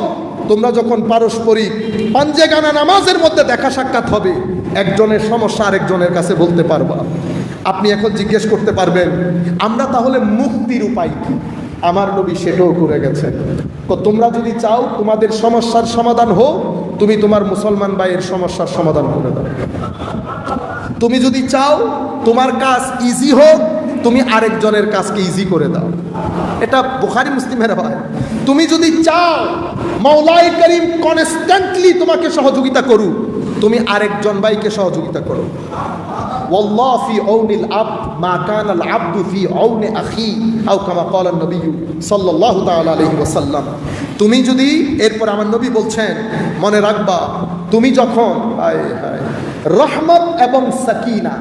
Speaker 1: তোমরা যখন পারস্পরিক পাঞ্জেগানা নামাজের মধ্যে দেখা সাক্ষাৎ হবে, একজনের সমস্যা আরেকজনের কাছে বলতে পারবা। আপনি এখন জিজ্ঞেস করতে পারবেন, আমরা তাহলে মুক্তির উপায় কি? আমার নবী সেটাও করে গেছেন। তোমরা যদি চাও তোমাদের সমস্যার সমাধান হোক, তুমি তোমার মুসলমান ভাইয়ের সমস্যার সমাধান করে দাও। তুমি যদি চাও তোমার কাজ ইজি হোক, তুমি আরেকজনের কাজকে ইজি করে দাও। এটা বুখারী মুসলিমের হয়। তুমি যদি চাও মাওলাই করিম কনস্ট্যান্টলি তোমাকে সহযোগিতা করুক, তুমি আরেকজন ভাইকে সহযোগিতা করো। ওয়াল্লাহ ফি আউনিল আবদ মা কানাল আবদু ফি আউনি আখি আও কামা ক্বালা নবী সাল্লাল্লাহু তাআলা আলাইহি ওয়াসাল্লাম। তুমি যদি, এরপর আমার নবী বলছেন, মনে রাখবা তুমি যখন রহমত এবং সাকিনা,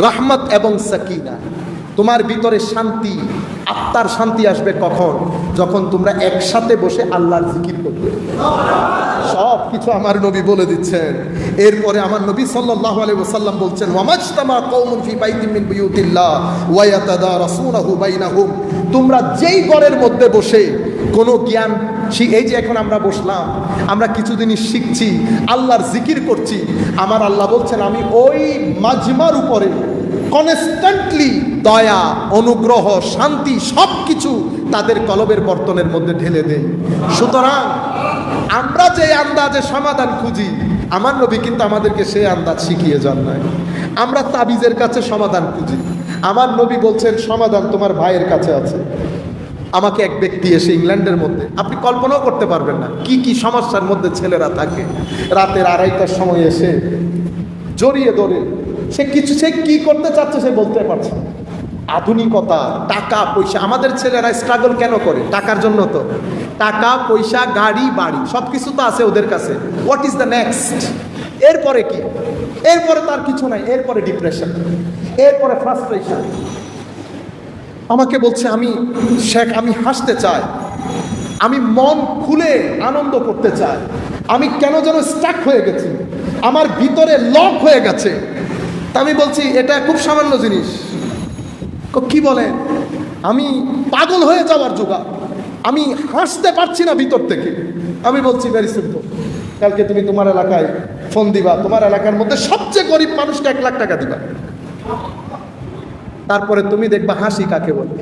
Speaker 1: রহমত এবং সাকিনা, তোমার ভিতরে শান্তি, আত্মার শান্তি আসবে কখন? যখন তোমরা একসাথে বসে আল্লাহর জিকির করবে। সব কিছু আমার নবী বলে দিচ্ছেন। এরপরে আমার নবী সাল্লাল্লাহু আলাইহি ওয়াসাল্লাম বলছেন, ওয়ামাজতামা কওমুন ফি বাইতিন মিন বুয়ুতিল্লাহ ওয়া ইয়াতাদারাসুনাহু বাইনাহুম। তোমরা যেই ঘরের মধ্যে বসে কোনো জ্ঞান, এই যে এখন আমরা বসলাম, আমরা কিছু জিনিস শিখছি, আল্লাহর জিকির করছি, আমার আল্লাহ বলছেন আমি ওই মাজমার উপরে কনস্ট্যান্টলি দয়া, অনুগ্রহ, শান্তি সব কিছু তাদের কলবের বর্তনের মধ্যে ঢেলে দেয়। সুতরাং আমরা যে আন্দাজে সমাধান খুঁজি, আমার নবী কিন্তু আমাদেরকে সেই আন্দাজ শিখিয়ে যান নাই। আমরা তাবিজের কাছে সমাধান খুঁজি, আমার নবী বলছেন সমাধান তোমার ভাইয়ের কাছে আছে। আমাকে এক ব্যক্তি এসে ইংল্যান্ডের মধ্যে, আপনি কল্পনাও করতে পারবেন না কি কি সমস্যার মধ্যে ছেলেরা থাকে, রাতের 2:30টার সময় এসে জড়িয়ে ধরে, সে কি করতে চাচ্ছে সে বলতে পারছে না। আধুনিকতা, টাকা পয়সা, আমাদের ছেলেরা স্ট্রাগল কেন করে? টাকার জন্য। তো টাকা পয়সা, গাড়ি বাড়ি সব কিছু তো আছে ওদের কাছে। What is the next? এরপরে কি? এরপরে তার কিছু নাই। এরপরে ডিপ্রেশন, এরপরে ফ্রাস্ট্রেশন। আমাকে বলছে, আমি শেখ, আমি হাসতে চাই, আমি মন খুলে আনন্দ করতে চাই, আমি কেন যেন স্টাক হয়ে গেছি, আমার ভিতরে লক হয়ে গেছে। তা আমি বলছি এটা খুব সামান্য জিনিস। কি বলেন? আমি পাগল হয়ে যাওয়ার জোগাড়, আমি হাসতে পারছি না ভিতর থেকে। আমি বলছি ভেরি সিম্পল, কালকে তুমি তোমার এলাকায় ফোন দিবা, তোমার এলাকার মধ্যে সবচেয়ে গরিব মানুষকে 1 লাখ টাকা দিবা, তারপরে তুমি দেখবা হাসি কাকে বলে।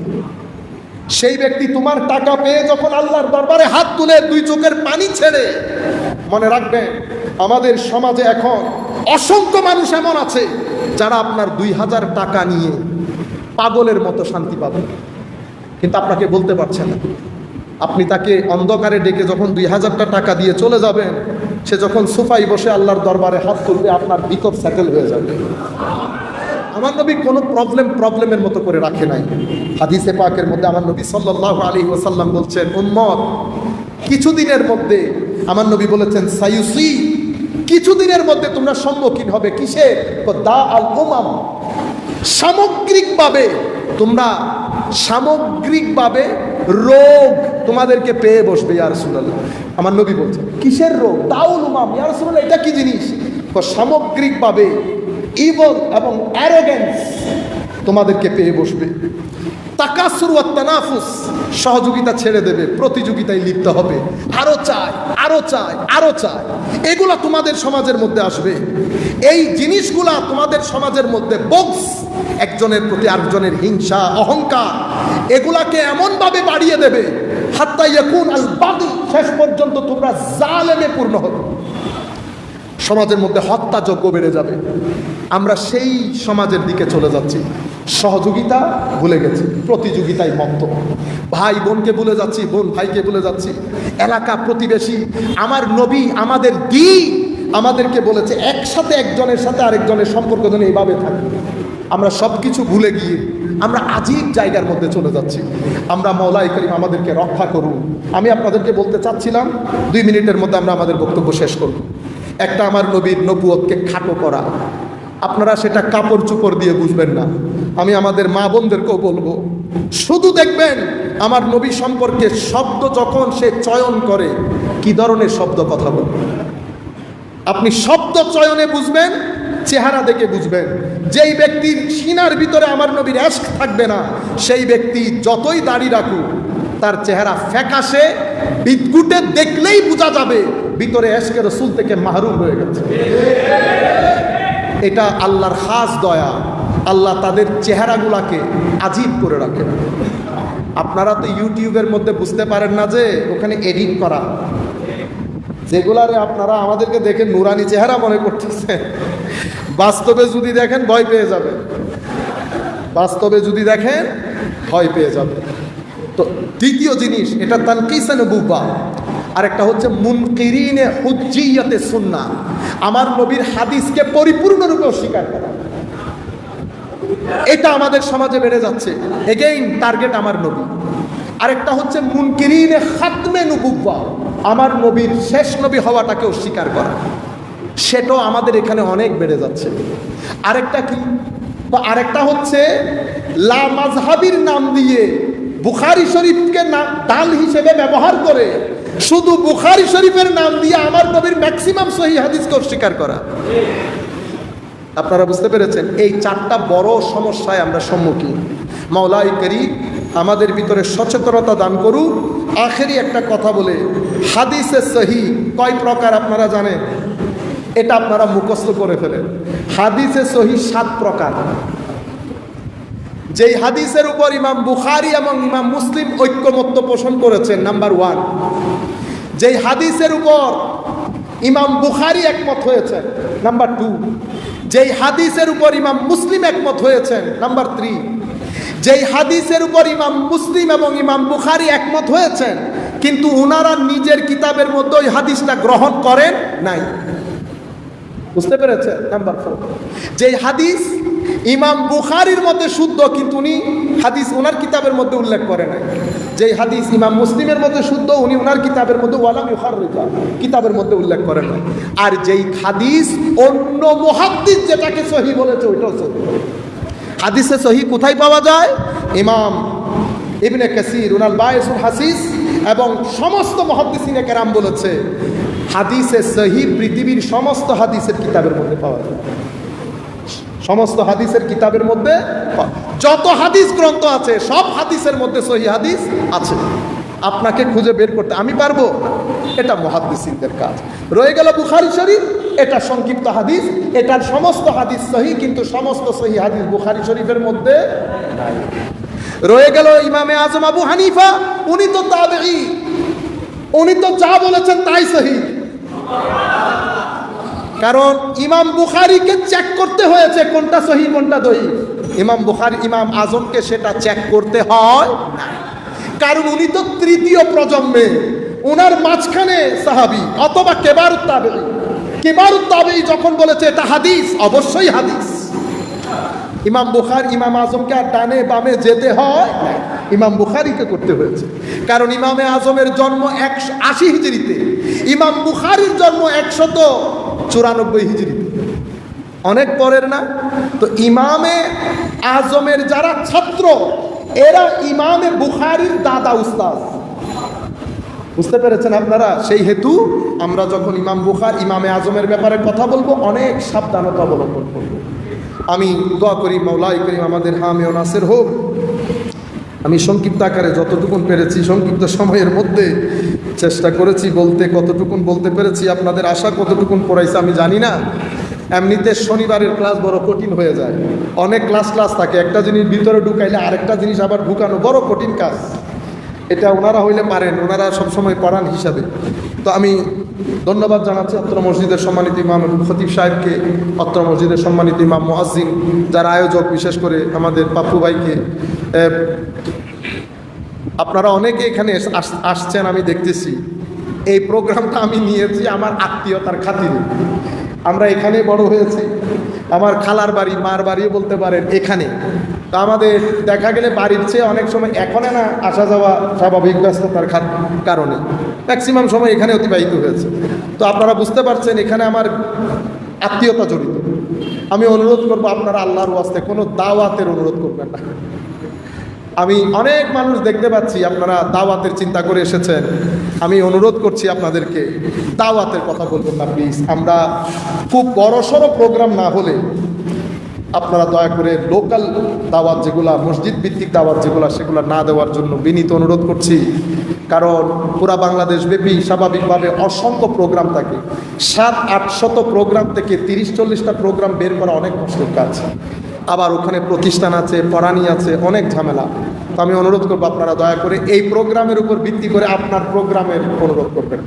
Speaker 1: সেই ব্যক্তি তোমার টাকা পেয়ে যখন আল্লাহর দরবারে হাত তুলে 2 চোখের পানি ছেড়ে, মনে রাখবেন আমাদের সমাজে এখন অসংখ্য মানুষ এমন আছে যারা আপনার 2000 টাকা নিয়ে পাগলের মতো শান্তি পাবে, কিন্তু আপনাকে বলতে পারছে না। আপনি তাকে অন্ধকারে ডেকে যখন 2000টা টাকা দিয়ে চলে যাবেন, সে যখন সোফায় বসে আল্লাহর দরবারে হাত তুলবে, আপনার ভিতর সেটেল হয়ে যাবে। আমার নবী কোনো প্রবলেমের মতো করে রাখে নাই। হাদিসে পাকের মধ্যে আমার নবী সাল্লাল্লাহু আলাইহি ওয়াসাল্লাম বলছেন, উম্মত কিছুদিনের মধ্যে, আমার নবী বলেছেন সায়ুসি, কিছুদিনের মধ্যে তোমরা সম্মুখীন হবে কিসে? দা আল উমাম, সামগ্রিকভাবে রোগ তোমাদেরকে পেয়ে বসবে। ইয়া রাসূলুল্লাহ, আমার নবী বলছেন কিসের রোগ? দাউল উমাম। ইয়া রাসূলুল্লাহ, এটা কি জিনিস? সামগ্রিকভাবে ইভল এবং অ্যারোগেন্স তোমাদেরকে পেয়ে বসবে। তাকাসুর ওয়াত তানাফুস, সহযোগিতা ছেড়ে দেবে, প্রতিযোগিতায় লিপ্ত হবে, আরো চাই, আরো চাই, আরো চাই। এগুলা তোমাদের সমাজের মধ্যে আসবে। এই জিনিসগুলা তোমাদের সমাজের মধ্যে বক্স, একজনের প্রতি আরেকজনের হিংসা, অহংকার, এগুলাকে এমনভাবে বাড়িয়ে দেবে, হাত্তা ইয়াকুন আল বাগি, শেষ পর্যন্ত তোমরা জালেমে পূর্ণ হবে। সমাজের মধ্যে হত্যাযজ্ঞ বেড়ে যাবে। আমরা সেই সমাজের দিকে চলে যাচ্ছি। সহযোগিতা ভুলে গেছি, প্রতিযোগিতায় মত্ত। ভাই বোনকে ভুলে যাচ্ছি, বোন ভাইকে ভুলে যাচ্ছি। এলাকা প্রতিবেশী, আমার নবী, আমাদের দ্বীন আমাদেরকে বলেছে একসাথে একজনের সাথে আরেকজনের সম্পর্ক যেন এইভাবে থাকে। আমরা সব কিছু ভুলে গিয়ে আমরা আজীব জায়গার মধ্যে চলে যাচ্ছি। আমরা মওলাই করিম আমাদেরকে রক্ষা করুন। আমি আপনাদেরকে বলতে চাচ্ছিলাম 2 মিনিটের মধ্যে আমরা আমাদের বক্তব্য শেষ করব। একটা আমার নবীর নবুয়তকে খাটো করা, আপনারা সেটা কাপড় চোপড় দিয়ে বুঝবেন না। আমি আমাদের মা বোনদেরকেও বলবো, শুধু দেখবেন আমার নবী সম্পর্কে শব্দ যখন সে চয়ন করে কি ধরনের শব্দ কথা বলবে। আপনি শব্দ চয়নে বুঝবেন, চেহারা দেখে বুঝবেন। যেই ব্যক্তির সিনার ভিতরে আমার নবীর ইশক থাকবে না, সেই ব্যক্তি যতই দাড়ি রাখুক তার চেহারা ফ্যাকাশে বিদ্যুটে দেখলেই বোঝা যাবে ভিতরে ইশকে রাসূল থেকে মাহরুম হয়ে গেছে। এটা আল্লাহর খাস দয়া। আল্লাহ তাদের চেহারাগুলাকে আজীব করে রাখেন। আপনারা তো ইউটিউবের মধ্যে বুঝতে পারেন না যে ওখানে এডিট করা, যেগুলারে আপনারা আমাদেরকে দেখে নুরানি চেহারা মনে করতেছেন, বাস্তবে যদি দেখেন ভয় পেয়ে যাবেন। বাস্তবে যদি দেখেন ভয় পেয়ে যাবেন। তো দ্বিতীয় জিনিস, এটা তানকিসে নবুওয়া। আরেকটা হচ্ছে মুনকিরিনে হুজ্জিয়তে সুন্নাহ, আমার নবীর হাদিসকে পরিপূর্ণরূপে অস্বীকার করা। এটা আমাদের সমাজে বেড়ে যাচ্ছে। এগেইন টার্গেট আমার নবী। আরেকটা হচ্ছে মুনকিরিনে খাতমে নবুওয়া, আমার নবীর শেষ নবী হওয়াটাকে অস্বীকার করা। সেটাও আমাদের এখানে অনেক বেড়ে যাচ্ছে। আরেকটা কি, আরেকটা হচ্ছে লা মাযহাবির নাম দিয়ে বুখারী শরীফকে ডাল হিসেবে ব্যবহার করে শুধু বুখারী শরীফের নাম দিয়ে আমার নবীর ম্যাক্সিমাম সহিহ হাদিসকে অস্বীকার করা। আপনারা বুঝতে পেরেছেন? এই 4টা বড় সমস্যায় আমরা সম্মুখীন। মাওলাই করিম আমাদের ভিতরে সচেতনতা দান করুন। আখেরি একটা কথা বলে, হাদিসে সহিহ কয় প্রকার আপনারা জানেন? এটা আপনারা মুখস্থ করে ফেলেন। হাদিসে সহিহ 7 প্রকার। যেই হাদিসের উপর ইমাম বুখারী এবং ইমাম মুসলিম ঐক্যমত্য পোষণ করেছেন, নাম্বার 1। যেই হাদিসের উপর ইমাম বুখারী একমত হয়েছেন, নাম্বার 2। যেই হাদিসের উপর ইমাম মুসলিম একমত হয়েছেন, নাম্বার 3। যেই হাদিসের উপর ইমাম মুসলিম এবং ইমাম বুখারী একমত হয়েছেন কিন্তু ওনারা নিজের কিতাবের মধ্যে ওই হাদিসটা গ্রহণ করেন নাই। বুঝতে পেরেছেন? নাম্বার 4। যেই হাদিস ইমাম বুখারীর মধ্যে শুদ্ধ কিন্তু উনি হাদিস ওনার কিতাবের মধ্যে উল্লেখ করে নাই। যেই হাদিস ইমাম মুসলিমের মধ্যে শুদ্ধ, উনি ওনার কিতাবের মধ্যে ওয়ালাম ইউখাররিজা কিতাবের মধ্যে উল্লেখ করেন নাই। আর যেই হাদিস অন্য মুহাদ্দিস যেটাকে সহিহ বলেছে ওইটাও সহিহ। হাদিসে সহিহ কোথায় পাওয়া যায়? ইমাম ইবনে কাসির উনাল বায়সুল হাসিস এবং সমস্ত মুহাদ্দিসিনে কেরাম বলেছে হাদিসে সহিহ পৃথিবীর সমস্ত হাদিসের কিতাবের মধ্যে পাওয়া যায়। সমস্ত হাদিসের কিতাবের মধ্যে যত হাদিস গ্রন্থ আছে সব হাদিসের মধ্যে সহিহ হাদিস আছে। আপনাকে খুঁজে বের করতে আমি পারবো? এটা মুহাদ্দিসিনদের কাজ। রয়ে গেল বুখারী শরীফ, এটা সংক্ষিপ্ত হাদিস, এটার সমস্ত হাদিস সহিহ কিন্তু সমস্ত সহিহ হাদিস বুখারী শরীফের মধ্যে নাই। রয়ে গেল ইমামে আজম আবু হানিফা, উনি তো তাবেঈ, উনি তো যা বলেছেন তাই সহিহ। কারণ ইমাম বুখারীকে চেক করতে হয়েছে কোনটা সহিহ কোনটা দঈফ। ইমাম বুখারী ইমাম আজমকে সেটা চেক করতে হয় না, কারণ উনি তো তৃতীয় প্রজন্মে, ওনার মাঝখানে সাহাবী অথবা কেবারুত তাবেঈ। কেবারুত তাবেঈ যখন বলেছে এটা হাদিস, অবশ্যই হাদিস। ইমাম বুখারী ইমাম আজমকে আর ডানে বামে যেতে হয় না, ইমাম বুখারীকে করতে হয়েছে। কারণ ইমামে আজমের জন্ম 180 হিজরিতে, ইমাম বুখারীর জন্ম 194 হিজরিতে, অনেক পরের না? তো ইমামে আজমের যারা ছাত্র এরা ইমামে বুখারীর দাদা উস্তাদ। বুঝতে পেরেছেন আপনারা? সেই হেতু আমরা যখন ইমাম বুখারী ইমামে আজমের ব্যাপারে কথা বলবো অনেক সাবধানতা অবলম্বন করব। আমি দোয়া করি মাওলাই করিম আমাদের হামে ও নাসির হোক। আমি সংক্ষিপ্ত আকারে যতটুকুন পেরেছি সংক্ষিপ্ত সময়ের মধ্যে চেষ্টা করেছি বলতে, কতটুকুন বলতে পেরেছি আপনাদের আশা কতটুকুন পড়াইছে আমি জানি না। এমনিতে শনিবারের ক্লাস বড় কঠিন হয়ে যায়, অনেক ক্লাস থাকে, একটা জিনিস ভিতরে ঢুকাইলে আরেকটা জিনিস আবার ঢুকানো বড় কঠিন কাজ। এটা ওনারা হইলে পারেন, ওনারা সবসময় পড়ান হিসাবে। তো আমি ধন্যবাদ জানাচ্ছি অত্র মসজিদের সম্মানিত ইমাম খতিব সাহেবকে, অত্র মসজিদের সম্মানিত ইমাম মুয়াজ্জিন, যারা আয়োজক, বিশেষ করে আমাদের পাপ্পু ভাইকে। আপনারা অনেকে এখানে আসছেন, আমি দেখতেছি। এই প্রোগ্রামটা আমি নিয়েছি আমার আত্মীয়তার খাতিরে। আমরা এখানে বড় হয়েছি, আমার খালার বাড়ি, মার বাড়িও বলতে পারেন এখানে। তো আমাদের দেখা গেলে বাড়ির চেয়ে অনেক সময় এখনে না আসা যাওয়া স্বাভাবিক ব্যস্ততার কারণে ম্যাক্সিমাম সময় এখানে অতিবাহিত হয়েছে। তো আপনারা বুঝতে পারছেন এখানে আমার আত্মীয়তা জড়িত। আমি অনুরোধ করবো আপনারা আল্লাহর ওয়াস্তে কোনো দাওয়াতের অনুরোধ করবেন না। আমি অনেক মানুষ দেখতে পাচ্ছি আপনারা দাওয়াতের চিন্তা করে এসেছেন। আমি অনুরোধ করছি আপনাদেরকে দাওয়াতের কথা বলবেন না প্লিজ। আমরা খুব বড়সড় প্রোগ্রাম না হলে আপনারা দয়া করে লোকাল দাওয়াত যেগুলা, মসজিদ ভিত্তিক দাওয়াত যেগুলা, সেগুলো না দেওয়ার জন্য বিনীত অনুরোধ করছি। কারণ পুরা বাংলাদেশ ব্যাপী স্বাভাবিকভাবে অসংখ্য প্রোগ্রাম থাকে। 700-800 প্রোগ্রাম থেকে 30-40টা প্রোগ্রাম বের করা অনেক কষ্টের কাজ। আবার ওখানে প্রতিষ্ঠান আছে, পড়ানি আছে, অনেক ঝামেলা। তো আমি অনুরোধ করবো আপনারা দয়া করে এই প্রোগ্রামের উপর ভিত্তি করে আপনার প্রোগ্রামের অনুরোধ করবেন।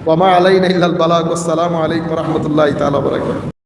Speaker 1: ওয়া মা আলাইনা ইল্লাল বালাগ। আসসালামু আলাইকুম ওয়া রাহমাতুল্লাহি তাআলা ওয়া বারাকাতুহু।